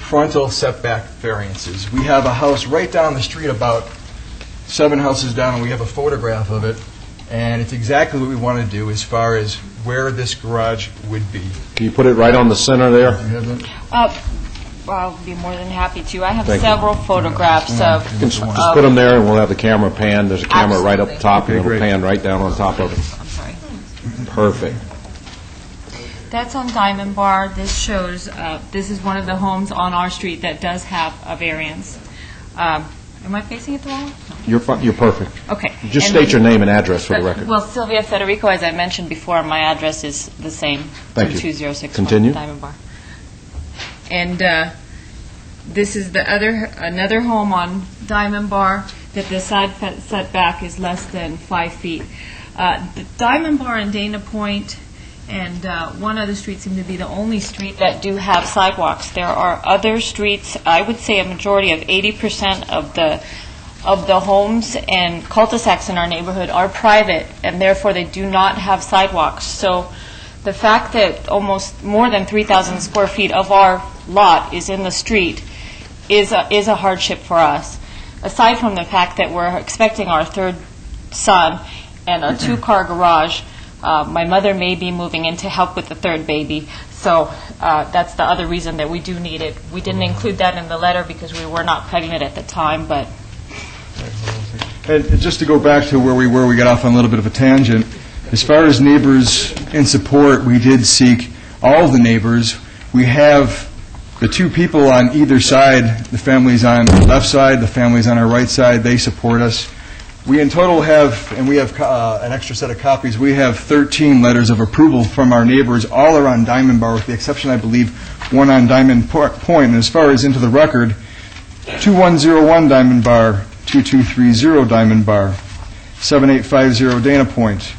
frontal setback variances. We have a house right down the street, about 7 houses down, and we have a photograph of it. And it's exactly what we want to do as far as where this garage would be. Can you put it right on the center there? I'll be more than happy to. I have Thank you. several photographs of... Just put them there, and we'll have the camera pan. There's a camera right up top, and it'll pan right down on top of it. I'm sorry. Perfect. That's on Diamond Bar. This shows, this is one of the homes on our street that does have a variance. Am I facing it the wrong way? You're perfect. Okay. Just And state your name and address for the record. Well, Sylvia Federico, as I mentioned before, my address is the same. Thank you. 2061 Continue. Diamond Bar. And this is another home on Diamond Bar that the side setback is less than 5 feet. The Diamond Bar and Dana Point and one other street seem to be the only street that do have sidewalks. There are other streets, I would say a majority of 80% of the homes and cul-de-sacs in our neighborhood are private, and therefore they do not have sidewalks. So the fact that almost more than 3,000 square feet of our lot is in the street is a hardship for us. Aside from the fact that we're expecting our third son and a two-car garage, my mother may be moving in to help with the third baby. So that's the other reason that we do need it. We didn't include that in the letter because we were not pregnant at the time, but... And just to go back to where we were, we got off on a little bit of a tangent. As far as neighbors in support, we did seek all of the neighbors. We have the two people on either side, the families on the left side, the families on our right side, they support us. We in total have, and we have an extra set of copies, we have 13 letters of approval from our neighbors all around Diamond Bar, with the exception, I believe, one on Diamond Point. And as far as into the record, 2101 Diamond Bar, 2230 Diamond Bar, 7850 Dana Point,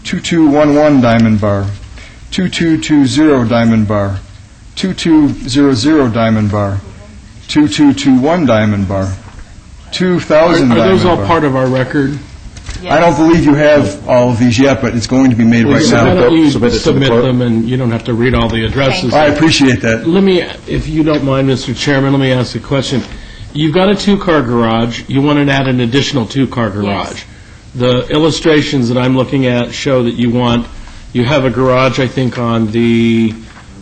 2211 Diamond Bar, 2220 Diamond Bar, 2200 Diamond Bar, 2221 Diamond Bar, 2000 Diamond Bar. Are those all part of our record? I don't believe you have all of these yet, but it's going to be made right now. Why don't you submit them, and you don't have to read all the addresses. I appreciate that. Let me, if you don't mind, Mr. Chairman, let me ask a question. You've got a two-car garage. You want to add an additional two-car garage. Yes. The illustrations that I'm looking at show that you have a garage, I think, on the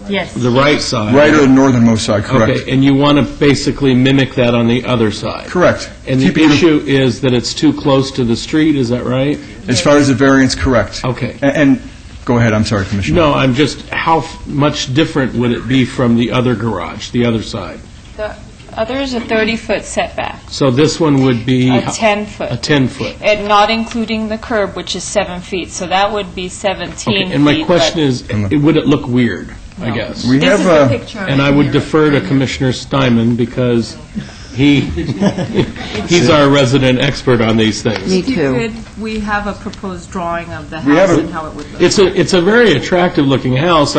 right side. Right or the northernmost side, correct. Okay, and you want to basically mimic that on the other side. Correct. And the issue is that it's too close to the street, is that right? As far as the variance, correct. Okay. And go ahead, I'm sorry, Commissioner. No, I'm just, how much different would it be from the other garage, the other side? The other is a 30-foot setback. So this one would be? A 10-foot. A 10-foot. And not including the curb, which is 7 feet, so that would be 17 feet. And my question is, would it look weird, I guess? We This have is the picture. And I would defer to Commissioner Steinman because he's our resident expert on these things. We have a proposed drawing of the We have house a- and how it would look. It's a very attractive-looking house.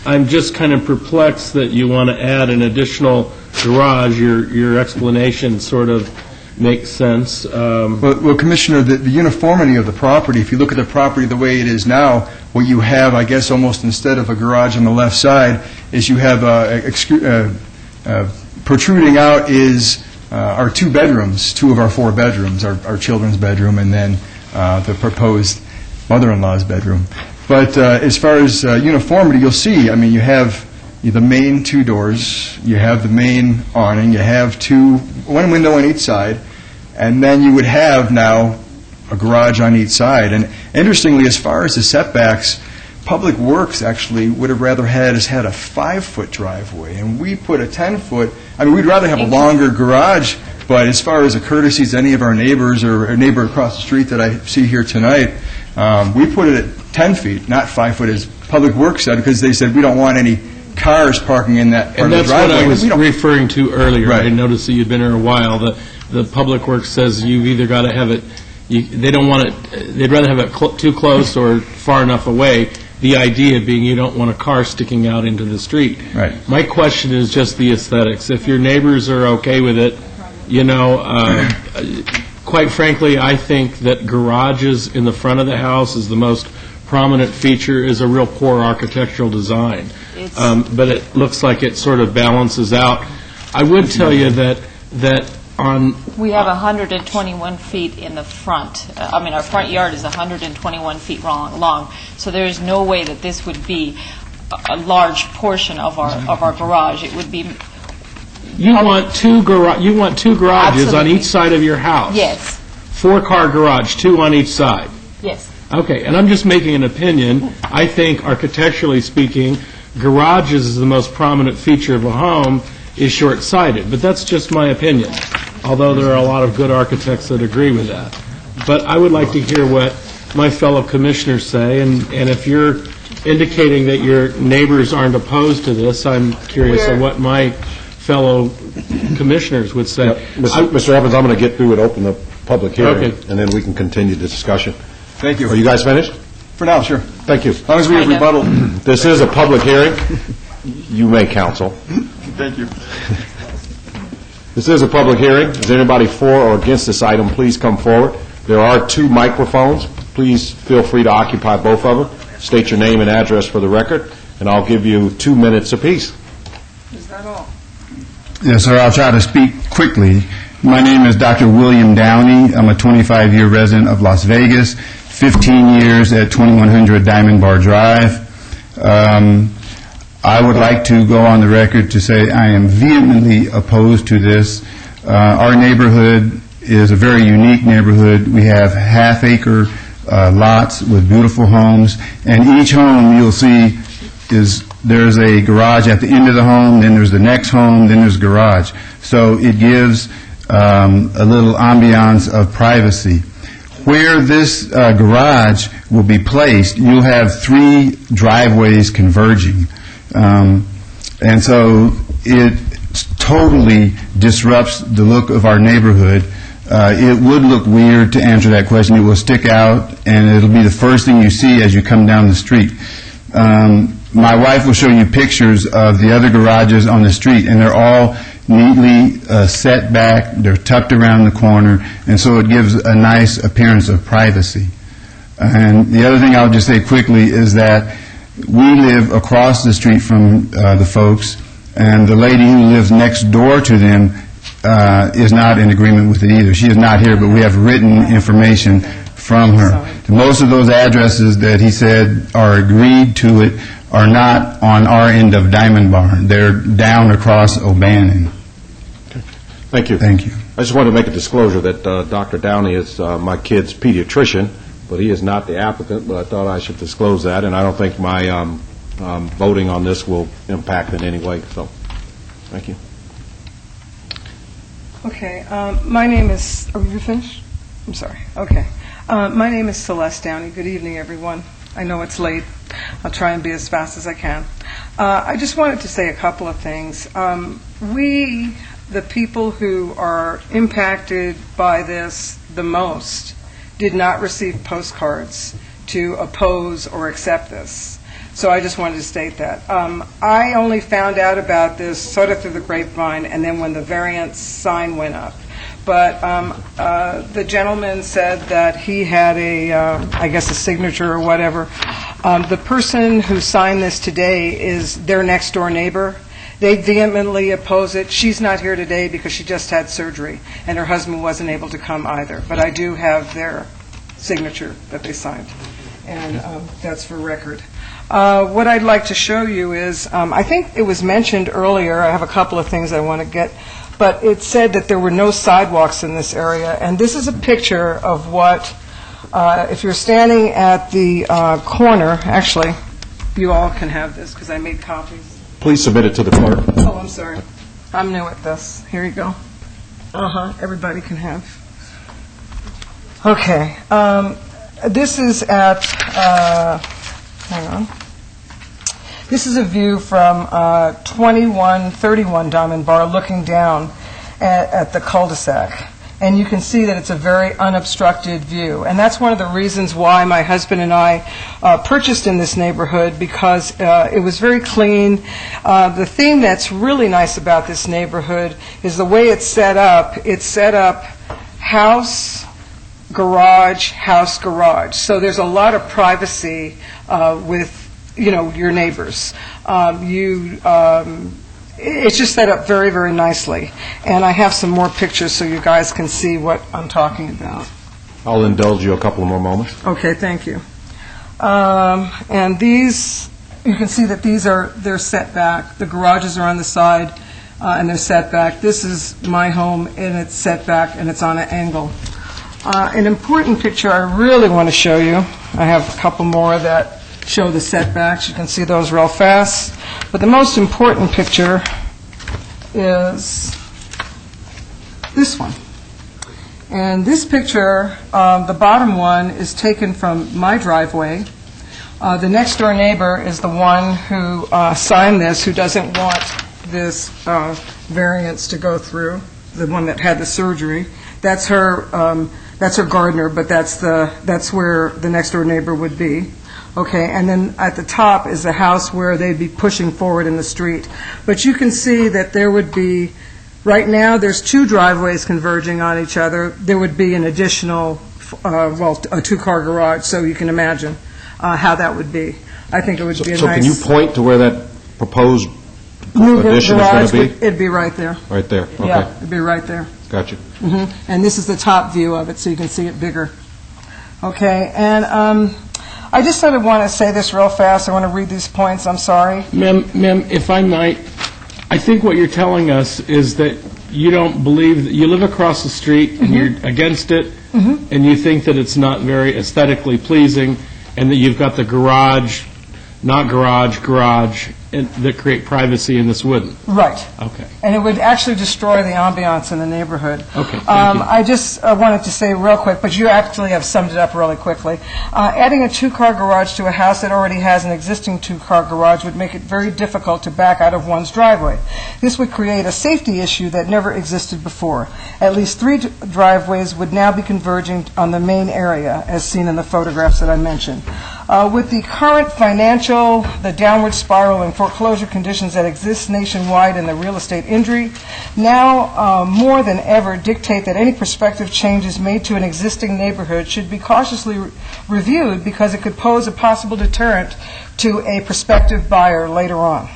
I'm just kind of perplexed that you want to add an additional garage. Your explanation sort of makes sense. Well, Commissioner, the uniformity of the property, if you look at the property the way it is now, what you have, I guess, almost instead of a garage on the left side, is you have protruding out is our two bedrooms, two of our four bedrooms, our children's bedroom, and then the proposed mother-in-law's bedroom. But as far as uniformity, you'll see, I mean, you have the main two doors, you have the main awning, you have one window on each side, and then you would have now a garage on each side. And interestingly, as far as the setbacks, Public Works actually would have rather had us had a 5-foot driveway, and we put a 10-foot. I mean, we'd rather have a longer garage, but as far as a courtesy to any of our neighbors or a neighbor across the street that I see here tonight, we put it at 10 feet, not 5 foot, as Public Works said, because they said we don't want any cars parking in that part And of the that's driveway. what I was We don't- referring to earlier. Right. I noticed that you'd been here a while. The Public Works says you've either got to have it, they don't want it, they'd rather have it too close or far enough away. The idea being you don't want a car sticking out into the street. Right. My question is just the aesthetics. If your neighbors are okay with it, quite frankly, I think that garages in the front of the house is the most prominent feature, is a real poor architectural design. But it looks like it sort of balances out. I would tell you that on... We have 121 feet in the front. Our front yard is 121 feet long, so there is no way that this would be a large portion of our garage. It would be... You want two garages on each side of your house? Yes. 4-car garage, 2 on each side? Yes. Okay, and I'm just making an opinion. I think architecturally speaking, garages is the most prominent feature of a home is short-sighted, but that's just my opinion, although there are a lot of good architects that agree with that. But I would like to hear what my fellow commissioners say, and if you're indicating that your neighbors aren't opposed to this. I'm curious on what my fellow commissioners would say. Mr. Evans, I'm going to get through and open the public hearing, Okay. and then we can continue the discussion. Thank you. Are you guys finished? For now, sure. Thank you. As long as we have rebuttal. This is a public hearing. You may, counsel. Thank you. This is a public hearing. Is there anybody for or against this item? Please come forward. There are 2 microphones. Please feel free to occupy both of them. State your name and address for the record, and I'll give you 2 minutes apiece. Is that all? Yes, sir. I'll try to speak quickly. My name is Dr. William Downey. I'm a 25-year resident of Las Vegas, 15 years at 2100 Diamond Bar Drive. I would like to go on the record to say I am vehemently opposed to this. Our neighborhood is a very unique neighborhood. We have half-acre lots with beautiful homes, and each home you'll see there's a garage at the end of the home, then there's the next home, then there's garage. So it gives a little ambiance of privacy. Where this garage will be placed, you'll have 3 driveways converging. And so it totally disrupts the look of our neighborhood. It would look weird to answer that question. It will stick out, and it'll be the first thing you see as you come down the street. My wife will show you pictures of the other garages on the street, and they're all neatly set back. They're tucked around the corner, and so it gives a nice appearance of privacy. And the other thing I'll just say quickly is that we live across the street from the folks, and the lady who lives next door to them is not in agreement with it either. She is not here, but we have written information from her. Most of those addresses that he said are agreed to it are not on our end of Diamond Bar. They're down across O'Bannon. Thank you. Thank you. I just wanted to make a disclosure that Dr. Downey is my kid's pediatrician, but he is not the applicant, but I thought I should disclose that, and I don't think my voting on this will impact in any way, so thank you. Okay, my name is, are we finished? I'm sorry, okay. My name is Celeste Downey. Good evening, everyone. I know it's late. I'll try and be as fast as I can. I just wanted to say a couple of things. We, the people who are impacted by this the most, did not receive postcards to oppose or accept this. So I just wanted to state that. I only found out about this sort of through the grapevine and then when the variance sign went up. But the gentleman said that he had I guess a signature or whatever. The person who signed this today is their next door neighbor. They vehemently oppose it. She's not here today because she just had surgery, and her husband wasn't able to come either. But I do have their signature that they signed, and that's for record. What I'd like to show you is, I think it was mentioned earlier, I have a couple of things I want to get, but it said that there were no sidewalks in this area, and this is a picture of what, if you're standing at the corner, actually, you all can have this because I made copies. Please submit it to the clerk. Oh, I'm sorry. I'm new at this. Here you go. Everybody can have. Okay. This is at, hang on. This is a view from 2131 Diamond Bar looking down at the cul-de-sac. And you can see that it's a very unobstructed view. And that's one of the reasons why my husband and I purchased in this neighborhood, because it was very clean. The thing that's really nice about this neighborhood is the way it's set up. It's set up house, garage, house, garage. So there's a lot of privacy with, your neighbors. It's just set up very, very nicely. And I have some more pictures so you guys can see what I'm talking about. I'll indulge you a couple more moments. Okay, thank you. And these, you can see that they're set back. The garages are on the side, and they're set back. This is my home, and it's set back, and it's on an angle. An important picture I really want to show you, I have a couple more that show the setbacks. You can see those real fast. But the most important picture is this one. And this picture, the bottom one, is taken from my driveway The next-door neighbor is the one who signed this, who doesn't want this variance to go through, the one that had the surgery. That's her gardener, but that's where the next-door neighbor would be. Okay, and then at the top is the house where they'd be pushing forward in the street. But you can see that there would be, right now, there's 2 driveways converging on each other. There would be an additional, a 2-car garage, so you can imagine how that would be. I think it would be a nice... So can you point to where that proposed addition is going to be? It'd be right there. Right there, okay. Yeah, it'd be right there. Gotcha. And this is the top view of it, so you can see it bigger. Okay, and I just sort of want to say this real fast. I want to read these points. I'm sorry. Ma'am, if I might, I think what you're telling us is that you don't believe that you live across the street and you're against it, and you think that it's not very aesthetically pleasing, and that you've got the garage, not garage, and that create privacy, and this wouldn't. Right. Okay. And it would actually destroy the ambiance in the neighborhood. Okay, thank you. I just wanted to say real quick, but you actually have summed it up really quickly. Adding a 2-car garage to a house that already has an existing 2-car garage would make it very difficult to back out of one's driveway. This would create a safety issue that never existed before. At least 3 driveways would now be converging on the main area, as seen in the photographs that I mentioned. With the current financial, the downward spiral, and foreclosure conditions that exist nationwide in the real estate industry, now more than ever dictate that any prospective changes made to an existing neighborhood should be cautiously reviewed because it could pose a possible deterrent to a prospective buyer later on.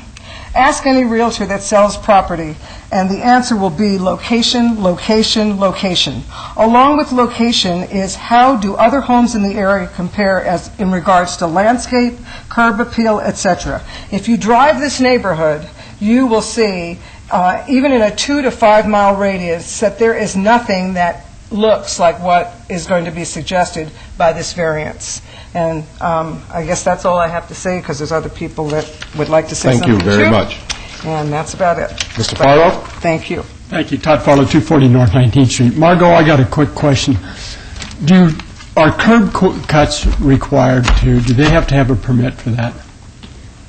Ask any realtor that sells property, and the answer will be location, location, location. Along with location is how do other homes in the area compare as in regards to landscape, curb appeal, etc. If you drive this neighborhood, you will see, even in a 2 to 5 mile radius, that there is nothing that looks like what is going to be suggested by this variance. And I guess that's all I have to say, because there's other people that would like to say something too. Thank you very much. And that's about it. Mr. Farlow? Thank you. Thank you. Todd Farlow, 240 North 19th Street. Margot, I got a quick question. Are curb cuts required do they have to have a permit for that?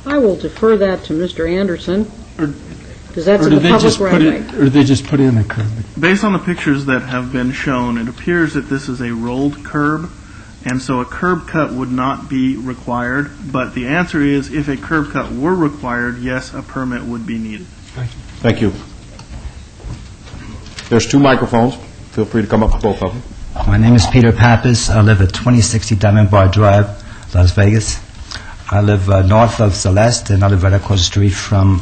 I will defer that to Mr. Anderson, because that's Or in do the they public just put right-of-way. it, or do they just put in a curb? Based on the pictures that have been shown, it appears that this is a rolled curb, and so a curb cut would not be required. But the answer is, if a curb cut were required, yes, a permit would be needed. Thank you. There's 2 microphones. Feel free to come up with both of them. My name is Peter Pappas. I live at 2060 Diamond Bar Drive, Las Vegas. I live north of Celeste, and I live right across the street from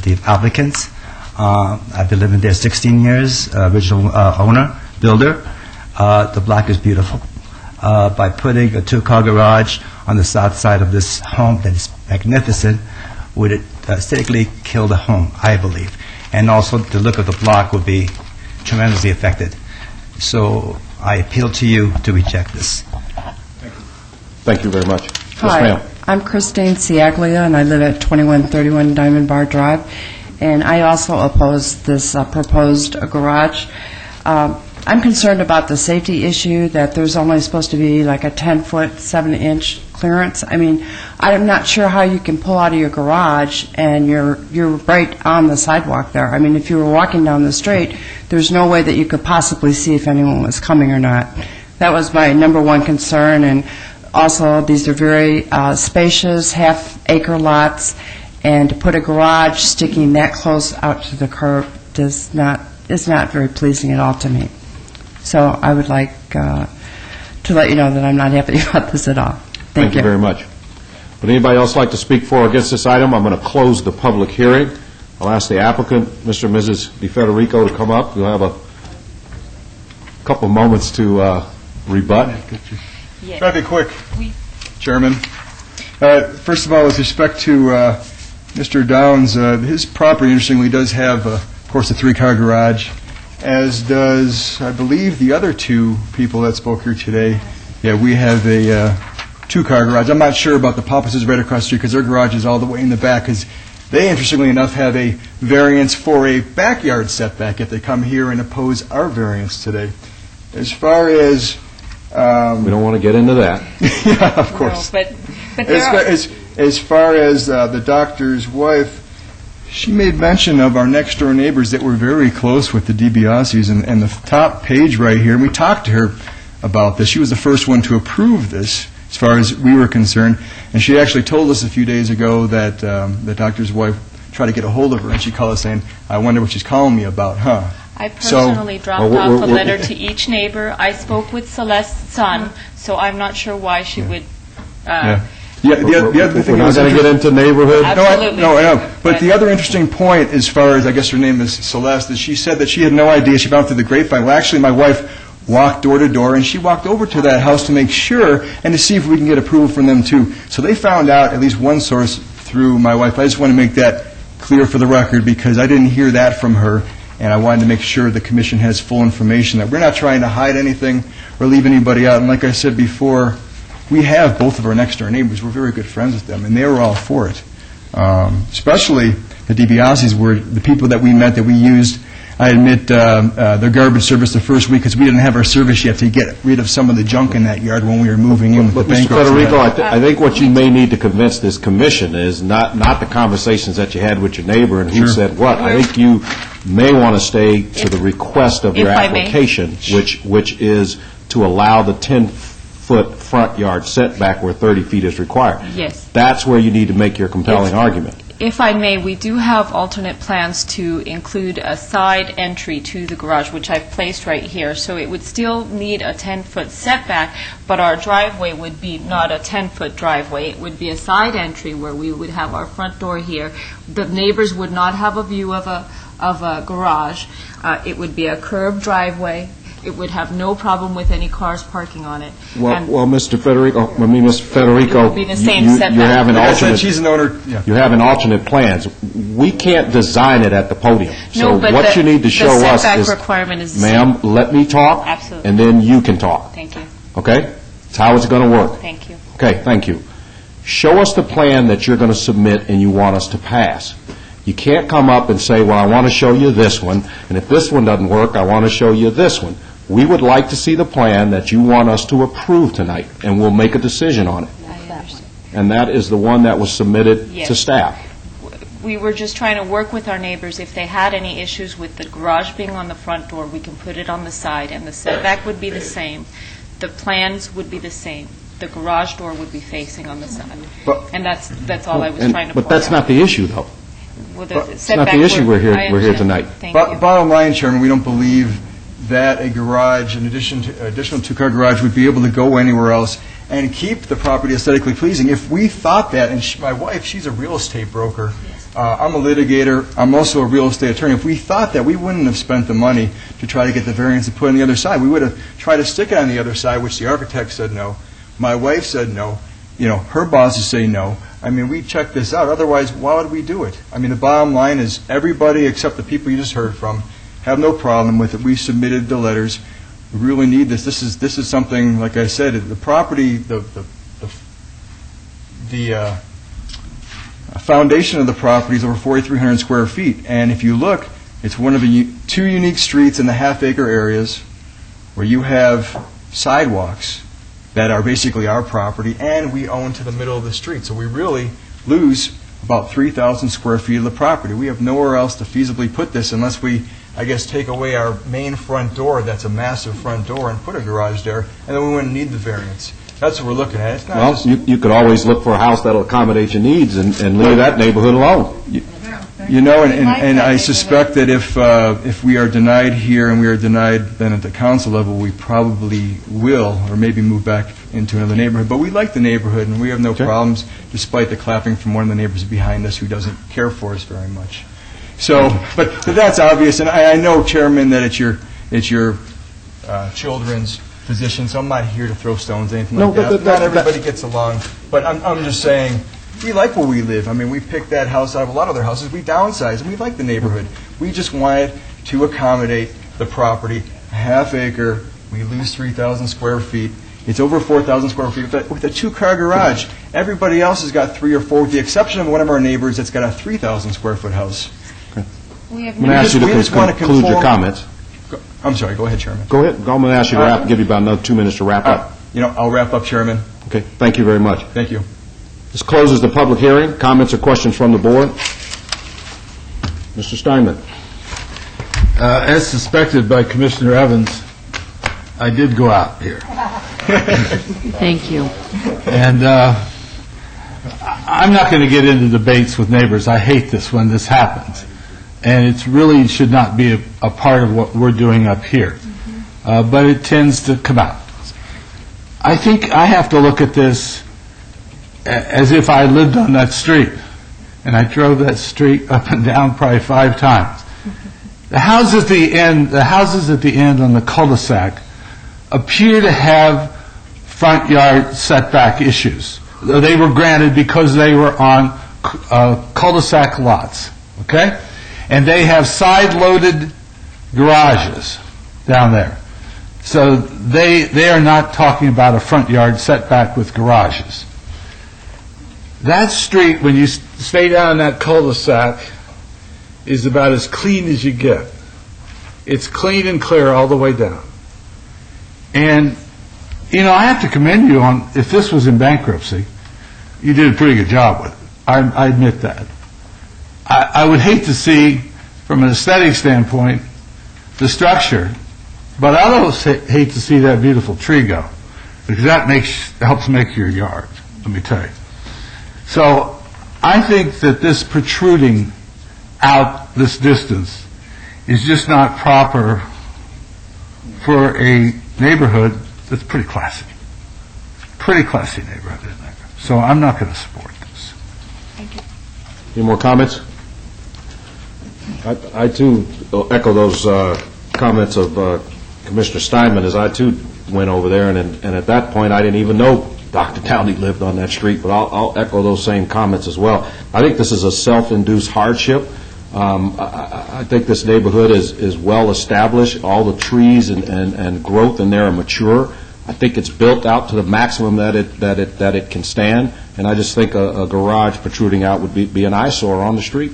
the applicants. I've been living there 16 years, original owner, builder. The block is beautiful. By putting a 2-car garage on the south side of this home that is magnificent, would it aesthetically kill the home, I believe. And also the look of the block would be tremendously affected. So I appeal to you to reject this. Thank you very much. Yes, Hi, ma'am. I'm Christine Siaglia, and I live at 2131 Diamond Bar Drive, and I also oppose this proposed garage. I'm concerned about the safety issue, that there's only supposed to be like a 10-foot, 7-inch clearance. I mean, I'm not sure how you can pull out of your garage and you're right on the sidewalk there. I mean, if you were walking down the street, there's no way that you could possibly see if anyone was coming or not. That was my number one concern, and also these are very spacious, half-acre lots, and to put a garage sticking that close out to the curb is not very pleasing at all to me. So I would like to let you know that I'm not happy about this at all. Thank you very much. Would anybody else like to speak for or against this item? I'm going to close the public hearing. I'll ask the applicant, Mr. and Mrs. DeFederico, to come up. We'll have a couple of moments to rebut. Try to be quick, Chairman. First of all, with respect to Mr. Downs, his property, interestingly, does have, of course, a 3-car garage, as does, I believe, the other 2 people that spoke here today. Yeah, we have a 2-car garage. I'm not sure about the Pappases right across the street, because their garage is all the way in the back, because they, interestingly enough, have a variance for a backyard setback if they come here and oppose our variance today. As far as... we don't want to get into that. Yeah, of course. No, but But there are- As far as the doctor's wife, she made mention of our next-door neighbors that were very close with the DiBiase's, and the top page right here, and we talked to her about this. She was the first one to approve this, as far as we were concerned, and she actually told us a few days ago that the doctor's wife tried to get a hold of her, and she called us saying, "I wonder what she's calling me about, huh?" I personally dropped off a letter to each neighbor. I spoke with Celeste's son, so I'm not sure why she would... The other thing We're not going to get into neighborhood. Absolutely. No, I know. But the other interesting point, as far as, I guess her name is Celeste, is she said that she had no idea. She found through the grapevine. Well, actually, my wife walked door to door, and she walked over to that house to make sure and to see if we can get approval from them, too. So they found out at least one source through my wife. I just want to make that clear for the record, because I didn't hear that from her, and I wanted to make sure the commission has full information, that we're not trying to hide anything or leave anybody out. And like I said before, we have both of our next-door neighbors. We're very good friends with them, and they were all for it. Especially the DiBiase's were the people that we met, that we used, I admit, their garbage service the first week, because we didn't have our service yet to get rid of some of the junk in that yard when we were moving in with the But, Mr. bankruptcy. Federico, I think what you may need to convince this commission is not the conversations that you had with your neighbor and who said what. I think you may want to stay to the request of your If I may. application, which is to allow the 10-foot front yard setback where 30 feet is required. Yes. That's where you need to make your compelling argument. If I may, we do have alternate plans to include a side entry to the garage, which I've placed right here. So it would still need a 10-foot setback, but our driveway would be not a 10-foot driveway. It would be a side entry where we would have our front door here. The neighbors would not have a view of a garage. It would be a curved driveway. It would have no problem with any cars parking on it. And Mr. Federico, It would be the same setback. you have an Like I alternate. said, she's an owner, yeah. You have an alternate plans. We can't design it at the podium. No, but So what you need to show the us setback is, requirement is the same. ma'am, let me talk. Absolutely. And then you can talk. Thank you. Okay? That's how it's going to work. Thank you. Okay, thank you. Show us the plan that you're going to submit and you want us to pass. You can't come up and say, well, I want to show you this one, and if this one doesn't work, I want to show you this one. We would like to see the plan that you want us to approve tonight, and we'll make a decision on it. I understand. And that is the one that was submitted to Yes. staff. We were just trying to work with our neighbors. If they had any issues with the garage being on the front door, we can put it on the side, and the setback would be the same. The plans would be the same. The garage door would be facing on the side. And that's all I was trying to point out. But that's not the issue, though. Well, the It's not setback the issue would- we're I here understand. tonight. Thank you. Bottom line, Chairman, we don't believe that a garage, an additional two-car garage, would be able to go anywhere else and keep the property aesthetically pleasing. If we thought that, and my wife, she's a real estate broker, I'm a litigator, I'm also a real estate attorney. If we thought that, we wouldn't have spent the money to try to get the variance and put it on the other side. We would have tried to stick it on the other side, which the architect said no. My wife said no. You know, her bosses say no. I mean, we checked this out. Otherwise, why would we do it? I mean, the bottom line is everybody except the people you just heard from have no problem with it. We submitted the letters. We really need this. This is something, like I said, the property, the foundation of the property is over 4,300 square feet. And if you look, it's one of the two unique streets in the half-acre areas where you have sidewalks that are basically our property, and we own to the middle of the street. So we really lose about 3,000 square feet of the property. We have nowhere else to feasibly put this unless we, I guess, take away our main front door, that's a massive front door, and put a garage there, and then we wouldn't need the variance. That's what we're looking at. It's not Well, just... you could always look for a house that'll accommodate your needs and leave that neighborhood alone. You know, and I suspect that if we are denied here and we are denied then at the council level, we probably will, or maybe move back into another neighborhood. But we like the neighborhood, and we have no problems, despite the clapping from one of the neighbors behind us who doesn't care for us very much. So, but that's obvious, and I know, Chairman, that it's your children's position, so I'm not here to throw stones, anything like that. Not everybody gets along, but I'm just saying, we like where we live. I mean, we picked that house out of a lot of other houses. We downsized, and we like the neighborhood. We just wanted to accommodate the property. A half acre, we lose 3,000 square feet. It's over 4,000 square feet with a two-car garage. Everybody else has got 3 or 4, with the exception of one of our neighbors that's got a 3,000 square foot house. We have I'm going to ask you to conclude your comments. I'm sorry, go ahead, Chairman. Go ahead. I'm going to ask you to give you about another 2 minutes to wrap up. I'll wrap up, Chairman. Okay, thank you very much. Thank you. This closes the public hearing. Comments or questions from the board? Mr. Steinman. As suspected by Commissioner Evans, I did go out here. Thank you. And I'm not going to get into debates with neighbors. I hate this when this happens. And it really should not be a part of what we're doing up here. But it tends to come out. I think I have to look at this as if I lived on that street. And I drove that street up and down probably 5 times. The houses at the end on the cul-de-sac appear to have front yard setback issues. They were granted because they were on cul-de-sac lots, okay? And they have side-loaded garages down there. So they are not talking about a front yard setback with garages. That street, when you stay down that cul-de-sac, is about as clean as you get. It's clean and clear all the way down. And, I have to commend you on, if this was in bankruptcy, you did a pretty good job with it. I admit that. I would hate to see, from an aesthetic standpoint, the structure, but I also hate to see that beautiful tree go, because that helps make your yard, let me tell you. So I think that this protruding out this distance is just not proper for a neighborhood that's pretty classy. Pretty classy neighborhood in there. So I'm not going to support this. Thank you. Any more comments? I too echo those comments of Commissioner Steinman, as I too went over there, and at that point I didn't even know Dr. Downey lived on that street, but I'll echo those same comments as well. I think this is a self-induced hardship. I think this neighborhood is well established. All the trees and growth in there are mature. I think it's built out to the maximum that it can stand, and I just think a garage protruding out would be an eyesore on the street.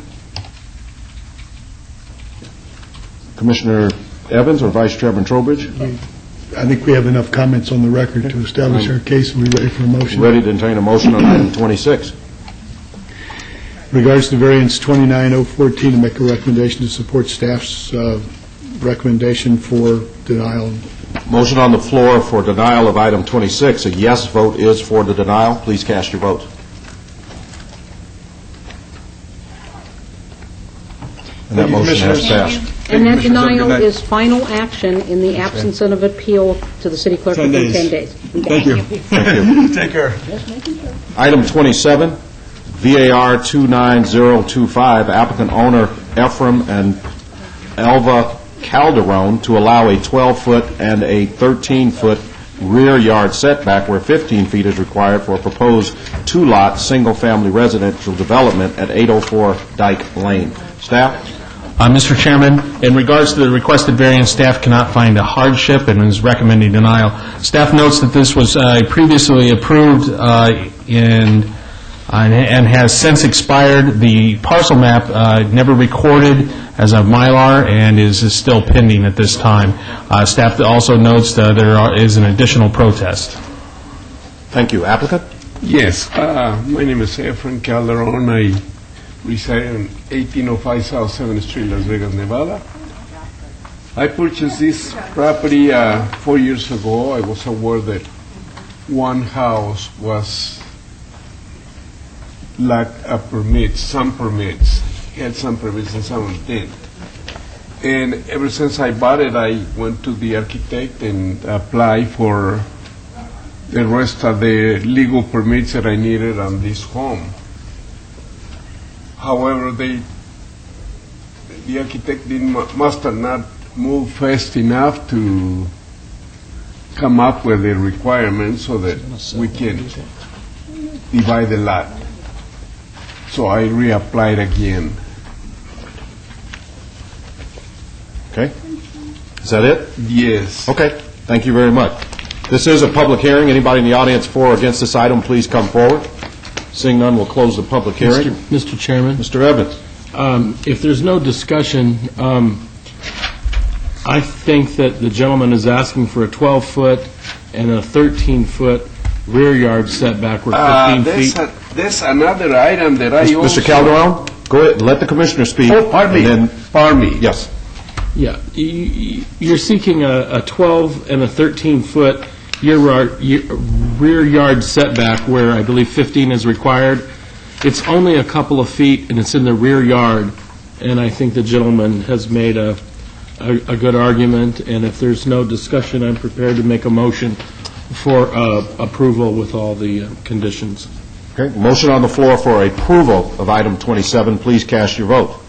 Commissioner Evans or Vice Chairman Trowbridge? I think we have enough comments on the record to establish our case. Are we ready for a motion? Ready to entertain a motion on item 26. In regards to variance 29014, to make a recommendation to support staff's recommendation for denial. Motion on the floor for denial of item 26. A yes vote is for the denial. Please cast your vote. And that motion has passed. And that denial is final action in the absence of appeal to the city clerk within 10 days. Thank you. Thank you. Take care. Item 27, VAR 29025, applicant owner Ephraim and Elva Calderon to allow a 12-foot and a 13-foot rear yard setback where 15 feet is required for a proposed 2-lot single-family residential development at 804 Dyke Lane. Staff? Mr. Chairman, in regards to the requested variance, staff cannot find a hardship and is recommending denial. Staff notes that this was previously approved and has since expired. The parcel map never recorded as a Mylar and is still pending at this time. Staff also notes that there is an additional protest. Thank you. Applicant? Yes. My name is Ephraim Calderon. I reside on 1805 South 7th Street, Las Vegas, Nevada. I purchased this property 4 years ago. I was aware that one house lacked a permit, some permits, had some permits and some didn't. And ever since I bought it, I went to the architect and applied for the rest of the legal permits that I needed on this home. However, the architect must have not moved fast enough to come up with the requirements so that we can divide the lot. So I reapplied again. Okay. Is that it? Yes. Okay. Thank you very much. This is a public hearing. Anybody in the audience for or against this item, please come forward. Seeing none, we'll close the public hearing. Mr. Chairman? Mr. Evans. If there's no discussion, I think that the gentleman is asking for a 12-foot and a 13-foot rear yard setback where 15 feet... there's another item that I also... Mr. Calderon, go ahead, let the commissioner speak. Oh, pardon me. And then, Pardon me. yes. Yeah, you're seeking a 12 and a 13-foot rear yard setback where I believe 15 is required. It's only a couple of feet, and it's in the rear yard, and I think the gentleman has made a good argument, and if there's no discussion, I'm prepared to make a motion for approval with all the conditions. Okay, motion on the floor for approval of item 27. Please cast your vote.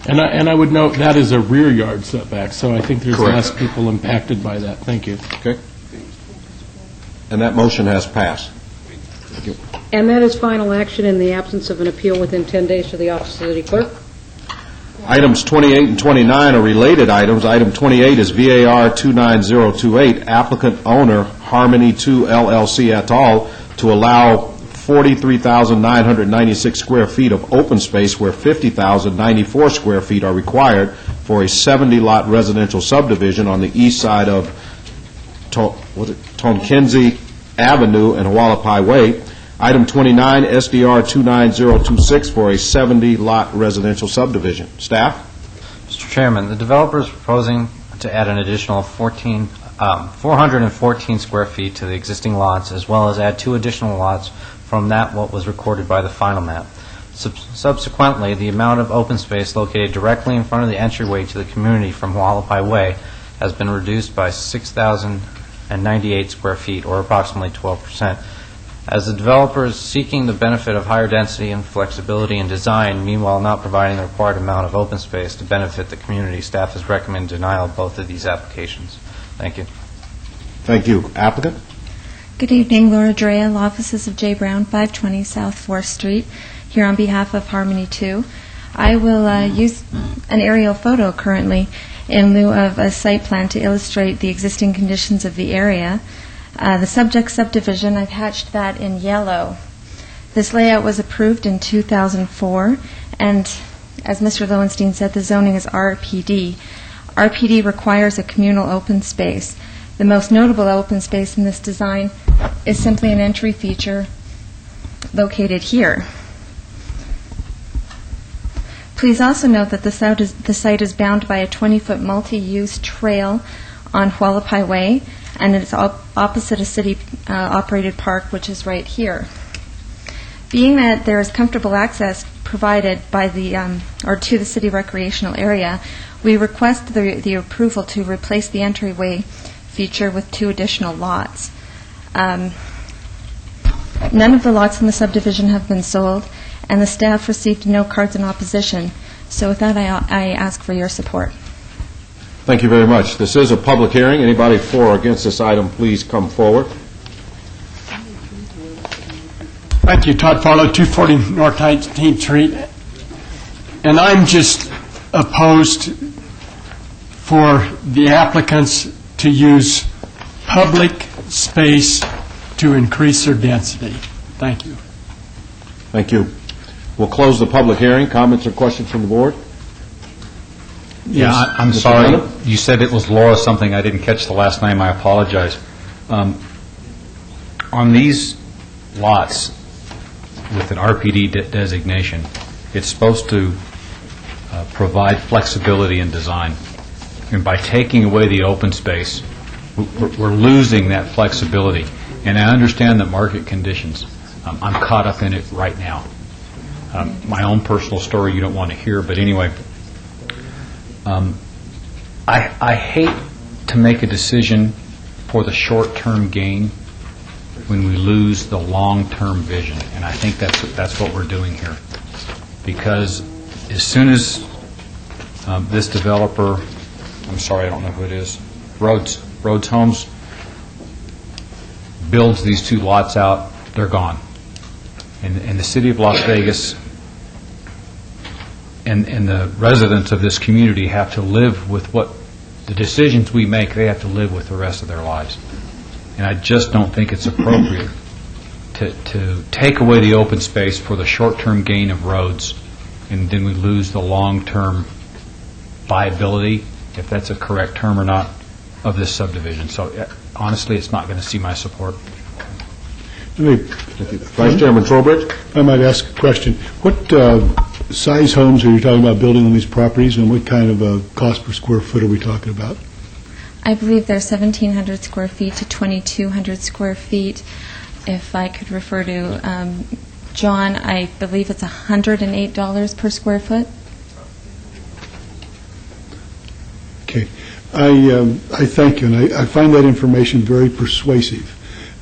And I would note that is a rear yard setback, so I think there's Correct. less people impacted by that. Thank you. Okay. And that motion has passed. Thank you. And that is final action in the absence of an appeal within 10 days to the office of the city clerk. Items 28 and 29 are related items. Item 28 is VAR 29028, applicant owner Harmony 2 LLC et al. To allow 43,996 square feet of open space where 50,094 square feet are required for a 70-lot residential subdivision on the east side of Tonkinzie Avenue and Hualapai Way. Item 29, SDR 29026 for a 70-lot residential subdivision. Staff? Mr. Chairman, the developer is proposing to add an additional 414 square feet to the existing lots, as well as add 2 additional lots from what was recorded by the final map. Subsequently, the amount of open space located directly in front of the entryway to the community from Hualapai Way has been reduced by 6,098 square feet, or approximately 12%. As the developer is seeking the benefit of higher density and flexibility in design, meanwhile not providing the required amount of open space to benefit the community, staff has recommended denial of both of these applications. Thank you. Thank you. Applicant? Good evening, Laura Drea, Law Offices of J. Brown, 520 South 4th Street, here on behalf of Harmony 2. I will use an aerial photo currently in lieu of a site plan to illustrate the existing conditions of the area. The subject subdivision, I've hatched that in yellow. This layout was approved in 2004, and as Mr. Lowenstein said, the zoning is RPD. RPD requires a communal open space. The most notable open space in this design is simply an entry feature located here. Please also note that the site is bound by a 20-foot multi-use trail on Hualapai Way, and it's opposite a city-operated park, which is right here. Being that there is comfortable access provided by to the city recreational area, we request the approval to replace the entryway feature with 2 additional lots. None of the lots in the subdivision have been sold, and the staff received no cards in opposition. So with that, I ask for your support. Thank you very much. This is a public hearing. Anybody for or against this item, please come forward. Thank you, Todd Farlow, 240 North 19th Street. And I'm just opposed for the applicants to use public space to increase their density. Thank you. Thank you. We'll close the public hearing. Comments or questions from the board? Yeah, I'm Mr. sorry. Miller? You said it was Laura something. I didn't catch the last name. I apologize. On these lots with an RPD designation, it's supposed to provide flexibility in design. And by taking away the open space, we're losing that flexibility. And I understand the market conditions. I'm caught up in it right now. My own personal story you don't want to hear, but anyway, I hate to make a decision for the short-term gain when we lose the long-term vision, and I think that's what we're doing here. Because as soon as this developer, I'm sorry, I don't know who it is, Rhodes Homes, builds these 2 lots out, they're gone. And the city of Las Vegas and the residents of this community have to live with what the decisions we make, they have to live with the rest of their lives. And I just don't think it's appropriate to take away the open space for the short-term gain of roads, and then we lose the long-term viability, if that's a correct term or not, of this subdivision. So honestly, it's not going to see my support. Vice Chairman Trowbridge? I might ask a question. What size homes are you talking about building on these properties, and what kind of a cost per square foot are we talking about? I believe they're 1,700 square feet to 2,200 square feet. If I could refer to John, I believe it's $108 per square foot. Okay. I thank you, and I find that information very persuasive.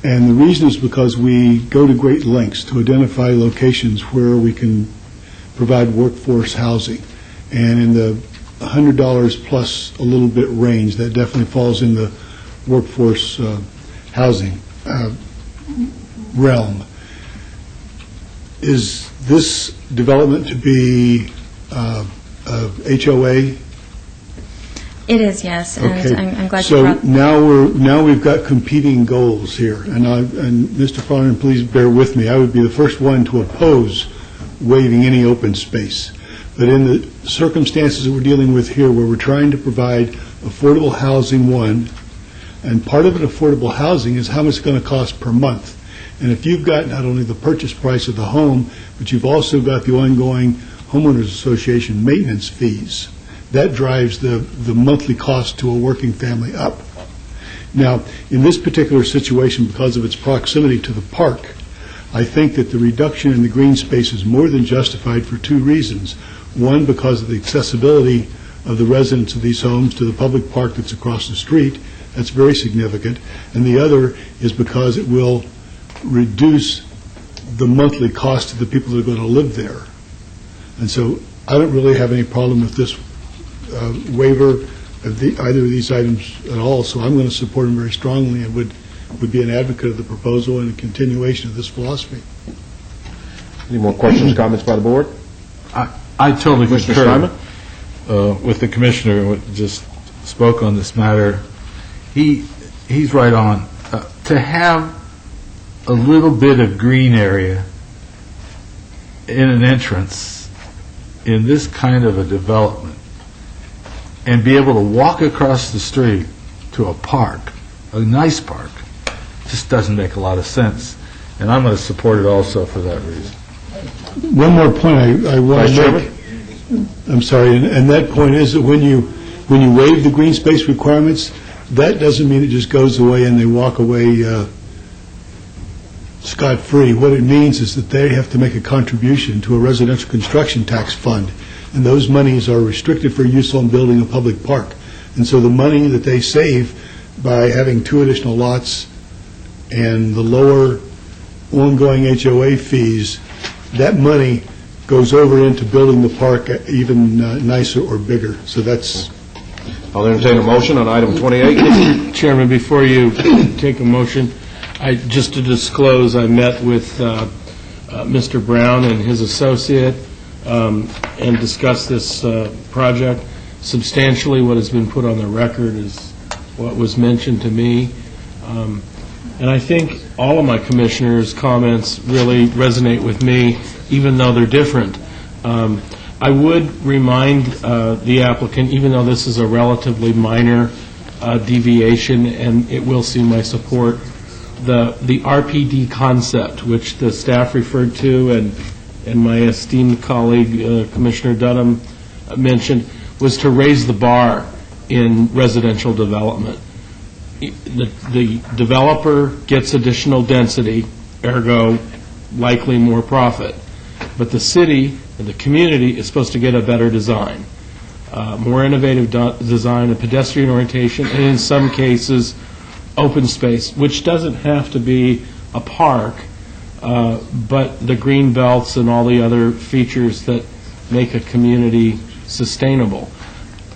And the reason is because we go to great lengths to identify locations where we can provide workforce housing. And in the $100 plus a little bit range, that definitely falls in the workforce housing realm. Is this development to be HOA? It is, yes, and Okay. I'm glad you So brought... now we've got competing goals here, and Mr. Farnan, please bear with me. I would be the first one to oppose waiving any open space. But in the circumstances that we're dealing with here, where we're trying to provide affordable housing, one, and part of it affordable housing is how much it's going to cost per month. And if you've got not only the purchase price of the home, but you've also got the ongoing homeowners association maintenance fees, that drives the monthly cost to a working family up. Now, in this particular situation, because of its proximity to the park, I think that the reduction in the green space is more than justified for two reasons. One, because of the accessibility of the residents of these homes to the public park that's across the street. That's very significant. And the other is because it will reduce the monthly cost to the people that are going to live there. And so I don't really have any problem with this waiver of either of these items at all, so I'm going to support them very strongly and would be an advocate of the proposal and a continuation of this philosophy. Any more questions, comments by the board? I totally Mr. concur with the commissioner who just spoke on this matter. He's right on. To have a little bit of green area in an entrance in this kind of a development and be able to walk across the street to a park, a nice park, just doesn't make a lot of sense. And I'm going to support it also for that reason. One more point I want Vice to make. I'm sorry, and that point is that when you waive the green space requirements, that doesn't mean it just goes away and they walk away scot-free. What it means is that they have to make a contribution to a residential construction tax fund, and those monies are restricted for use on building a public park. And so the money that they save by having 2 additional lots and the lower ongoing HOA fees, that money goes over into building the park even nicer or bigger. So that's... I'll entertain a motion on item 28. Chairman, before you take a motion, just to disclose, I met with Mr. Brown and his associate and discussed this project. Substantially, what has been put on the record is what was mentioned to me. And I think all of my commissioners' comments really resonate with me, even though they're different. I would remind the applicant, even though this is a relatively minor deviation, and it will see my support, the RPD concept, which the staff referred to and my esteemed colleague, Commissioner Dunham, mentioned, was to raise the bar in residential development. The developer gets additional density, ergo likely more profit. But the city and the community is supposed to get a better design, more innovative design, a pedestrian orientation, and in some cases, open space, which doesn't have to be a park, but the green belts and all the other features that make a community sustainable.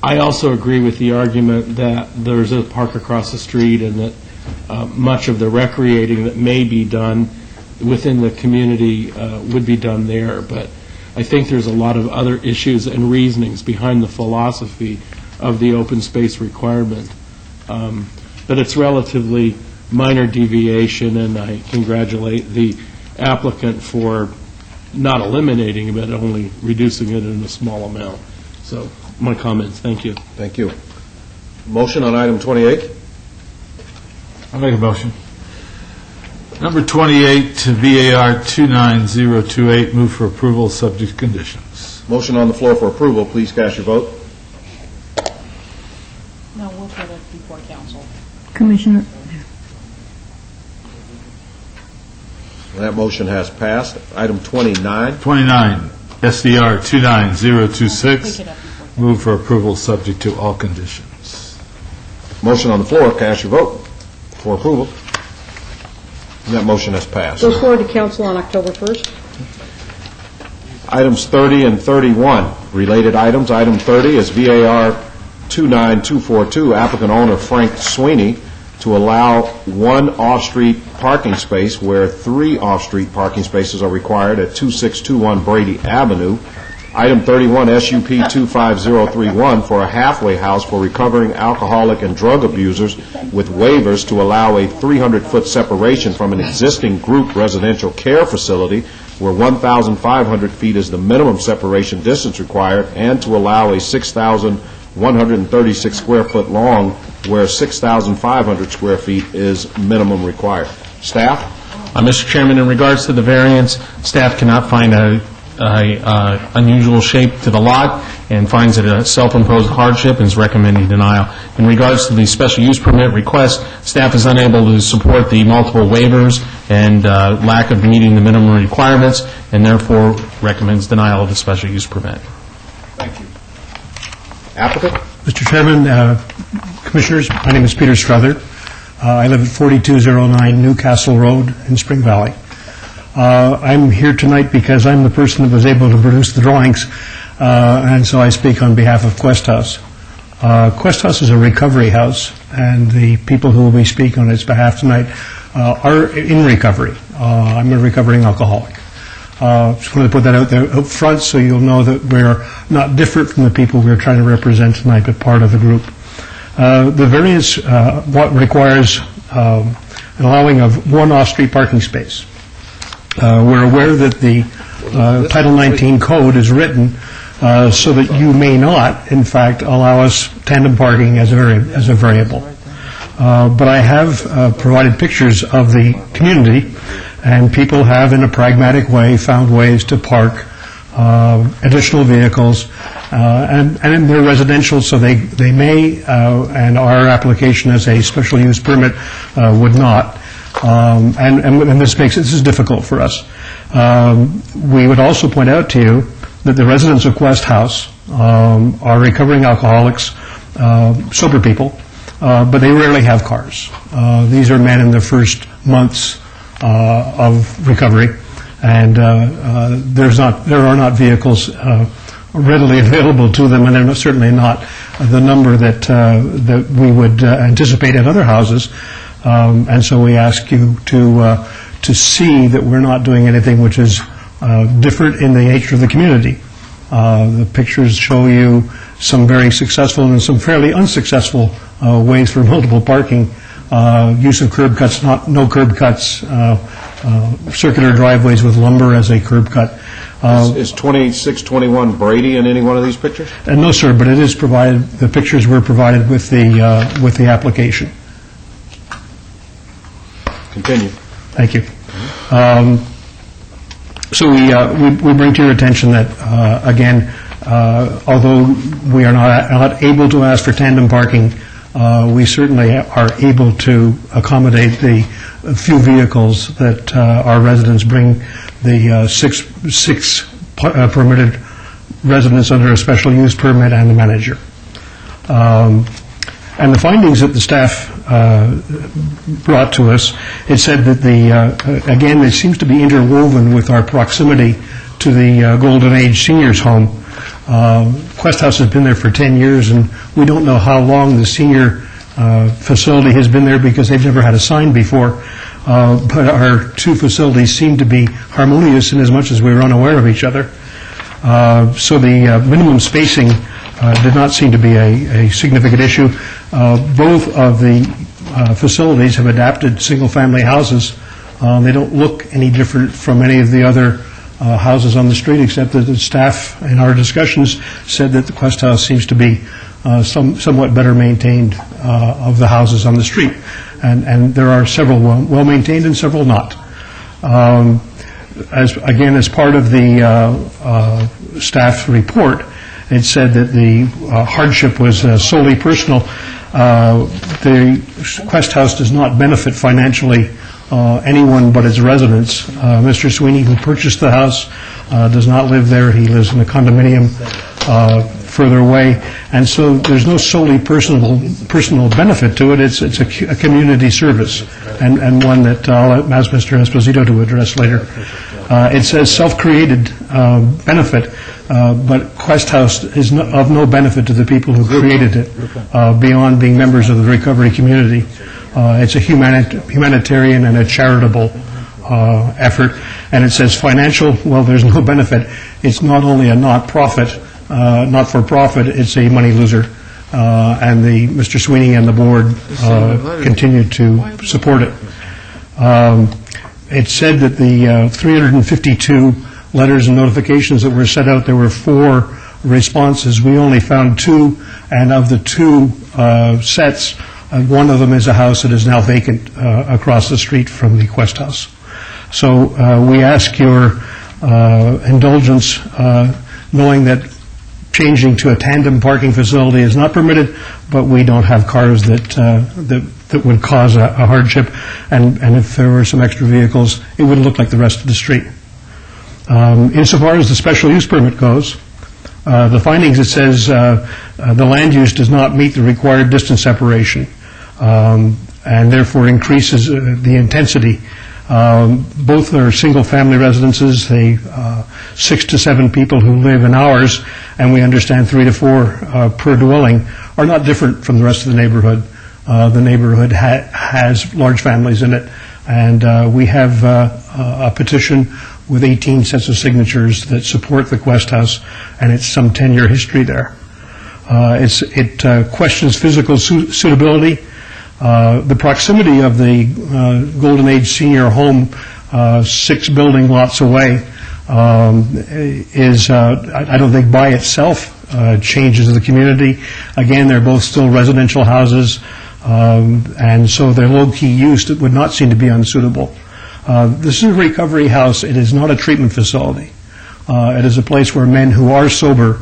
I also agree with the argument that there's a park across the street and that much of the recreating that may be done within the community would be done there. But I think there's a lot of other issues and reasonings behind the philosophy of the open space requirement. But it's relatively minor deviation, and I congratulate the applicant for not eliminating it, but only reducing it in a small amount. So my comments. Thank you. Thank you. Motion on item 28. I'll make a motion. Number 28 to VAR 29028, move for approval, subject to conditions. Motion on the floor for approval. Please cast your vote. No, we'll put it before council. Commissioner, That motion has passed. Item 29. 29, SDR 29026, move for approval, subject to all conditions. Motion on the floor. Cast your vote for approval. That motion has passed. Goes forward to council on October 1st. Items 30 and 31, related items. Item 30 is VAR 29242, applicant owner Frank Sweeney, to allow one off-street parking space where 3 off-street parking spaces are required at 2621 Brady Avenue. Item 31, SUP 25031, for a halfway house for recovering alcoholic and drug abusers with waivers to allow a 300-foot separation from an existing group residential care facility where 1,500 feet is the minimum separation distance required, and to allow a 6,136 square foot long where 6,500 square feet is minimum required. Staff? Mr. Chairman, in regards to the variance, staff cannot find a unusual shape to the lot and finds it a self-imposed hardship and is recommending denial. In regards to the special use permit request, staff is unable to support the multiple waivers and lack of meeting the minimum requirements, and therefore recommends denial of the special use permit. Thank you. Applicant? Mr. Chairman, Commissioners, my name is Peter Strother. I live at 4209 Newcastle Road in Spring Valley. I'm here tonight because I'm the person that was able to produce the drawings, and so I speak on behalf of Quest House. Quest House is a recovery house, and the people who will be speaking on its behalf tonight are in recovery. I'm a recovering alcoholic. Just wanted to put that out there up front so you'll know that we're not different from the people we're trying to represent tonight, but part of the group. The variance what requires an allowing of one off-street parking space. We're aware that the Title 19 code is written so that you may not, in fact, allow us tandem parking as a variable. But I have provided pictures of the community, and people have, in a pragmatic way, found ways to park additional vehicles, and they're residential, so they may, and our application as a special use permit would not. And this is difficult for us. We would also point out to you that the residents of Quest House are recovering alcoholics, sober people, but they rarely have cars. These are men in their first months of recovery, and there are not vehicles readily available to them, and they're certainly not the number that we would anticipate at other houses. And so we ask you to see that we're not doing anything which is different in the nature of the community. The pictures show you some very successful and some fairly unsuccessful ways for multiple parking, use of curb cuts, no curb cuts, circular driveways with lumber as a curb cut. Is 2621 Brady in any one of these pictures? No, sir, but it is provided. The pictures were provided with the application. Continue. Thank you. So we bring to your attention that, again, although we are not able to ask for tandem parking, we certainly are able to accommodate the few vehicles that our residents bring, the six permitted residents under a special use permit and the manager. And the findings that the staff brought to us, it said that again, it seems to be interwoven with our proximity to the Golden Age Seniors Home. Quest House has been there for 10 years, and we don't know how long the senior facility has been there because they've never had a sign before. But our two facilities seem to be harmonious in as much as we're unaware of each other. So the minimum spacing did not seem to be a significant issue. Both of the facilities have adapted single-family houses. They don't look any different from any of the other houses on the street, except that the staff in our discussions said that the Quest House seems to be somewhat better maintained of the houses on the street. and there are several well-maintained and several not. As part of the staff report, it said that the hardship was solely personal. The Quest House does not benefit financially anyone but its residents. Mr. Sweeney, who purchased the house, does not live there. He lives in a condominium further away, and so there's no solely personal benefit to it. It's a community service, and one that I'll ask Mr. Esposito to address later. It says self-created benefit, but Quest House is of no benefit to the people who created it, beyond being members of the recovery community. It's a humanitarian and a charitable effort, and it says financial. Well, there's no benefit. It's not only a not-for-profit, it's a money loser, and Mr. Sweeney and the board continue to support it. It said that the 352 letters and notifications that were sent out, there were 4 responses. We only found 2, and of the 2 sets, one of them is a house that is now vacant across the street from the Quest House. So we ask your indulgence, knowing that changing to a tandem parking facility is not permitted, but we don't have cars that would cause a hardship, and if there were some extra vehicles, it wouldn't look like the rest of the street. Insofar as the special use permit goes, the findings, it says the land use does not meet the required distance separation, and therefore increases the intensity. Both are single-family residences. They 6 to 7 people who live in ours, and we understand 3 to 4 per dwelling, are not different from the rest of the neighborhood. The neighborhood has large families in it, and we have a petition with 18 sets of signatures that support the Quest House, and it's some 10-year history there. It questions physical suitability. The proximity of the Golden Age senior home, 6 building lots away, is, I don't think by itself changes the community. Again, they're both still residential houses, and so their low-key use would not seem to be unsuitable. This is a recovery house. It is not a treatment facility. It is a place where men who are sober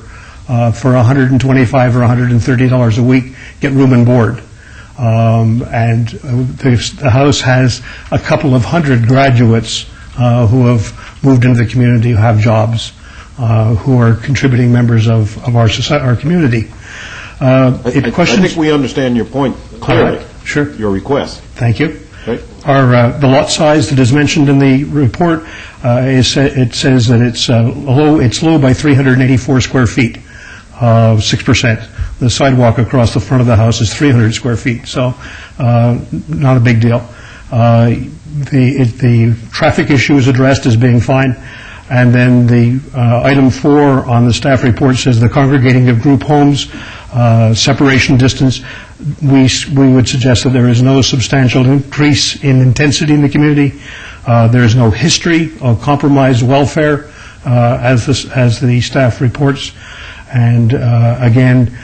for $125 or $130 a week get room and board. And the house has a couple of hundred graduates who have moved into the community, who have jobs, who are contributing members of our society, our community. I think we understand your point clearly. Sure. Your request. Thank you. Okay. The lot size that is mentioned in the report, it says that it's low by 384 square feet, 6%. The sidewalk across the front of the house is 300 square feet, so not a big deal. The traffic issue is addressed as being fine, and then the item 4 on the staff report says the congregating of group homes, separation distance. We would suggest that there is no substantial increase in intensity in the community. There is no history of compromised welfare, as the staff reports, and again,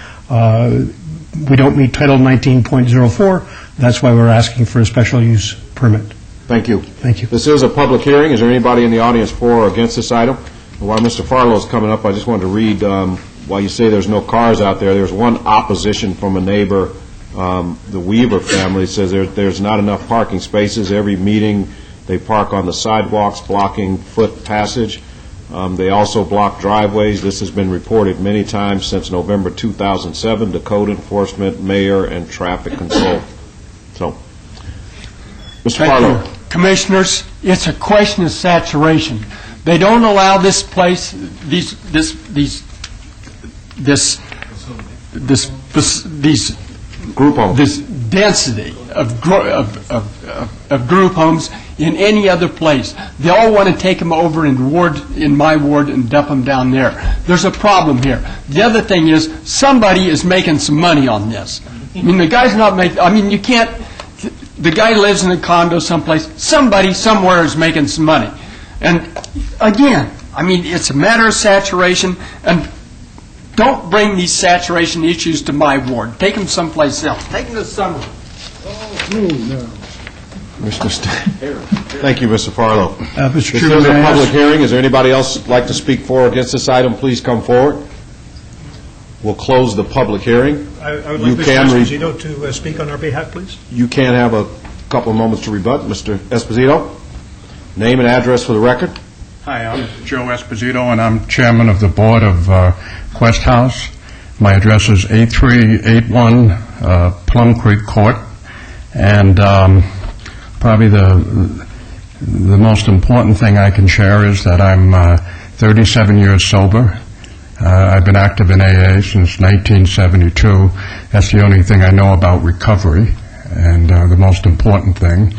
we don't meet Title 19.04. That's why we're asking for a special use permit. Thank you. Thank you. This is a public hearing. Is there anybody in the audience for or against this item? While Mr. Farlow is coming up, I just wanted to read, while you say there's no cars out there, there's one opposition from a neighbor, the Weaver family. It says there's not enough parking spaces. Every meeting they park on the sidewalks, blocking foot passage. They also block driveways. This has been reported many times since November 2007 to code enforcement, mayor, and traffic control. So, Mr. Farlow. Commissioners, it's a question of saturation. They don't allow this place, these group homes, this density of group homes in any other place. They all want to take them over in my ward and dump them down there. There's a problem here. The other thing is somebody is making some money on this. I mean, the guy's not making. I mean, you can't. The guy lives in a condo someplace. Somebody somewhere is making some money. And again, I mean, it's a matter of saturation. And don't bring these saturation issues to my ward. Take them someplace else. Take them to Summerlin. Thank you, Mr. Farlow. Mr. This Chairman, is a may I public ask- hearing. Is there anybody else like to speak for or against this item? Please come forward. We'll close the public hearing. I would You like can Mr. re- Esposito to speak on our behalf, please. You can have a couple of moments to rebut. Mr. Esposito, name and address for the record. Hi, I'm Joe Esposito, and I'm chairman of the board of Quest House. My address is 8381 Plum Creek Court, and probably the most important thing I can share is that I'm 37 years sober. I've been active in AA since 1972. That's the only thing I know about recovery, and the most important thing.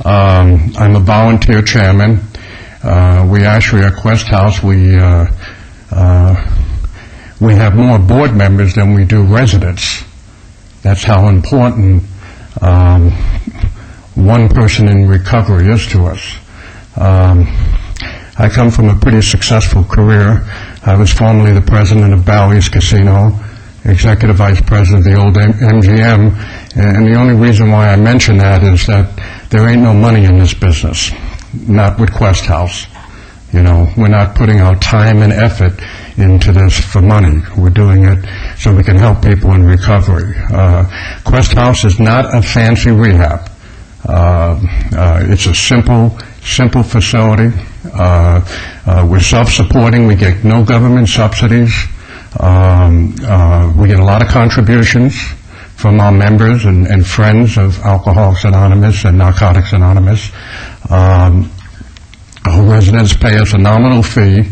I'm a volunteer chairman. We actually, at Quest House, we have more board members than we do residents. That's how important one person in recovery is to us. I come from a pretty successful career. I was formerly the president of Bally's Casino, executive vice president of the old MGM, and the only reason why I mention that is that there ain't no money in this business, not with Quest House. You know, we're not putting our time and effort into this for money. We're doing it so we can help people in recovery. Quest House is not a fancy rehab. It's a simple facility. We're self-supporting. We get no government subsidies. We get a lot of contributions from our members and friends of Alcoholics Anonymous and Narcotics Anonymous. Our residents pay us a nominal fee,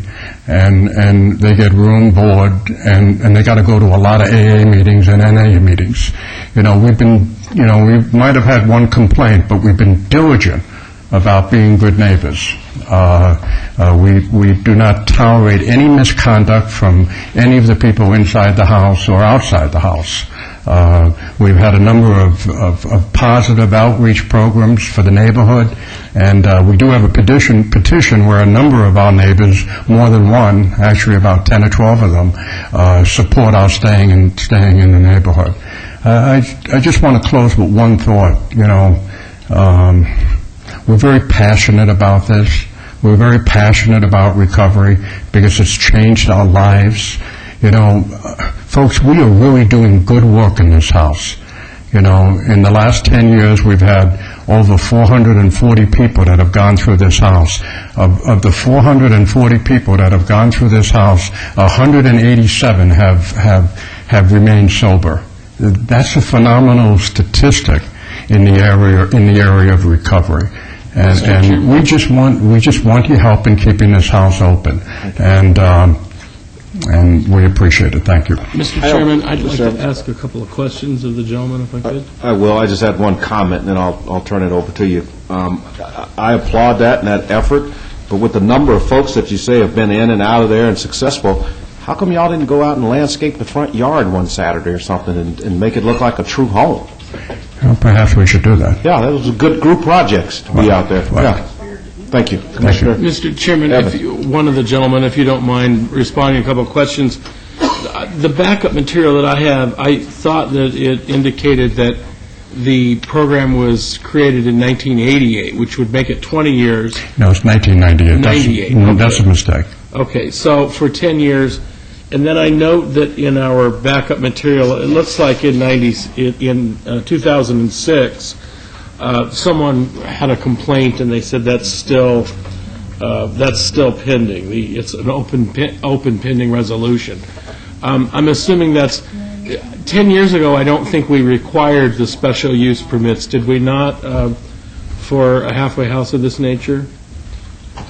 and they get room, board, and they got to go to a lot of AA meetings and NA meetings. We might have had one complaint, but we've been diligent about being good neighbors. We do not tolerate any misconduct from any of the people inside the house or outside the house. We've had a number of positive outreach programs for the neighborhood, and we do have a petition where a number of our neighbors, more than one, actually about 10 or 12 of them, support our staying in the neighborhood. I just want to close with one thought. We're very passionate about this. We're very passionate about recovery because it's changed our lives. Folks, we are really doing good work in this house. In the last 10 years, we've had over 440 people that have gone through this house. Of the 440 people that have gone through this house, 187 have remained sober. That's a phenomenal statistic in the area of recovery. And we just want your help in keeping this house open. And we appreciate it. Thank you. Mr. Chairman, I'd like to ask a couple of questions of the gentleman, if I could. I will. I just had one comment, and then I'll turn it over to you. I applaud that and that effort, but with the number of folks that you say have been in and out of there and successful, how come y'all didn't go out and landscape the front yard one Saturday or something and make it look like a true home? Well, perhaps we should do that. Yeah, that was a good group projects to be out there. Yeah. Thank you. Commissioner. Mr. Chairman, one of the gentlemen, if you don't mind responding to a couple of questions. The backup material that I have, I thought that it indicated that the program was created in 1988, which would make it 20 years. No, it's 1998. That's a mistake. Okay, so for 10 years. And then I note that in our backup material, it looks like in 2006, someone had a complaint, and they said that's still pending. It's an open pending resolution. I'm assuming that's 10 years ago. I don't think we required the special use permits, did we not, for a halfway house of this nature?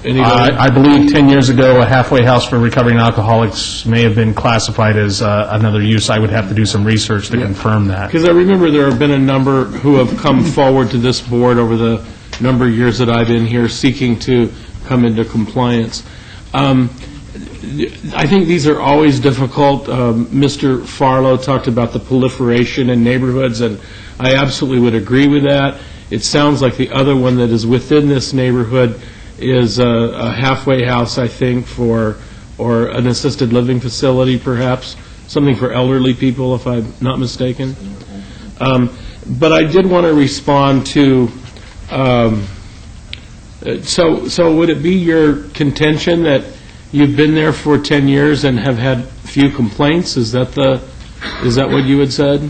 I believe 10 years ago, a halfway house for recovering alcoholics may have been classified as another use. I would have to do some research to confirm that. Because I remember there have been a number who have come forward to this board over the number of years that I've been here seeking to come into compliance. I think these are always difficult. Mr. Farlow talked about the proliferation in neighborhoods, and I absolutely would agree with that. It sounds like the other one that is within this neighborhood is a halfway house, I think, or an assisted living facility, perhaps, something for elderly people, if I'm not mistaken. But I did want to respond to, so would it be your contention that you've been there for 10 years and have had few complaints? Is that what you had said?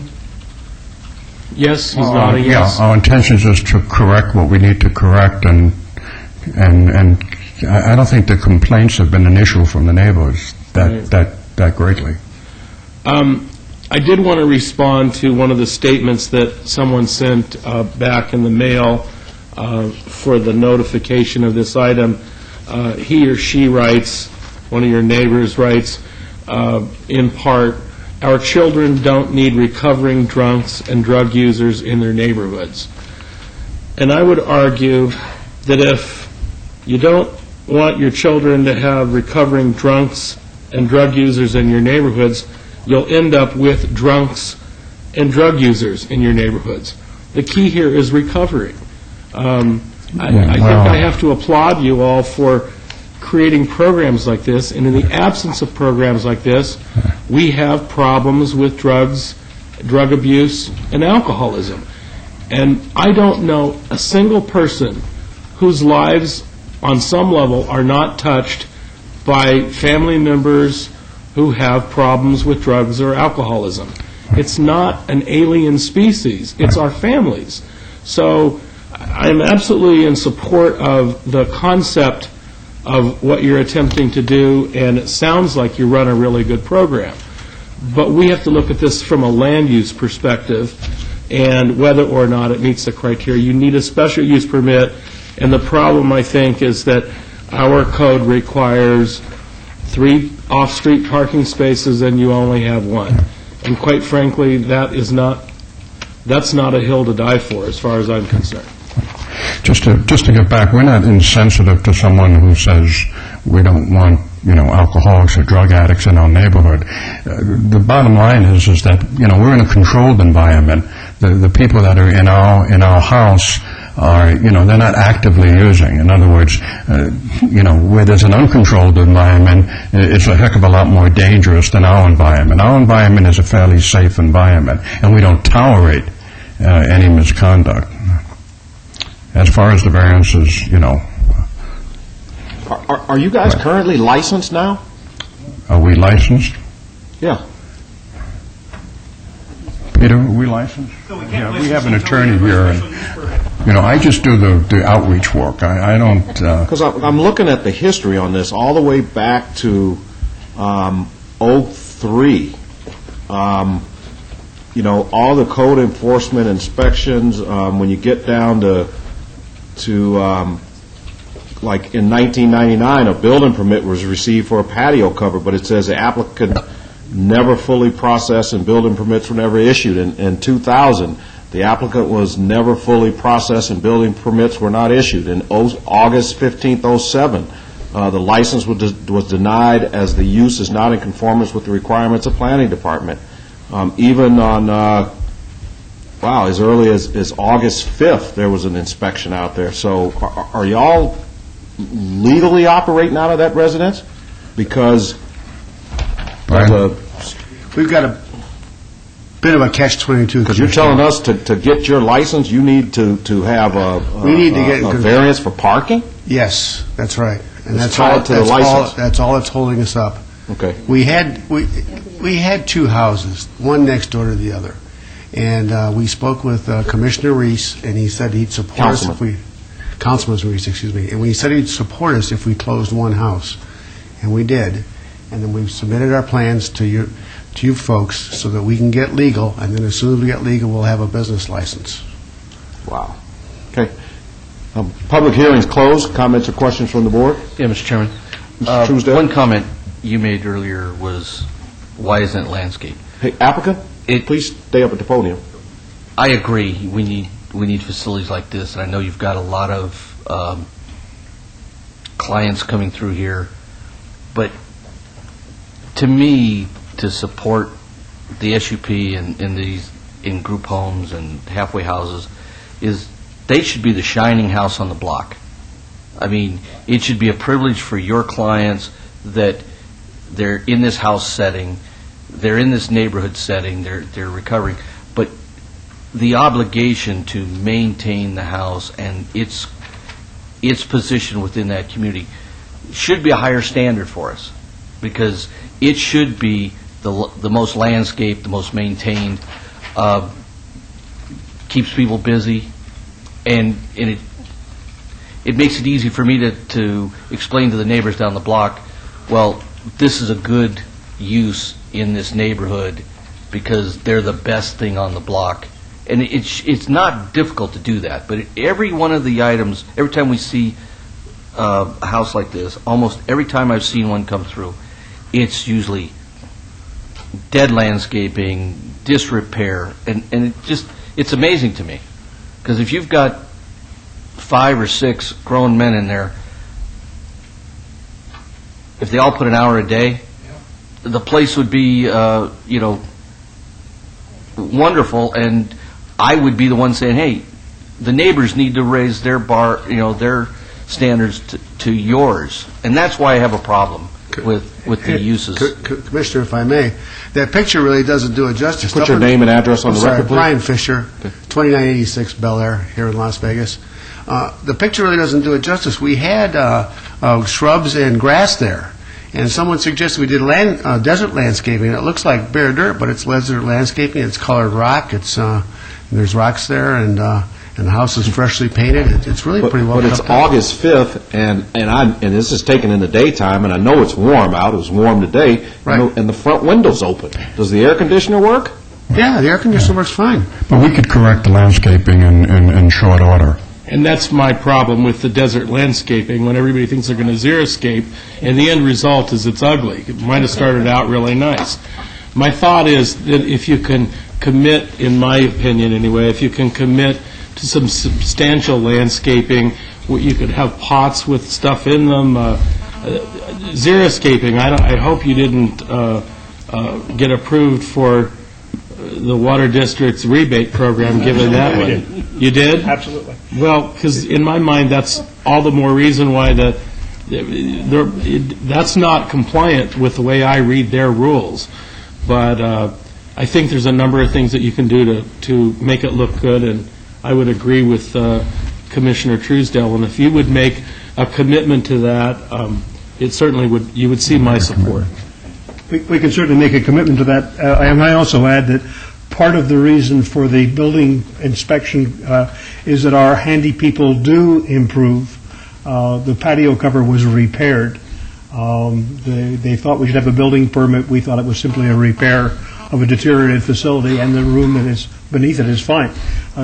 Yes, he's nodding yes. Yeah, our intention is to correct what we need to correct, and I don't think the complaints have been an issue from the neighbors that greatly. I did want to respond to one of the statements that someone sent back in the mail for the notification of this item. He or she writes, one of your neighbors writes, in part, our children don't need recovering drunks and drug users in their neighborhoods. And I would argue that if you don't want your children to have recovering drunks and drug users in your neighborhoods, you'll end up with drunks and drug users in your neighborhoods. The key here is recovery. I think I have to applaud you all for creating programs like this, and in the absence of programs like this, we have problems with drugs, drug abuse, and alcoholism. And I don't know a single person whose lives on some level are not touched by family members who have problems with drugs or alcoholism. It's not an alien species, it's our families. So I'm absolutely in support of the concept of what you're attempting to do, and it sounds like you run a really good program. But we have to look at this from a land use perspective and whether or not it meets the criteria. You need a special use permit, and the problem, I think, is that our code requires 3 off-street parking spaces and you only have 1. And quite frankly, that's not a hill to die for as far as I'm concerned. Just to get back, we're not insensitive to someone who says we don't want, alcoholics or drug addicts in our neighborhood. The bottom line is that, we're in a controlled environment. The people that are in our house are, they're not actively using. In other words, where there's an uncontrolled environment, it's a heck of a lot more dangerous than our environment. Our environment is a fairly safe environment, and we don't tolerate any misconduct. As far as the variances, Are you guys currently licensed now? Are we licensed? Yeah. Peter, are we licensed? Yeah, we have an attorney here, and, I just do the outreach work. I don't... Because I'm looking at the history on this all the way back to 03. All the code enforcement inspections, when you get down to like in 1999, a building permit was received for a patio cover, but it says the applicant never fully processed and building permits were never issued. In 2000, the applicant was never fully processed and building permits were not issued. In August 15th, 07, the license was denied as the use is not in conformance with the requirements of planning department. Even on, as early as August 5th, there was an inspection out there. So are y'all legally operating out of that residence? Because we've got a bit of a catch-22. Because you're telling us to get your license, you need to have a variance for parking? Yes, that's right. And that's all that's holding us up. Okay. We had 2 houses, one next door to the other, and we spoke with Commissioner Reese, and he said he'd support us if we. Councilman Reese, excuse me, and he said he'd support us if we closed one house, and we did, and then we've submitted our plans to you folks so that we can get legal, and then as soon as we get legal, we'll have a business license. Wow. Okay. Public hearing's closed. Comments or questions from the board? Yeah, Mr. Chairman. Mr. Truesdale? One comment you made earlier was, why isn't it landscape? Hey, applicant, please stay up at the podium. I agree. We need facilities like this, and I know you've got a lot of clients coming through here. But to me, to support the SUP in group homes and halfway houses, is they should be the shining house on the block. I mean, it should be a privilege for your clients that they're in this house setting, they're in this neighborhood setting, they're recovering. But the obligation to maintain the house and its position within that community should be a higher standard for us, because it should be the most landscaped, the most maintained, keeps people busy, and it makes it easy for me to explain to the neighbors down the block, well, this is a good use in this neighborhood because they're the best thing on the block. And it's not difficult to do that, but every one of the items, every time we see a house like this, almost every time I've seen one come through, it's usually dead landscaping, disrepair, and it's amazing to me. Because if you've got 5 or 6 grown men in there, if they all put an hour a day, the place would be, wonderful, and I would be the one saying, hey, the neighbors need to raise their their standards to yours. And that's why I have a problem with the uses. Commissioner, if I may, that picture really doesn't do it justice. Put your name and address on the record, please. Brian Fisher, 2986 Bel Air here in Las Vegas. The picture really doesn't do it justice. We had shrubs and grass there, and someone suggested we did desert landscaping. It looks like bare dirt, but it's desert landscaping. It's colored rock. There's rocks there, and the house is freshly painted. It's really pretty well done. But it's August 5th, and this is taken in the daytime, and I know it's warm out. It was warm today, right. And the front window's open. Does the air conditioner work? Yeah, the air conditioner works fine. But we could correct the landscaping in short order. And that's my problem with the desert landscaping, when everybody thinks they're going to xeriscape, and the end result is it's ugly. It might have started out really nice. My thought is that if you can commit, in my opinion anyway, if you can commit to some substantial landscaping, you could have pots with stuff in them. Xeriscaping, I hope you didn't get approved for the Water District's rebate program, given that one. You did? Absolutely. Well, because in my mind, that's all the more reason why that's not compliant with the way I read their rules. But I think there's a number of things that you can do to make it look good, and I would agree with Commissioner Truesdale. And if you would make a commitment to that, it certainly would. You would see my support. We can certainly make a commitment to that. And I also add that part of the reason for the building inspection is that our handy people do improve. The patio cover was repaired. They thought we should have a building permit. We thought it was simply a repair of a deteriorated facility, and the room that is beneath it is fine.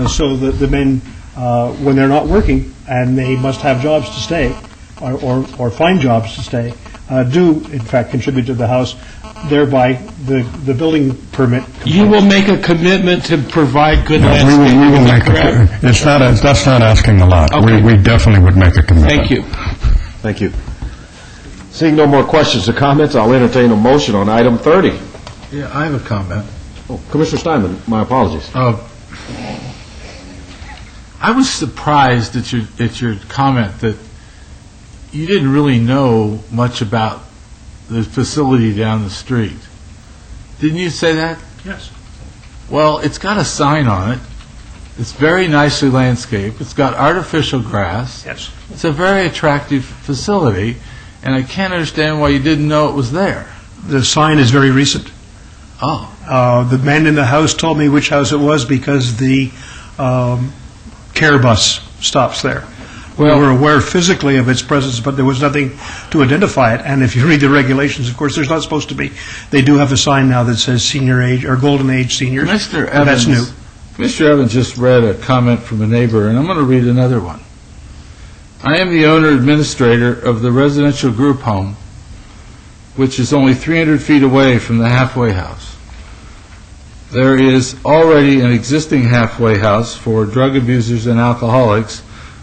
So the men, when they're not working and they must have jobs to stay or find jobs to stay, do in fact contribute to the house. Thereby, the building permit. You will make a commitment to provide good landscaping. We will make that's not asking a lot. Okay. We definitely would make a commitment. Thank you. Thank you. Seeing no more questions or comments, I'll entertain a motion on item 30. Yeah, I have a comment. Oh, Commissioner Steinman, my apologies. I was surprised at your comment that you didn't really know much about the facility down the street. Didn't you say that? Yes. Well, it's got a sign on it. It's very nicely landscaped. It's got artificial grass. Yes. It's a very attractive facility, and I can't understand why you didn't know it was there. The sign is very recent. Oh. The man in the house told me which house it was because the care bus stops there. Well, we were aware physically of its presence, but there was nothing to identify it. And if you read the regulations, of course, there's not supposed to be. They do have a sign now that says senior age or golden age seniors. Mr. Evans, that's new. Mr. Evans just read a comment from a neighbor, and I'm going to read another one. I am the owner-administrator of the residential group home, which is only 300 feet away from the halfway house. There is already an existing halfway house for drug abusers and alcoholics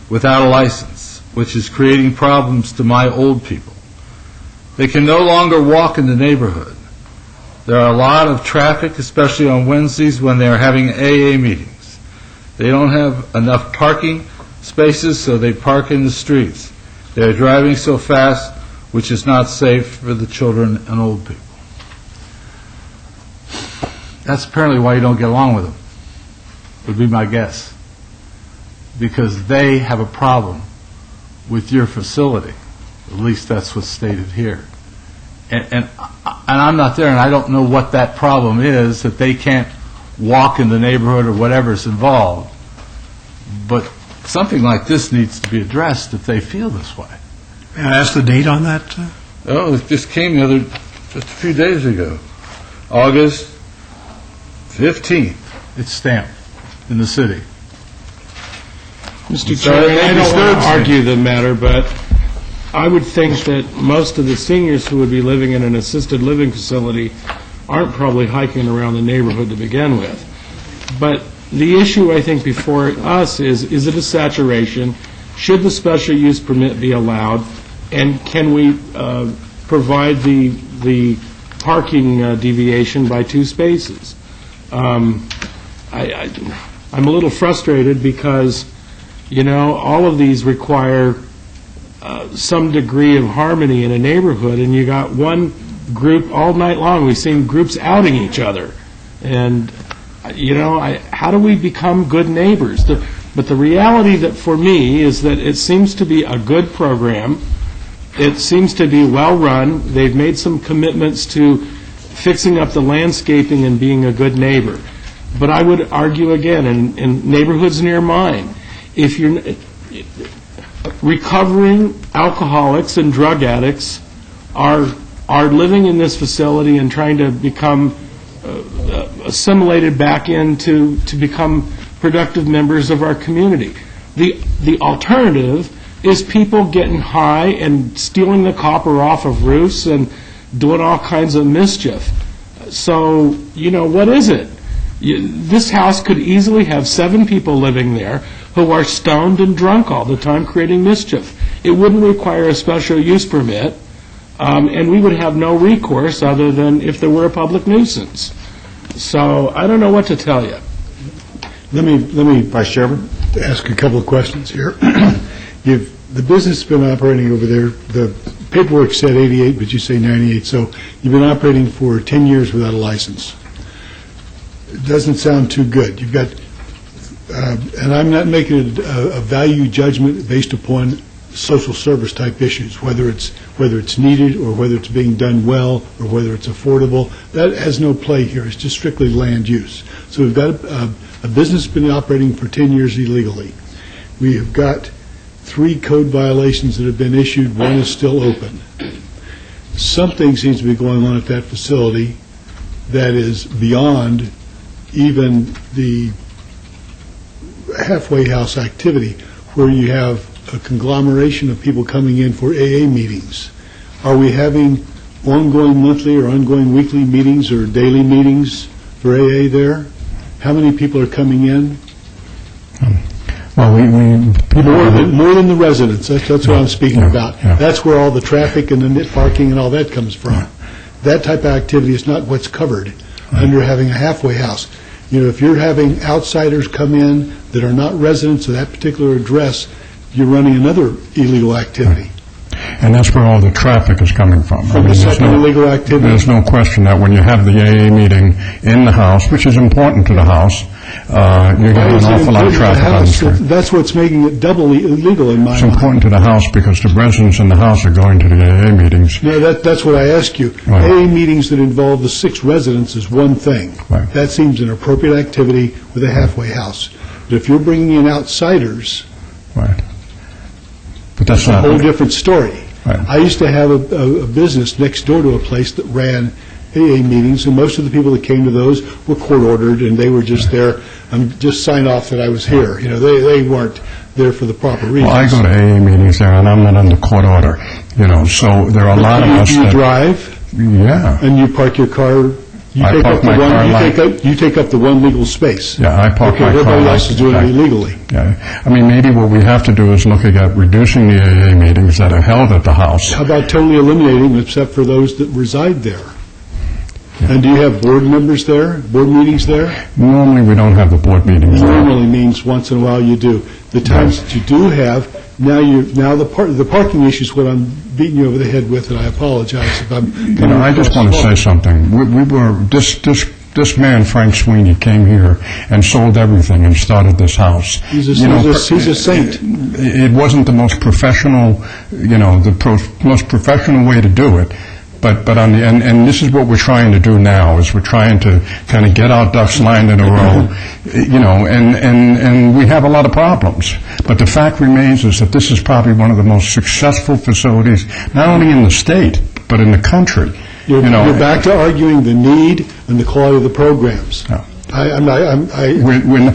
without a license, which is creating problems to my old people. They can no longer walk in the neighborhood. There are a lot of traffic, especially on Wednesdays when they are having AA meetings. They don't have enough parking spaces, so they park in the streets. They are driving so fast, which is not safe for the children and old people. That's apparently why you don't get along with them. would be my guess, because they have a problem with your facility. At least that's what's stated here. And I'm not there, and I don't know what that problem is, that they can't walk in the neighborhood or whatever's involved. But something like this needs to be addressed if they feel this way. May I ask the date on that? Oh, it just came just a few days ago. August 15th. It's stamped in the city. Mr. Chairman, I don't want to argue the matter, but I would think that most of the seniors who would be living in an assisted living facility aren't probably hiking around the neighborhood to begin with. But the issue, I think, before us is it a saturation? Should the special use permit be allowed? And can we provide the parking deviation by 2 spaces? I'm a little frustrated because, all of these require some degree of harmony in a neighborhood, and you got one group all night long. We've seen groups outing each other. And, how do we become good neighbors? But the reality that for me is that it seems to be a good program. It seems to be well-run. They've made some commitments to fixing up the landscaping and being a good neighbor. But I would argue again, in neighborhoods near mine, if you're recovering alcoholics and drug addicts are living in this facility and trying to become assimilated back into to become productive members of our community. The alternative is people getting high and stealing the copper off of roofs and doing all kinds of mischief. So, what is it? This house could easily have 7 people living there who are stoned and drunk all the time, creating mischief. It wouldn't require a special use permit, and we would have no recourse other than if there were a public nuisance. So I don't know what to tell you. Let me, Vice Chairman, ask a couple of questions here. The business has been operating over there. The paperwork said 88, but you say 98. So you've been operating for 10 years without a license. It doesn't sound too good. You've got, and I'm not making a value judgment based upon social service type issues, whether it's needed or whether it's being done well or whether it's affordable. That has no play here. It's just strictly land use. So we've got a business been operating for 10 years illegally. We have got 3 code violations that have been issued. 1 is still open. Something seems to be going on at that facility that is beyond even the halfway house activity, where you have a conglomeration of people coming in for AA meetings. Are we having ongoing monthly or ongoing weekly meetings or daily meetings for AA there? How many people are coming in? Well, more than the residents. That's what I'm speaking about. Yeah. That's where all the traffic and the nit parking and all that comes from. Yeah. That type of activity is not what's covered under having a halfway house. If you're having outsiders come in that are not residents of that particular address, you're running another illegal activity. And that's where all the traffic is coming from. From the second illegal activity? There's no question that when you have the AA meeting in the house, which is important to the house, you're getting an awful lot of traffic on the street. That's what's making it doubly illegal in my mind. It's important to the house because the residents in the house are going to the AA meetings. No, that's what I asked you. Right. AA meetings that involve the 6 residents is one thing. Right. That seems an appropriate activity with a halfway house. But if you're bringing in outsiders, right. But that's a whole different story. Right. I used to have a business next door to a place that ran AA meetings, and most of the people that came to those were court-ordered, and they were just there, just sign off that I was here. They weren't there for the proper reasons. Well, I go to AA meetings there, and I'm not under court order, so there are a lot of us that... You drive? Yeah. And you park your car... You take up the one legal space. Yeah, I park my car. Everybody else is doing it illegally. Yeah. I mean, maybe what we have to do is looking at reducing the AA meetings that are held at the house. How about totally eliminating them except for those that reside there? Yeah. And do you have board members there, board meetings there? Normally we don't have the board meetings there. Normally means once in a while you do. The times that you do have, now the parking issue is what I'm beating you over the head with, and I apologize if I'm... I just want to say something. We were this this man, Frank Sweeney, came here and sold everything and started this house. He's a saint. It wasn't the most professional, most professional way to do it. But on the and this is what we're trying to do now, is we're trying to kind of get our ducks lined in a row, and we have a lot of problems. But the fact remains is that this is probably one of the most successful facilities, not only in the state, but in the country. You're back to arguing the need and the quality of the programs. No. When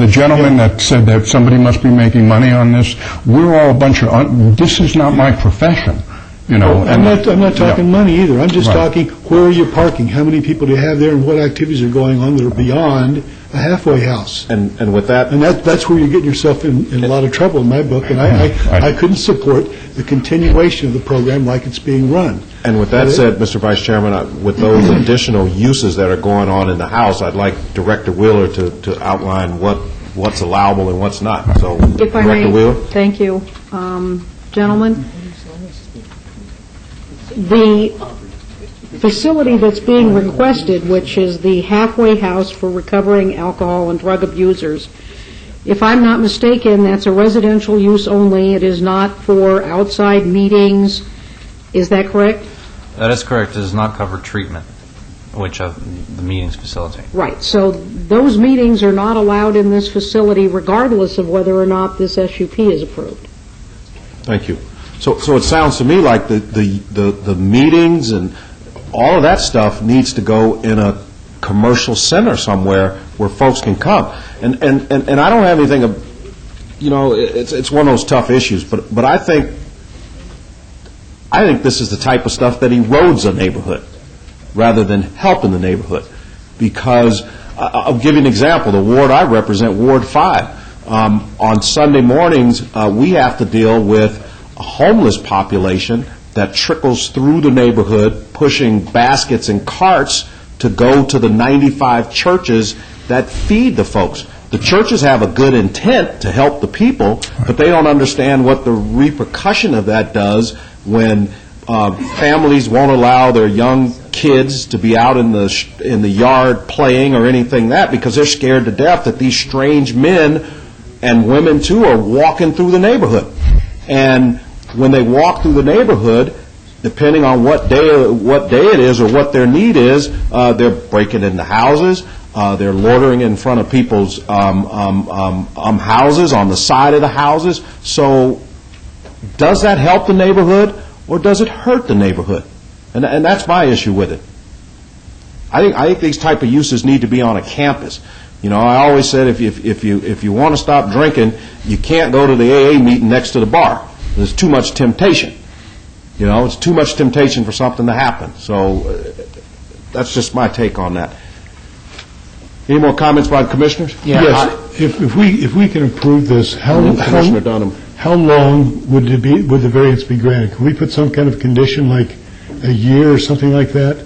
the gentleman that said that somebody must be making money on this, we're all a bunch of, this is not my profession. I'm not talking money either. I'm just talking, where are you parking? How many people do you have there, and what activities are going on that are beyond a halfway house? And with that, that's where you're getting yourself in a lot of trouble in my book. And I couldn't support the continuation of the program like it's being run. And with that said, Mr. Vice Chairman, with those additional uses that are going on in the house, I'd like Director Wheeler to outline what's allowable and what's not. So, if I Director may, Wheeler. Thank you, gentlemen. The facility that's being requested, which is the halfway house for recovering alcohol and drug abusers, if I'm not mistaken, that's a residential use only. It is not for outside meetings. Is that correct? That is correct. It does not cover treatment, which the meetings facilitate. Right. So those meetings are not allowed in this facility regardless of whether or not this SUP is approved. Thank you. So it sounds to me like the meetings and all of that stuff needs to go in a commercial center somewhere where folks can come. And I don't have anything, it's one of those tough issues, but I think this is the type of stuff that erodes a neighborhood rather than helping the neighborhood. Because I'll give you an example. The ward I represent, Ward 5, on Sunday mornings we have to deal with a homeless population that trickles through the neighborhood, pushing baskets and carts to go to the 95 churches that feed the folks. The churches have a good intent to help the people, but they don't understand what the repercussion of that does when families won't allow their young kids to be out in the yard playing or anything because they're scared to death that these strange men and women too are walking through the neighborhood. And when they walk through the neighborhood, depending on what day it is or what their need is, they're breaking into houses, they're loitering in front of people's houses, on the side of the houses. So does that help the neighborhood or does it hurt the neighborhood? And that's my issue with it. I think these type of uses need to be on a campus. I always said if you want to stop drinking, you can't go to the AA meeting next to the bar. There's too much temptation. It's too much temptation for something to happen. So that's just my take on that. Any more comments by the commissioners? Yes. If we can approve this, Commissioner Dunham, how long would the variance be granted? Can we put some kind of condition like a year or something like that?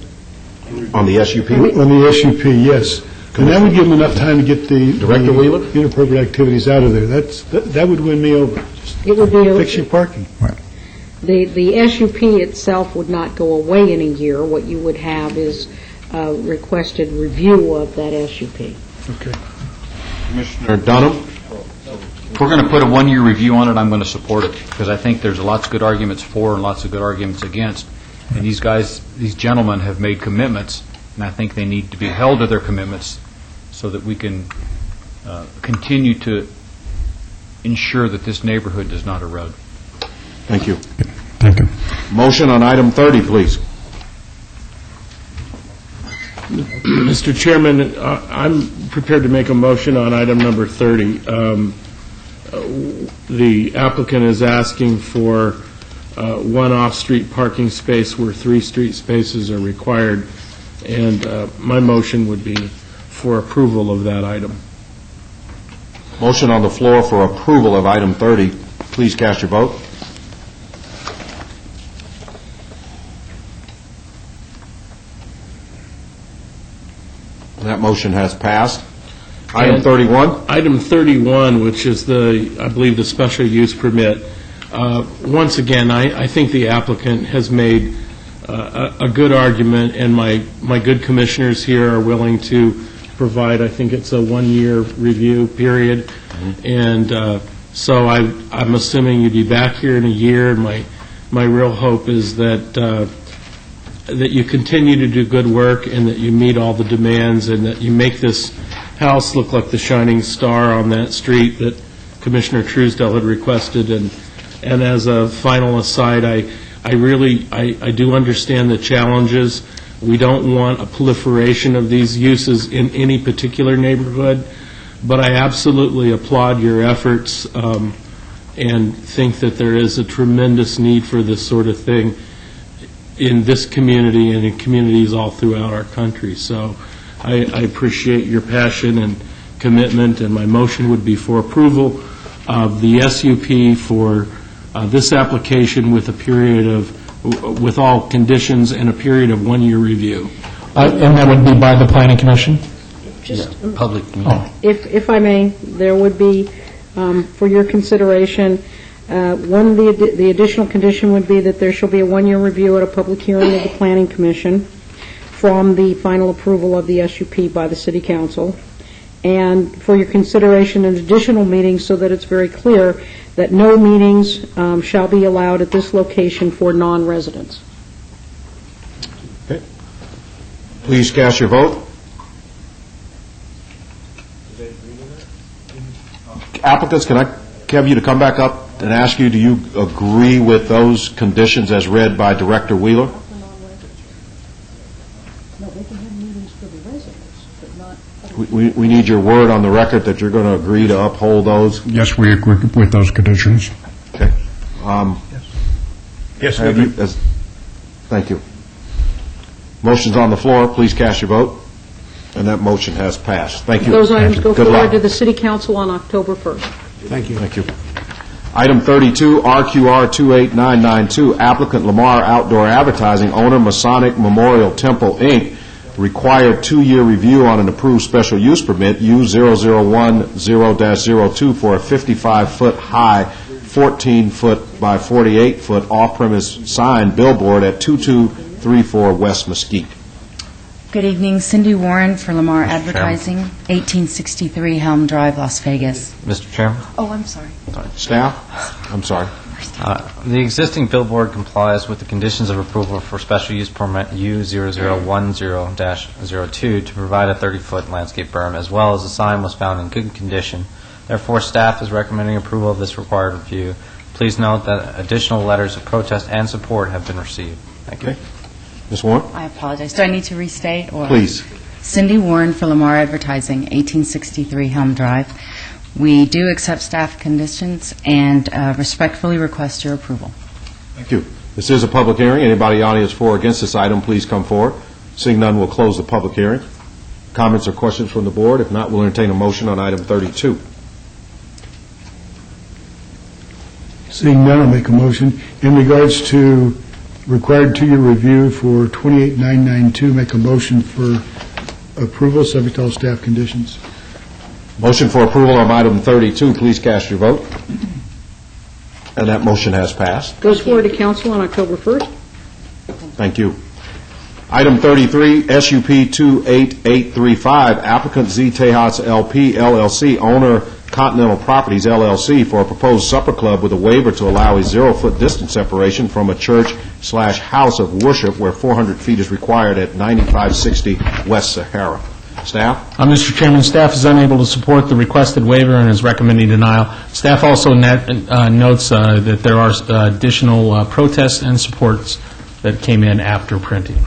On the SUP? On the SUP, yes. And that would give them enough time to get the Director Wheeler? Inappropriate activities out of there. That would win me over. It would be fix your parking. Right. The SUP itself would not go away in a year. What you would have is a requested review of that SUP. Okay. Commissioner Dunham? If we're going to put a one-year review on it, I'm going to support it, because I think there's lots of good arguments for and lots of good arguments against. And these gentlemen have made commitments, and I think they need to be held to their commitments so that we can continue to ensure that this neighborhood does not erode. Thank you. Thank you. Motion on item 30, please. Mr. Chairman, I'm prepared to make a motion on item number 30. The applicant is asking for one off-street parking space where 3 street spaces are required, and my motion would be for approval of that item. Motion on the floor for approval of item 30. Please cast your vote. That motion has passed. Item 31. Item 31, which is I believe the special use permit. Once again, I think the applicant has made a good argument, and my good commissioners here are willing to provide, I think it's a 1-year review period. And so I'm assuming you'd be back here in a year, and my real hope is that you continue to do good work and that you meet all the demands and that you make this house look like the shining star on that street that Commissioner Truesdell had requested. And as a final aside, I do understand the challenges. We don't want a proliferation of these uses in any particular neighborhood, but I absolutely applaud your efforts and think that there is a tremendous need for this sort of thing in this community and in communities all throughout our country. So I appreciate your passion and commitment, and my motion would be for approval of the SUP for this application with a period of, with all conditions and a period of 1-year review. And that would be by the Planning Commission? Public meeting. If I may, there would be, for your consideration, one of the additional condition would be that there shall be a 1-year review at a public hearing of the Planning Commission from the final approval of the SUP by the City Council. And for your consideration, an additional meeting so that it's very clear that no meetings shall be allowed at this location for non-residents. Okay. Please cast your vote. Applicants, can I have you to come back up and ask you, do you agree with those conditions as read by Director Wheeler? No, they can have meetings for the residents, but not... We need your word on the record that you're going to agree to uphold those. Yes, we agree with those conditions. Okay. Yes, we agree. Thank you. Motion's on the floor. Please cast your vote. And that motion has passed. Thank you. Those items go Good forward luck. to the City Council on October 1st. Thank you. Thank you. Item 32, RQR 28992, applicant Lamar Outdoor Advertising, owner Masonic Memorial Temple, Inc., required 2-year review on an approved special use permit, U0010-02, for a 55-foot high, 14-foot by 48-foot off-premise sign billboard at 2234 West Mesquite. Good evening, Cindy Warren for Lamar Advertising, 1863 Helm Drive, Las Vegas. Mr. Chairman? Oh, I'm sorry. Staff? I'm sorry. The existing billboard complies with the conditions of approval for special use permit U0010-02 to provide a 30-foot landscape berm, as well as the sign was found in good condition. Therefore, staff is recommending approval of this required review. Please note that additional letters of protest and support have been received. Thank you. Okay. Ms. Warren? I apologize. Do I need to restate? Or? Please. Cindy Warren for Lamar Advertising, 1863 Helm Drive. We do accept staff conditions and respectfully request your approval. Thank you. This is a public hearing. Anybody in the audience for or against this item, please come forward. Seeing none, we'll close the public hearing. Comments or questions from the board? If not, we'll entertain a motion on item 32. Seeing none, I'll make a motion. In regards to required 2-year review for 28992, make a motion for approval, subject to all staff conditions. Motion for approval on item 32. Please cast your vote. And that motion has passed. Goes forward to council on October 1st. Thank you. Item 33, SUP 28835, applicant Z Tejas LP LLC, owner Continental Properties LLC, for a proposed supper club with a waiver to allow a 0-foot distance separation from a church/house of worship where 400 feet is required at 9560 West Sahara. Staff? Mr. Chairman, staff is unable to support the requested waiver and is recommending denial. Staff also notes that there are additional protests and supports that came in after printing.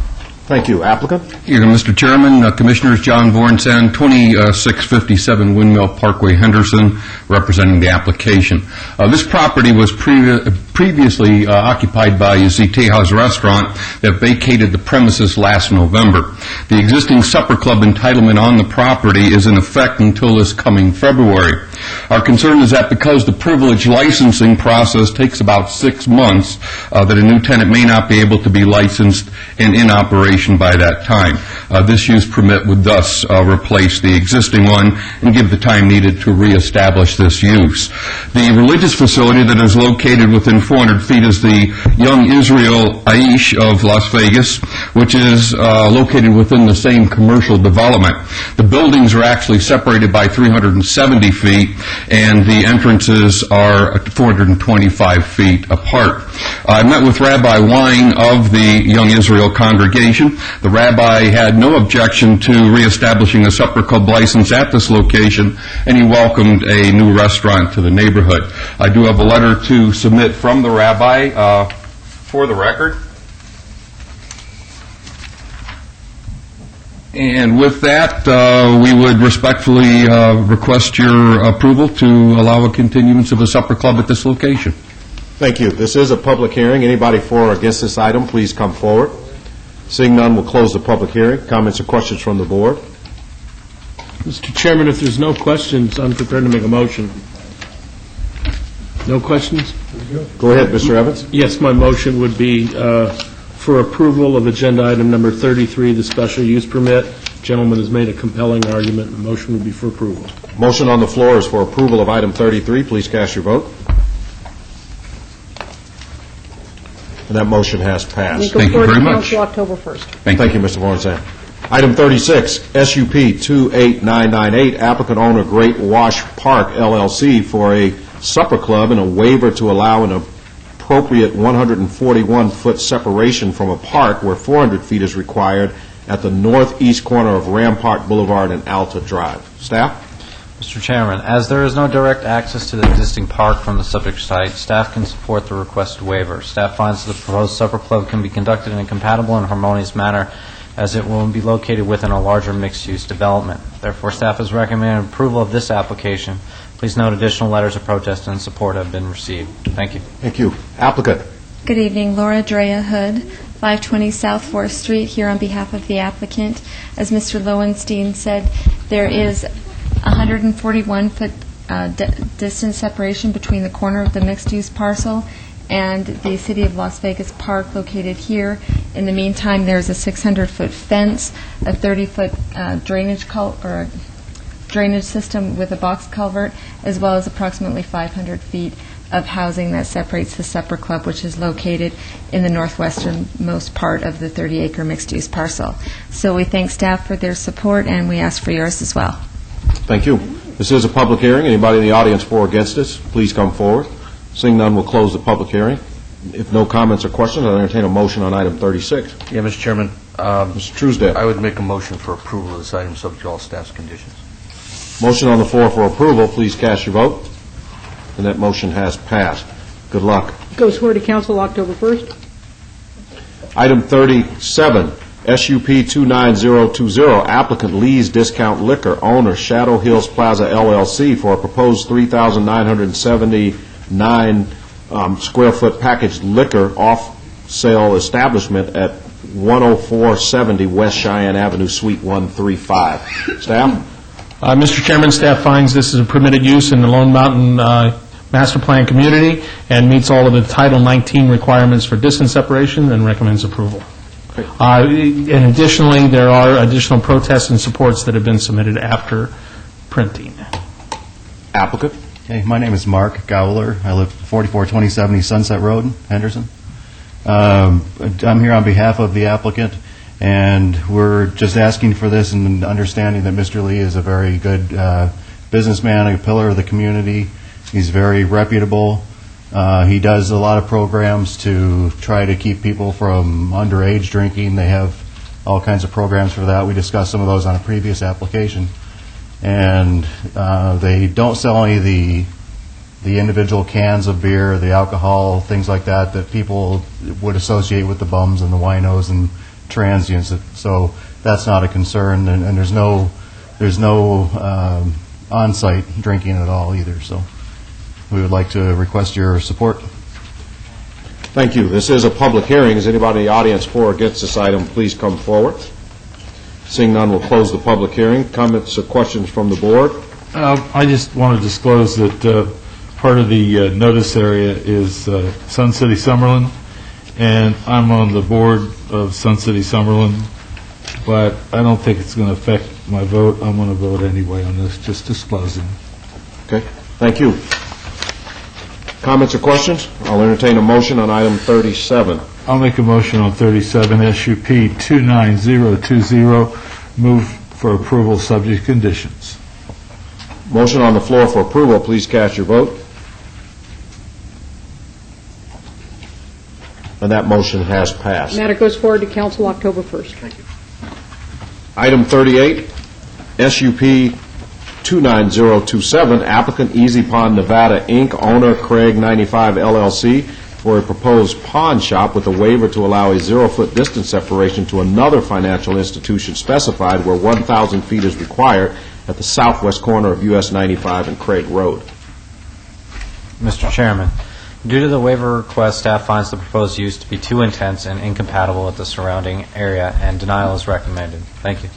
Thank you. Applicant? Mr. Chairman, Commissioners, John Vornsan, 2657 Windmill Parkway, Henderson, representing the application. This property was previously occupied by Z Tejas Restaurant that vacated the premises last November. The existing supper club entitlement on the property is in effect until this coming February. Our concern is that because the privilege licensing process takes about 6 months, that a new tenant may not be able to be licensed and in operation by that time. This use permit would thus replace the existing one and give the time needed to reestablish this use. The religious facility that is located within 400 feet is the Young Israel Aish of Las Vegas, which is located within the same commercial development. The buildings are actually separated by 370 feet, and the entrances are 425 feet apart. I met with Rabbi Wein of the Young Israel congregation. The rabbi had no objection to reestablishing a supper club license at this location, and he welcomed a new restaurant to the neighborhood. I do have a letter to submit from the rabbi for the record. And with that, we would respectfully request your approval to allow a continuance of a supper club at this location. Thank you. This is a public hearing. Anybody for or against this item, please come forward. Seeing none, we'll close the public hearing. Comments or questions from the board? Mr. Chairman, if there's no questions, I'm prepared to make a motion. No questions? Go ahead, Mr. Evans. Yes, my motion would be for approval of agenda item number 33, the special use permit. Gentleman has made a compelling argument. The motion would be for approval. Motion on the floor is for approval of item 33. Please cast your vote. And that motion has passed. Thank you very much. Council October 1st. Thank you, Mr. Vorensen. Item 36, SUP 28998, applicant owner Great Wash Park LLC for a supper club and a waiver to allow an appropriate 141-foot separation from a park where 400 feet is required at the northeast corner of Rampart Boulevard and Alta Drive. Staff? Mr. Chairman, as there is no direct access to the existing park from the subject site, staff can support the requested waiver. Staff finds that the proposed supper club can be conducted in a compatible and harmonious manner as it will be located within a larger mixed-use development. Therefore, staff has recommended approval of this application. Please note additional letters of protest and support have been received. Thank you. Thank you. Applicant? Good evening, Laura Drea Hood, 520 South 4th Street, here on behalf of the applicant. As Mr. Lowenstein said, there is 141-foot distance separation between the corner of the mixed-use parcel and the City of Las Vegas Park located here. In the meantime, there's a 600-foot fence, a 30-foot drainage system with a box culvert, as well as approximately 500 feet of housing that separates the supper club, which is located in the northwesternmost part of the 30-acre mixed-use parcel. So we thank staff for their support, and we ask for yours as well. Thank you. This is a public hearing. Anybody in the audience for or against this, please come forward. Seeing none, we'll close the public hearing. If no comments or questions, I'll entertain a motion on item 36. Yeah, Mr. Chairman. Mr. Truesdale. I would make a motion for approval of this item subject to all staff's conditions. Motion on the floor for approval. Please cast your vote. And that motion has passed. Good luck. Goes forward to council October 1st. Item 37, SUP 29020, applicant Lee's Discount Liquor, owner Shadow Hills Plaza LLC for a proposed 3,979 square foot packaged liquor off-sale establishment at 10470 West Cheyenne Avenue, Suite 135. Staff? Mr. Chairman, staff finds this is a permitted use in the Lone Mountain Master Plan community and meets all of the Title 19 requirements for distance separation and recommends approval. And additionally, there are additional protests and supports that have been submitted after printing. Applicant? Hey, my name is Mark Gowler. I live 442070 Sunset Road, Henderson. I'm here on behalf of the applicant, and we're just asking for this and understanding that Mr. Lee is a very good businessman, a pillar of the community. He's very reputable. He does a lot of programs to try to keep people from underage drinking. They have all kinds of programs for that. We discussed some of those on a previous application. And they don't sell any of the individual cans of beer, the alcohol, things like that people would associate with the bums and the winos and transients. So that's not a concern, and there's no on-site drinking at all either. So we would like to request your support. Thank you. This is a public hearing. Is anybody in the audience for or against this item, please come forward. Seeing none, we'll close the public hearing. Comments or questions from the board? I just want to disclose that part of the notice area is Sun City Summerlin, and I'm on the board of Sun City Summerlin. but I don't think it's going to affect my vote. I'm going to vote anyway on this, just disclosing. Okay, thank you. Comments or questions? I'll entertain a motion on item 37. I'll make a motion on 37, SUP 29020, move for approval subject to conditions. Motion on the floor for approval. Please cast your vote. And that motion has passed. Matter goes forward to council October 1st. Thank you. Item 38, SUP 29027, applicant Easy Pond Nevada, Inc., owner Craig 95 LLC, for a proposed pawn shop with a waiver to allow a 0-foot distance separation to another financial institution specified where 1,000 feet is required at the southwest corner of US 95 and Craig Road. Mr. Chairman, due to the waiver request, staff finds the proposed use to be too intense and incompatible with the surrounding area, and denial is recommended. Thank you.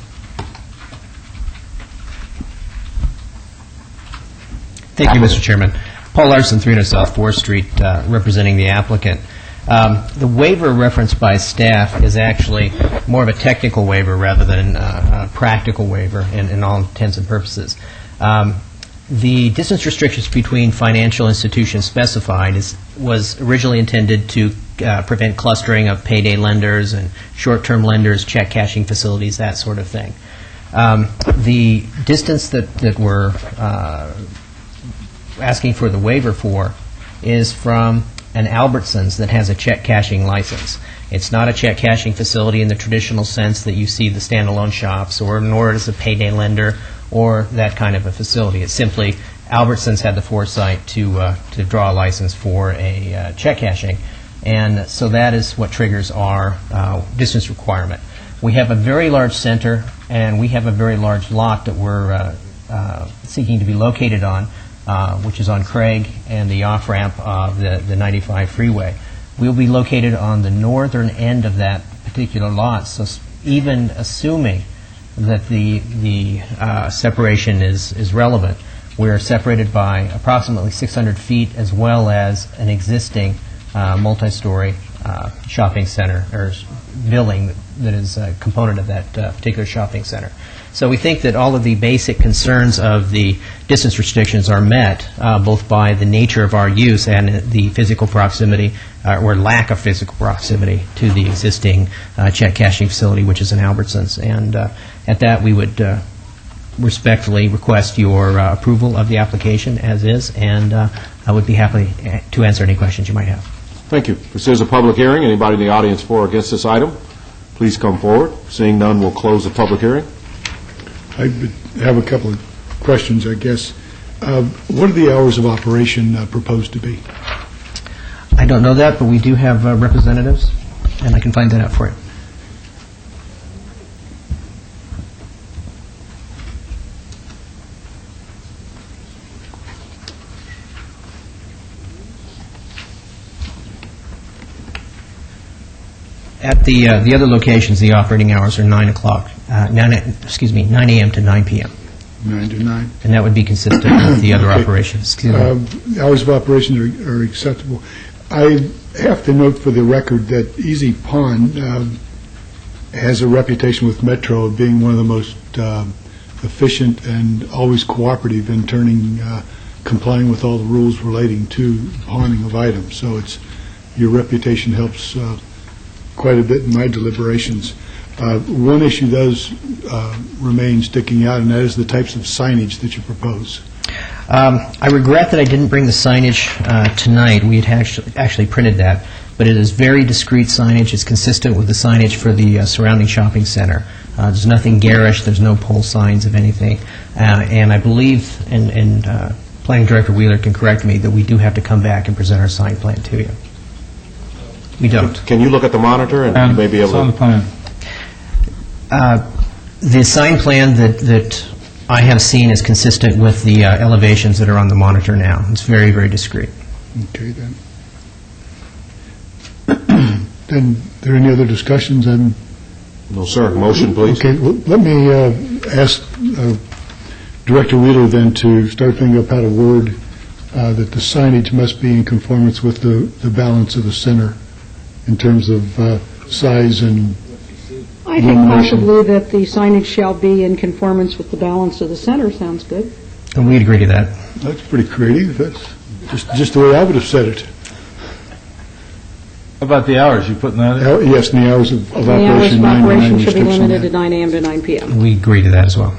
Thank you, Mr. Chairman. Paul Larson, 300 South 4th Street, representing the applicant. The waiver referenced by staff is actually more of a technical waiver rather than a practical waiver in all intents and purposes. The distance restrictions between financial institutions specified was originally intended to prevent clustering of payday lenders and short-term lenders, check cashing facilities, that sort of thing. The distance that we're asking for the waiver for is from an Albertsons that has a check cashing license. It's not a check cashing facility in the traditional sense that you see the standalone shops, or nor is a payday lender or that kind of a facility. It's simply Albertsons had the foresight to draw a license for a check cashing, and so that is what triggers our distance requirement. We have a very large center, and we have a very large lot that we're seeking to be located on, which is on Craig and the off-ramp of the 95 freeway. We'll be located on the northern end of that particular lot, so even assuming that the separation is relevant, we're separated by approximately 600 feet, as well as an existing multi-story shopping center or building that is a component of that particular shopping center. So we think that all of the basic concerns of the distance restrictions are met, both by the nature of our use and the physical proximity or lack of physical proximity to the existing check cashing facility, which is in Albertsons. And at that, we would respectfully request your approval of the application as is, and I would be happy to answer any questions you might have. Thank you. This is a public hearing. Anybody in the audience for or against this item, please come forward. Seeing none, we'll close the public hearing. I have a couple of questions, I guess. What are the hours of operation proposed to be? I don't know that, but we do have representatives, and I can find that out for you. At the other locations, the operating hours are 9 a.m. to 9 p.m. 9 to 9? And that would be consistent with the other operations. Hours of operation are acceptable. I have to note for the record that Easy Pond has a reputation with Metro of being one of the most efficient and always cooperative in complying with all the rules relating to pawning of items. So your reputation helps quite a bit in my deliberations. One issue does remain sticking out, and that is the types of signage that you propose. I regret that I didn't bring the signage tonight. We had actually printed that, but it is very discreet signage. It's consistent with the signage for the surrounding shopping center. There's nothing garish. There's no pole signs of anything. And I believe, and Planning Director Wheeler can correct me, that we do have to come back and present our sign plan to you. We don't. Can you look at the monitor and you may be able to... It's on the plan. The sign plan that I have seen is consistent with the elevations that are on the monitor now. It's very, very discreet. Okay, then. Then, are there any other discussions? No, sir. Motion, please. Okay, well, let me ask Director Wheeler then to start thinking up how to word that the signage must be in conformance with the balance of the center in terms of size and... I I think possibly that the signage shall be in conformance with the balance of the center. Sounds good. And we'd agree to that. That's pretty creative. That's just the way I would have said it. How about the hours? You putting that in? Yes, and the hours of The hours operation, of 9 to 9 operation should be restriction. limited to 9 a.m. to 9 p.m. We agree to that as well.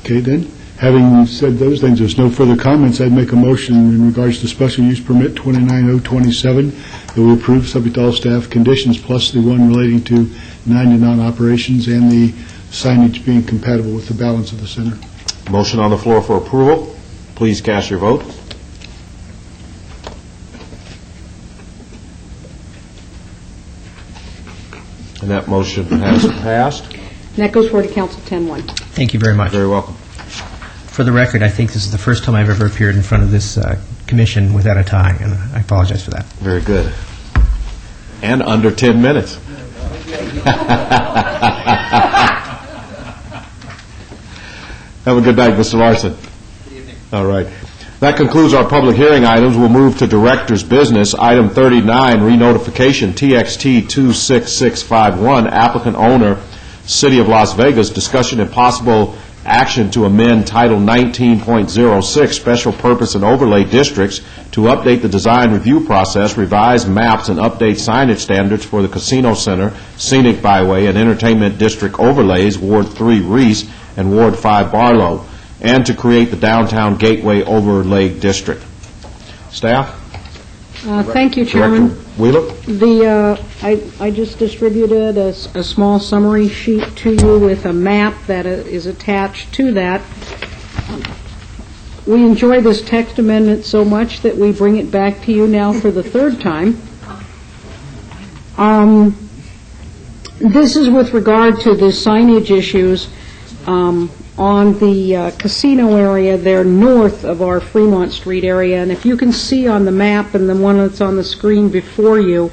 Okay, then, having said those things, there's no further comments. I'd make a motion in regards to special use permit 29027 that we approve subject to all staff conditions, plus the one relating to 9 to 9 operations and the signage being compatible with the balance of the center. Motion on the floor for approval. Please cast your vote. And that motion has passed. And that goes forward to Council 10-1. Thank you very much. Very welcome. For the record, I think this is the first time I've ever appeared in front of this commission without a tie, and I apologize for that. Very good. And under 10 minutes. Have a good night, Mr. Larson. All right. That concludes our public hearing items. We'll move to director's business. Item 39, renotification, TXT 26651, applicant owner, City of Las Vegas, discussion and possible action to amend Title 19.06, Special Purpose and Overlay Districts, to update the design review process, revise maps, and update signage standards for the Casino Center, Scenic Byway, and Entertainment District overlays, Ward 3 Reese and Ward 5 Barlow, and to create the Downtown Gateway Overlay District. Staff? Thank you, Chairman. Director Wheeler? I just distributed a small summary sheet to you with a map that is attached to that. We enjoy this text amendment so much that we bring it back to you now for the third time. This is with regard to the signage issues on the casino area there north of our Fremont Street area. And if you can see on the map and the one that's on the screen before you,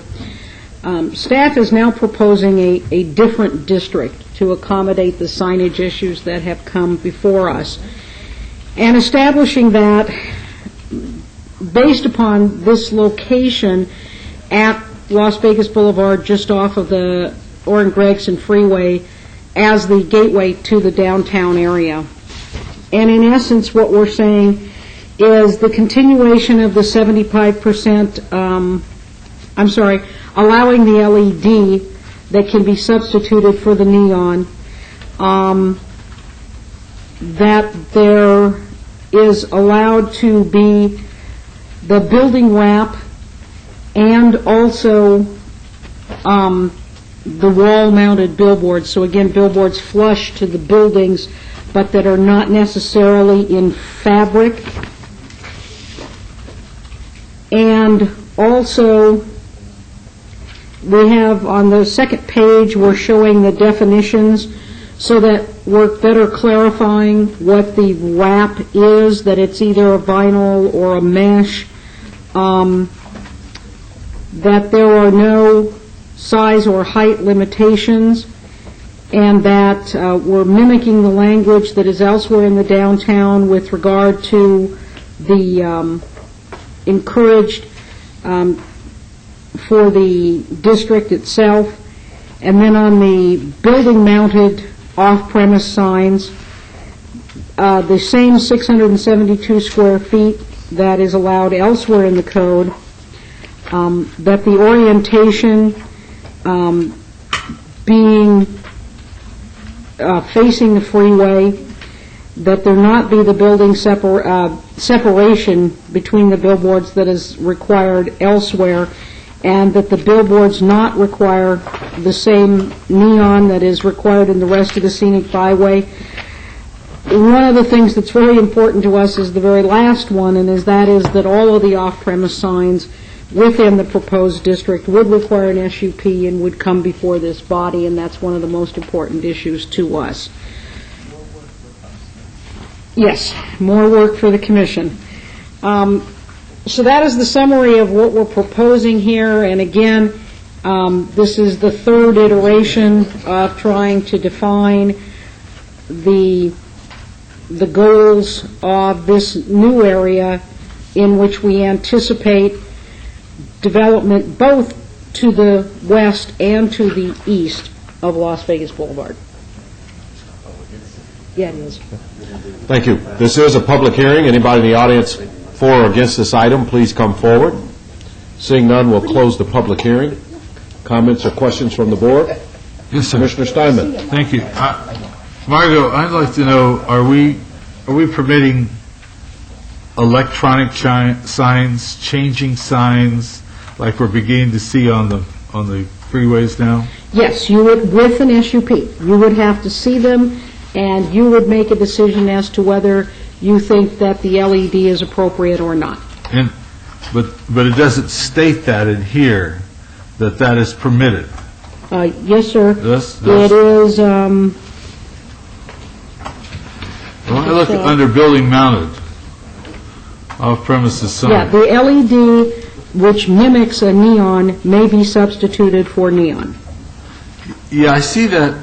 staff is now proposing a different district to accommodate the signage issues that have come before us. And establishing that based upon this location at Las Vegas Boulevard just off of the Orrin Gregson Freeway as the gateway to the downtown area. And in essence, what we're saying is the continuation of the 75%, allowing the LED that can be substituted for the neon, that there is allowed to be the building wrap and also the wall-mounted billboards. So again, billboards flush to the buildings, but that are not necessarily in fabric. And also, we have on the second page, we're showing the definitions so that we're better clarifying what the wrap is, that it's either a vinyl or a mesh, that there are no size or height limitations, and that we're mimicking the language that is elsewhere in the downtown with regard to the encouraged for the district itself. And then on the building-mounted off-premise signs, the same 672 square feet that is allowed elsewhere in the code, that the orientation being facing the freeway, that there not be the building separation between the billboards that is required elsewhere, and that the billboards not require the same neon that is required in the rest of the Scenic Byway. One of the things that's very important to us is the very last one, and that is that all of the off-premise signs within the proposed district would require an SUP and would come before this body, and that's one of the most important issues to us. Yes, more work for the commission. So that is the summary of what we're proposing here, and again, this is the third iteration of trying to define the goals of this new area in which we anticipate development both to the west and to the east of Las Vegas Boulevard. Yeah, it is. Thank you. This is a public hearing. Anybody in the audience for or against this item, please come forward. Seeing none, we'll close the public hearing. Comments or questions from the board? Yes, sir. Commissioner Steinman. Thank you. Margot, I'd like to know, are we permitting electronic signs, changing signs, like we're beginning to see on the freeways now? Yes, you would, with an SUP, you would have to see them, and you would make a decision as to whether you think that the LED is appropriate or not. But it doesn't state that in here, that is permitted. Yes, sir. This? It is, Well, I look under building mounted, off-premises sign. yeah, the LED, which mimics a neon, may be substituted for neon. Yeah, I see that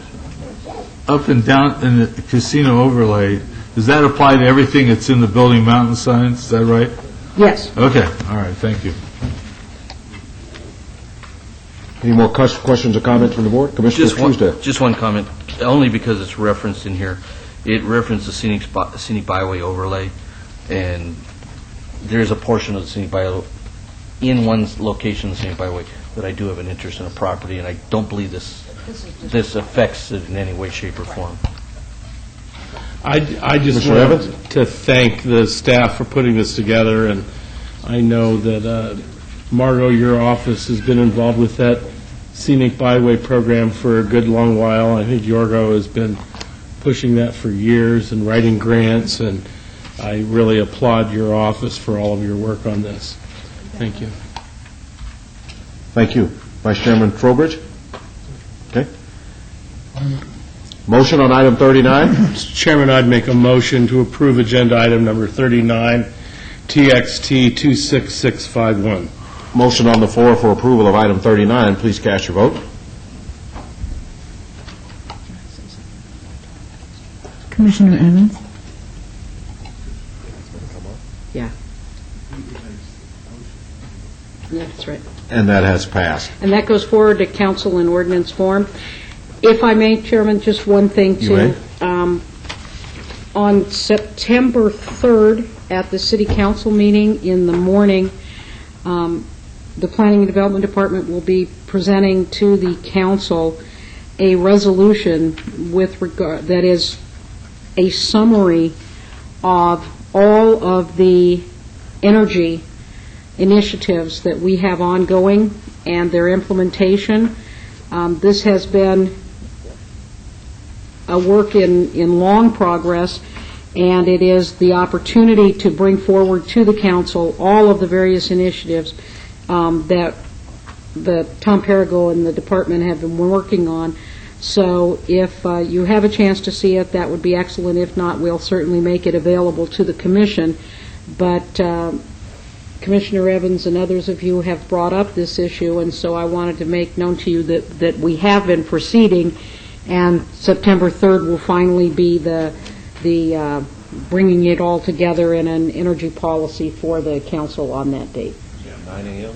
up and down in the casino overlay. Does that apply to everything that's in the building mountain signs? Is that right? Yes. Okay, all right, thank you. Any more questions or comments from the board? Commissioner Truesdale. Just one comment, only because it's referenced in here. It referenced the scenic byway overlay, and there's a portion of the scenic byway in one location of the scenic byway that I do have an interest in a property, and I don't believe this affects it in any way, shape, or form. I just Mr. want to thank the staff for putting this together, and I know that, Margot, your office has been involved with that scenic byway program for a good long while. I think Yorgo has been pushing that for years and writing grants, and I really applaud your office for all of your work on this. Thank you. Thank you. Vice Chairman Trowbridge? Okay. Motion on item 39? Mr. Chairman, I'd make a motion to approve agenda item number 39, TXT 26651. Motion on the floor for approval of item 39. Please cast your vote. Commissioner Evans? Yeah. Yeah, that's right. And that has passed. And that goes forward to council in ordinance form. If I may, Chairman, just one thing You may. On September 3rd, at the City Council meeting in the morning, the Planning and Development Department will be presenting to the council a resolution with regard, that is a summary of all of the energy initiatives that we have ongoing and their implementation. This has been a work in long progress, and it is the opportunity to bring forward to the council all of the various initiatives that Tom Perigo and the department have been working on. So if you have a chance to see it, that would be excellent. If not, we'll certainly make it available to the commission. But Commissioner Evans and others of you have brought up this issue, and so I wanted to make known to you that we have been proceeding, and September 3rd will finally be the bringing it all together in an energy policy for the council on that date. 9 a.m.?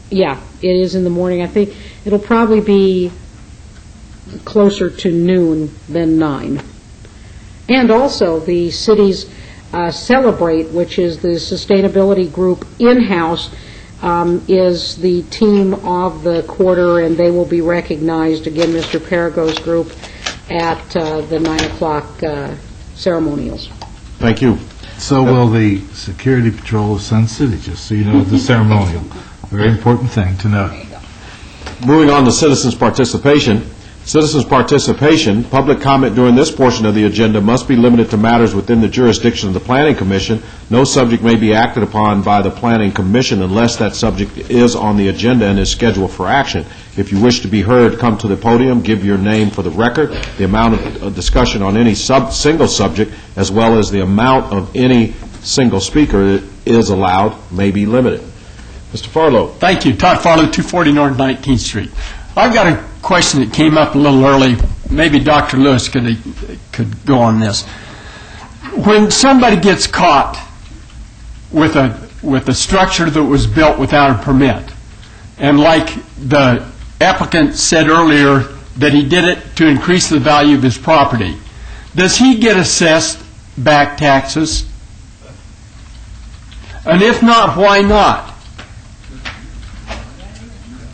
Yeah, it is in the morning. I think it'll probably be closer to noon than 9. And also the city's Celebrate, which is the sustainability group in-house, is the team of the quarter, and they will be recognized, again, Mr. Perigo's group, at the 9 o'clock ceremonials. Thank you. So will the Security Patrol of Sun City, just so you know, the ceremonial. Very important thing to know. Moving on to citizens' participation. Citizens' participation, public comment during this portion of the agenda must be limited to matters within the jurisdiction of the Planning Commission. No subject may be acted upon by the Planning Commission unless that subject is on the agenda and is scheduled for action. If you wish to be heard, come to the podium, give your name for the record. The amount of discussion on any single subject, as well as the amount of any single speaker that is allowed, may be limited. Mr. Farlow. Thank you. Todd Farlow, 240 North 19th Street. I've got a question that came up a little early. Maybe Dr. Lewis could go on this. When somebody gets caught with a structure that was built without a permit, and like the applicant said earlier, that he did it to increase the value of his property, does he get assessed back taxes? And if not, why not?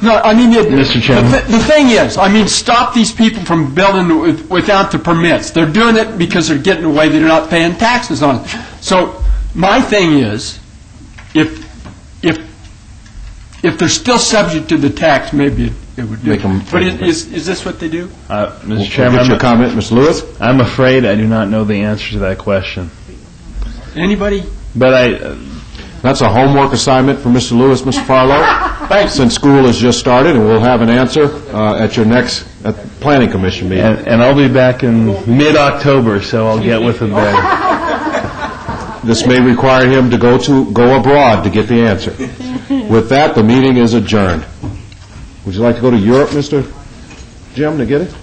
No, I mean, Mr. Chairman. the thing is, I mean, stop these people from building without the permits. They're doing it because they're getting away, they're not paying taxes on it. So my thing is, if they're still subject to the tax, maybe it would do. But is this what they do? Mr. Chairman, What's your comment, Mr. Lewis? I'm afraid I do not know the answer to that question. Anybody? But That's a homework assignment for Mr. Lewis, Mr. Farlow. Thanks. Since school has just started, and we'll have an answer at your next Planning Commission meeting. and I'll be back in mid-October, so I'll get with him then. This may require him to go abroad to get the answer. With that, the meeting is adjourned. Would you like to go to Europe, Mr. Jim, to get it?